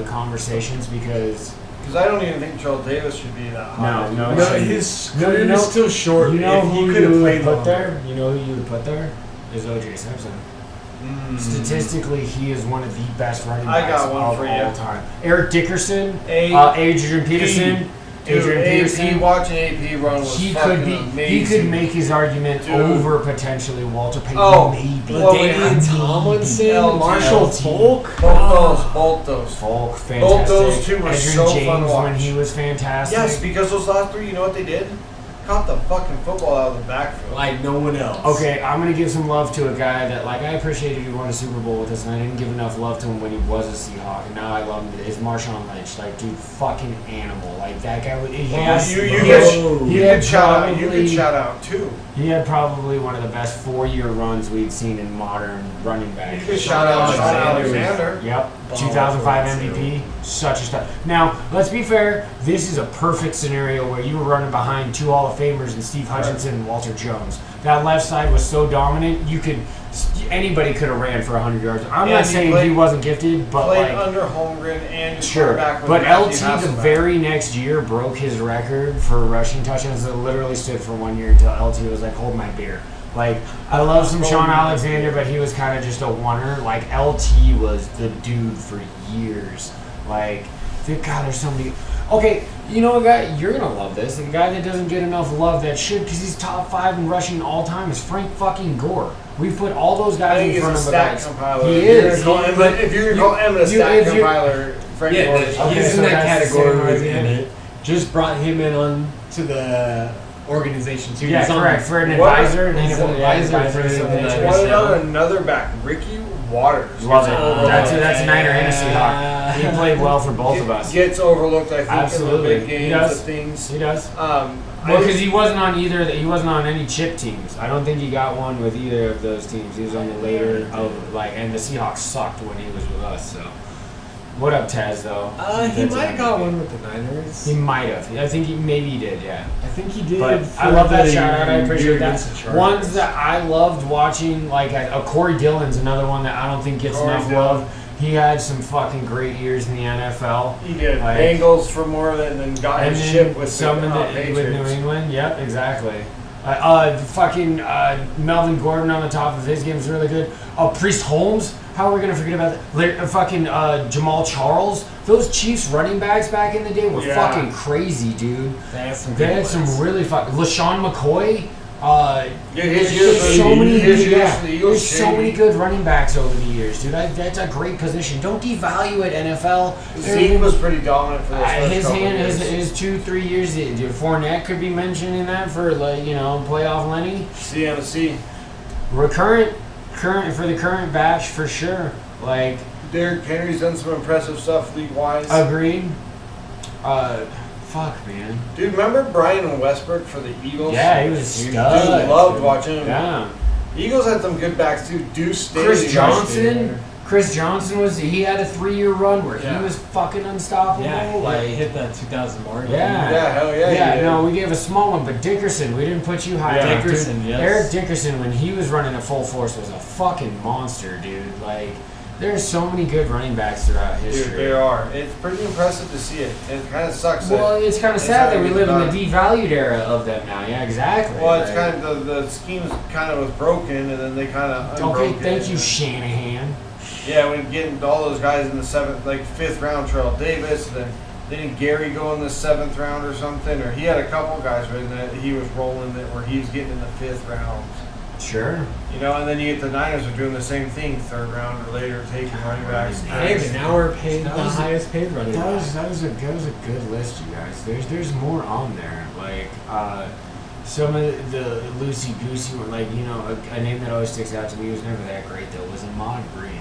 conversations because Because I don't even think Joel Davis should be that high. No, No, it's- his No, career you know- is still short. you know if he who could have you played would put longer. there. You know who you would put there is O.J. Simpson. Statistically, he is one of the best running I backs got one of for all you. time. Eric Dickerson, A- Adrian Peterson, Dude, Adrian Peterson. Watching AP run was amazing. He could make his argument over potentially Walter Payton. Maybe. David Tomlinson, Marshall Falk. Both those. Falk, fantastic. Both those two were Edgerrin so James fun to watch. when he was fantastic. Yes, because those last three, you know what they did? Caught the fucking football out of the backfield. Like no one else. Okay, I'm going to give some love to a guy that, like, I appreciated he won a Super Bowl with us, and I didn't give enough love to him when he was a Seahawk, and now I love him. It's Marshawn Lynch. Like, dude, fucking animal. Like, that guy, You could shout out, too. He had probably one of the best 4-year runs we'd seen in modern running back. You could shout out Sean Alexander. Yep, 2005 MVP. Such a stud. Now, let's be fair. This is a perfect scenario where you were running behind two Hall of Famers and Steve Hutchinson and Walter Jones. That left side was so dominant. Anybody could have ran for 100 yards. I'm not saying he wasn't gifted, but played like under Holmgren and sure. back with But LT Matthew the very next year broke his record for rushing touchdowns. It literally stood for 1 year until LT was like, "Hold my beer." Like, I love some Sean Alexander, but he was kind of just a oneer. Like, LT was the dude for years. Like, God, there's so many. Okay, you know a guy, you're going to love this. The guy that doesn't get enough love that should, because he's top 5 in rushing all time, is Frank fucking Gore. We've put all those guys in front of the guys. Compiler. He is. But if you're going to call him a stat compiler, Frank Gore is. He's in that category. And just brought him in on to the organization too. Yeah, correct. For an advisor. He's an advisor for another back, Ricky Waters. Love it. That's a Niner and a Seahawk. He played well for both of us. Gets overlooked, I think, absolutely. in the big games. He does. Of things. He does. Well, because he wasn't on either. He wasn't on any chip teams. I don't think he got one with either of those teams. He was on the later, and the Seahawks sucked when he was with us. So, what up, Taz? Though he might have got one with the Niners. He might have. I think maybe he did. Yeah. I think he did. But I love that shout out. I appreciate that. Ones that I loved watching, like Corey Dillon's another one that I don't think gets enough love. He had some fucking great years in the NFL. He did. Bengals for more than got his ship with some with New England. Yep, exactly. Melvin Gordon on the top of his game is really good. Priest Holmes. How are we gonna forget about that? Jamal Charles. Those Chiefs running backs back in the day were fucking crazy, dude. They had some really LaShawn McCoy. There's so many good running backs over the years, dude. That's a great position. Don't devalue it, NFL. Zeke was pretty dominant for those his 2-3 years. Fournette could be mentioned in that for playoff Lenny. CMC. Current for the current batch for sure. Like Derrick Henry's done some impressive stuff league wise. Agreed. Fuck, man. Dude, remember Brian Westbrook for the Eagles? Yeah, he was a stud. Dude, loved watching him. Yeah. Eagles had some good backs too. Deuce Staley. Chris Johnson he had a 3-year run where he was fucking unstoppable. Yeah, he hit that 2,000 mark. Yeah, hell yeah. Yeah, no, we gave a small one, but Dickerson, we didn't put you high. Yeah. Dickerson, yes. Eric Dickerson, when he was running at full force, was a fucking monster, dude. Like, there's so many good running backs throughout history. Dude, there are. It's pretty impressive to see it. It kind of sucks. Well, it's kind of sad that we live in the devalued era of them now. Yeah, exactly. Well, it's kind of the scheme kind of was broken, and then they kind of okay, thank you, Shanahan. Yeah, when getting all those guys in the 5th round, Terrell Davis, then didn't Gary go in the 7th round or something? Or he had a couple guys that he was rolling where he was getting in the 5th round. Sure. And then you get the Niners are doing the same thing, 3rd round or later, taking running backs. Hey, but now we're paying the highest paid running backs. That was a good list, you guys. There's more on there. Like some of the loosey goosey one, like a name that always sticks out to me was never that great though was Ahmad Green.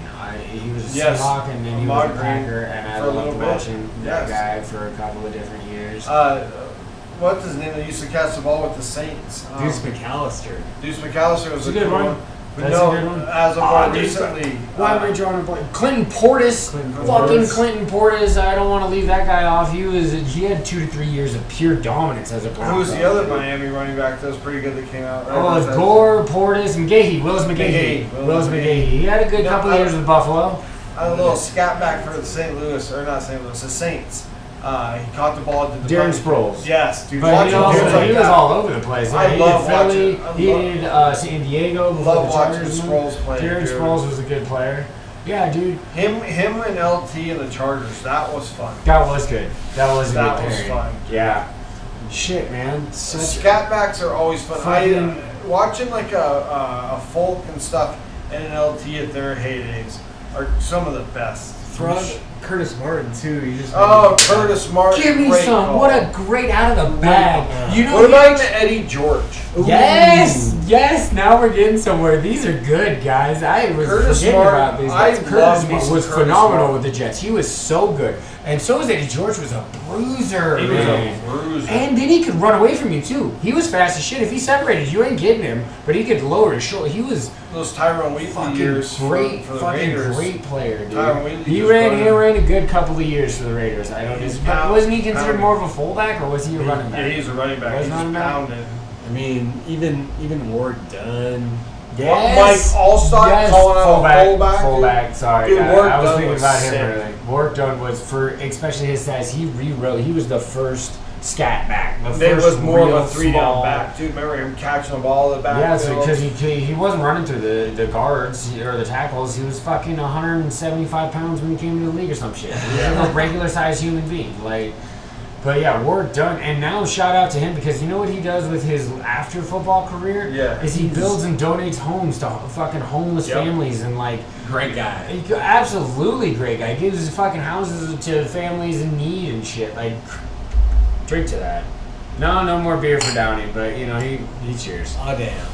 He was a Seahawk and then he was a Packer, and I loved watching that guy for a couple of different years. What's his name that used to catch the ball with the Saints? Deuce McAllister. Deuce McAllister was a good one. That's a good one. As of more recently. Why am I drawing a blank? Clinton Portis. Clinton Portis. I don't want to leave that guy off. He had 2 to 3 years of pure dominance as a Bronco. Who's the other Miami running back that was pretty good that came out? Right? It was Gore, Portis, McGahee. Willis McGahee. He had a good couple of years with Buffalo. I had a little scat back for the the Saints. He caught the ball at the Darren Sproles. Yes, dude. But he was all over the place. I love Philly. watching. He did San Diego. Love watching Sproles play. Darren Sproles was a good player. Yeah, dude. Him and LT and the Chargers. That was fun. That was good. That was a good pairing. Fun. Yeah. Shit, man. Scat backs are always fun. Watching like a folk and stuff and an LT at their heydays are some of the best. Throw Curtis Martin too. Curtis Martin. Give me some. Call. What a great out of the bag. You know what about Eddie George? Yes. Now we're getting somewhere. These are good, guys. I was forgetting about these. Curtis was phenomenal with the Jets. He was so good, and so was Eddie George. Was a bruiser. He was a bruiser, and then he could run away from you too. He was fast as shit. If he separated, you ain't getting him. But he could lower his shoulder. He was those Tyrone Wheatley years. Great, for the fucking Raiders. great player, dude. Tyrone Wheatley He ran a good couple of years for the Raiders. I don't disagree. Wasn't he considered more of a fullback, or was he a running back? Yeah, he's a running back. He's just pounded. I mean, even Ward Dunn. Mike Allstott calling out a fullback. Fullback, sorry. Dude, I was thinking about sick. him earlier. Ward Dunn was, for especially his size, he was the first scat back. There was more of a 3-down back, dude. Remember him catching the ball at the back? Yeah, so because he wasn't running through the guards or the tackles. He was fucking 175 pounds when he came into the league or some shit. He was a regular sized human being. But yeah, Ward Dunn, and now shout out to him because you know what he does with his after football career? Yeah. Is he builds and donates homes to fucking homeless families and great guy. Absolutely great guy. Gives his fucking houses to families in need and shit. Drink to that. No more beer for Downey, but he cheers. Oh damn.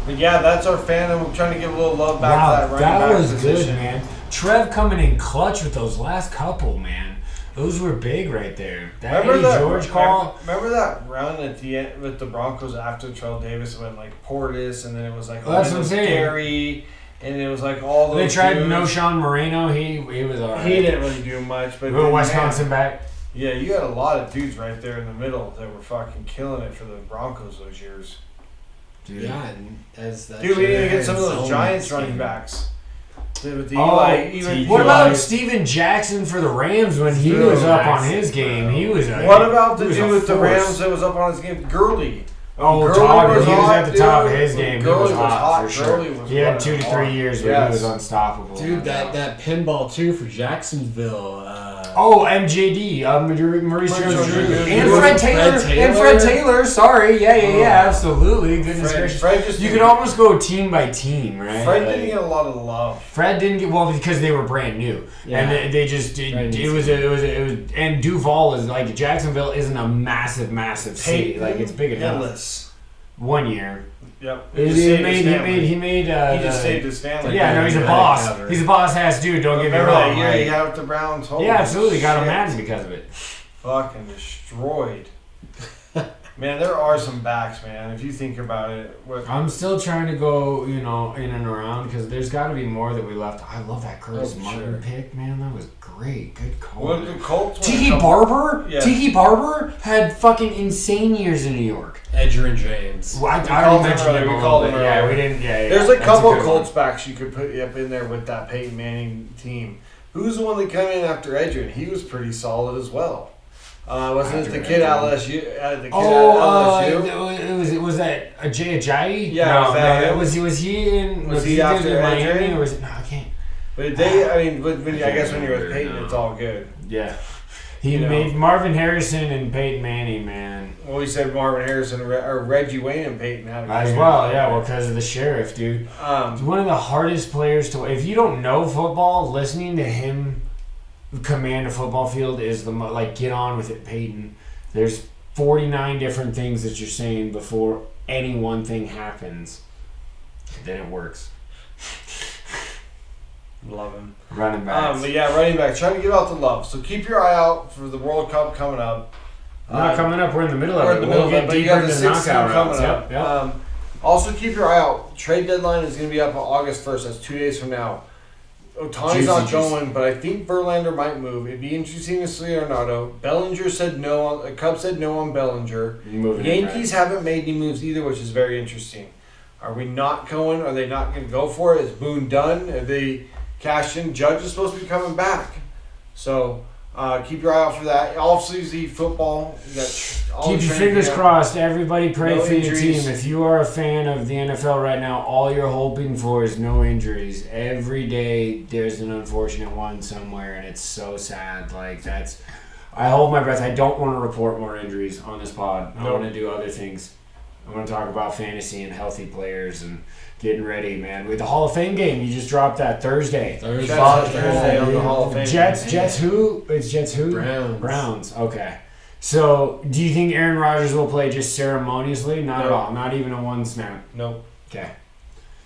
But yeah, that's our fan, and we're trying to give a little love back to that running back that was position. Good, man. Trev coming in clutch with those last couple, man. Those were big right there. That Eddie George call. Remember that run at the end with the Broncos after Terrell Davis went Portis, and then it was that's what I'm saying. Gary, and it was all those. They tried dudes. no Sean Moreno. He was alright. He didn't really do much, but Wisconsin back. Yeah, you had a lot of dudes right there in the middle that were fucking killing it for the Broncos those years. Dude. Yeah, and we didn't even get some of those Giants running backs. What about Steven Jackson for the Rams when he was up on his game? What about the dude with the Rams that was up on his game? Gurley. Todd, he was at the top of his game. He was hot for sure. He had 2 to 3 years where he was unstoppable. Dude, that pinball too for Jacksonville. MJD, Maurice Jones-Drew, and Fred Taylor. Sorry, yeah, absolutely. Goodness gracious, you could almost go team by team, right? Fred didn't get a lot of love. Fred didn't get because they were brand new, and they just it was and Duval is Jacksonville isn't a massive city, it's big enough. 1 year. Yep. He just saved his family. Yeah, no, he's a boss. He's a boss-ass dude. Don't get me wrong. That year he had the Browns. Yeah, absolutely. Got him mad because of it. Fucking destroyed. Man, there are some backs, man. If you think about it, I'm still trying to go, in and around because there's got to be more that we left. I love that Curtis Martin pick, man. That was great. Good call. What the Colts? Tiki Barber. Yeah. Tiki Barber had fucking insane years in New York. Edgerrin James. Well, I already mentioned him. We called him. Yeah, we didn't. Yeah. There's a couple of Colts backs you could put up in there with that Peyton Manning team. Who's the one that came in after Edgerrin? He was pretty solid as well. Wasn't it the kid at LSU? Was that a Jay Ajayi? Yeah. Was he in? Was he after Miami? Or was it? No, I can't. But I guess when you're with Peyton, it's all good. Yeah. He made Marvin Harrison and Peyton Manning, man. Well, he said Marvin Harrison or Reggie Wayne and Peyton had as well. Yeah, well, because of the sheriff, dude. He's one of the hardest players to. If you don't know football, listening to him command a football field is get on with it, Peyton. There's 49 different things that you're saying before any one thing happens. Then it works. Love him. Running back. Running back. Trying to give out the love. So keep your eye out for the World Cup coming up. We're not coming up. We're in the middle of it. We'll get deeper into the knockout rounds. Yep. Also keep your eye out. Trade deadline is going to be up on August 1st. That's 2 days from now. Otani's not going, but I think Verlander might move. It'd be interesting to see Arenado. Bellinger said no. Cubs said no on Bellinger. Yankees haven't made any moves either, which is very interesting. Are we not going? Are they not going to go for it? Is Boone done? Are they cashed in? Judge is supposed to be coming back. So keep your eye out for that. Off-season football. Keep your fingers crossed. Everybody pray for your team. If you are a fan of the NFL right now, all you're hoping for is no injuries. Every day there's an unfortunate one somewhere, and it's so sad. I hold my breath. I don't want to report more injuries on this pod. I Nope. want to do other things. I want to talk about fantasy and healthy players and getting ready, man. With the Hall of Fame game, you just dropped that Thursday. Thursday on the Hall of Fame. Jets who? It's Jets who? Browns. Okay. So, do you think Aaron Rodgers will play just ceremoniously? Not at all. Not even a one snap. Nope. Okay.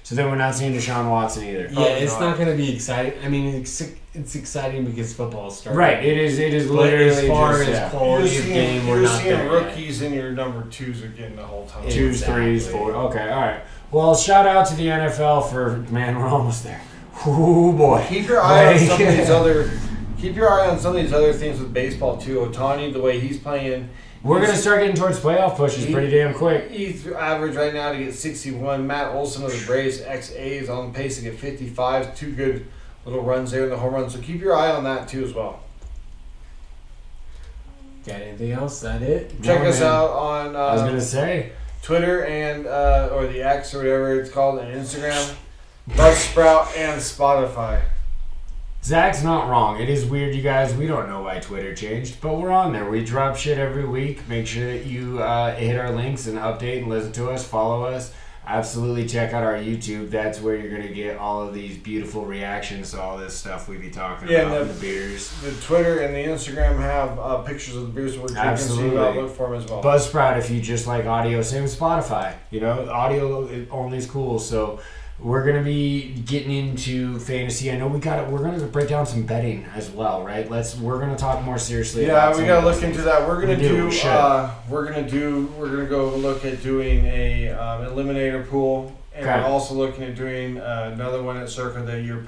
So then we're not seeing Deshaun Watson either. Yeah, it's not going to be exciting. I mean, it's exciting because football started. Right. It is But literally as far just, as quality of game, we're not seeing there rookies and your number 2s are getting the whole time. 2s, 3s, 4. Okay. All right. Well, shout out to the NFL for, man, we're almost there. Ooh, boy. Keep your eye on some of these other. Keep your eye on some of these other things with baseball too. Otani, the way he's playing. We're going to start getting towards playoff pushes pretty damn quick. He's average right now to get 61. Matt Olson of the Braves, ex-A's, on pace to get 55. 2 good little runs there in the home run. So keep your eye on that too as well. Got anything else? Is that it? Check us out on I was going to say. Twitter and or the X or whatever it's called, and Instagram, Buzzsprout, and Spotify. Zach's not wrong. It is weird, you guys. We don't know why Twitter changed, but we're on there. We drop shit every week. Make sure that you hit our links and update and listen to us, follow us. Absolutely check out our YouTube. That's where you're going to get all of these beautiful reactions to all this stuff we be talking about, the beers. The Twitter and the Instagram have pictures of the beers that we're drinking, so you gotta look for them as well. Buzzsprout, if you just like audio, same with Spotify. You know, audio only is cool, so... We're gonna be getting into fantasy. I know we're gonna break down some betting as well, right? We're gonna talk more seriously. Yeah, we gotta look into that. We're gonna go look at doing a eliminator pool, and we're also looking at doing another one at Circa that you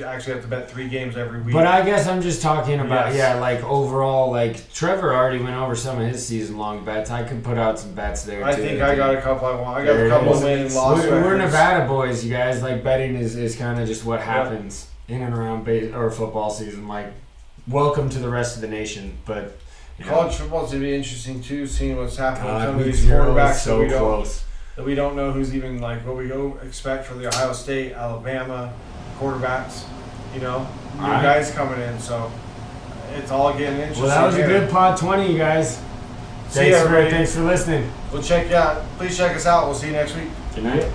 actually have to bet 3 games every week. But I guess I'm just talking about like overall, like Trevor already went over some of his season long bets. I could put out some bets there. I think I got a couple. I got a couple win and loss. We're Nevada boys, you guys. Like betting is kind of just what happens in and around football season. Like, welcome to the rest of the nation. But college football's gonna be interesting too, seeing what's happening with some of these quarterbacks. So close. That we don't know who's even like what we go expect for the Ohio State, Alabama quarterbacks. New guys coming in, so it's all getting interesting. Well, that was a good pod 20, you guys. Thanks for listening. We'll check you out. Please check us out. We'll see you next week. Good night.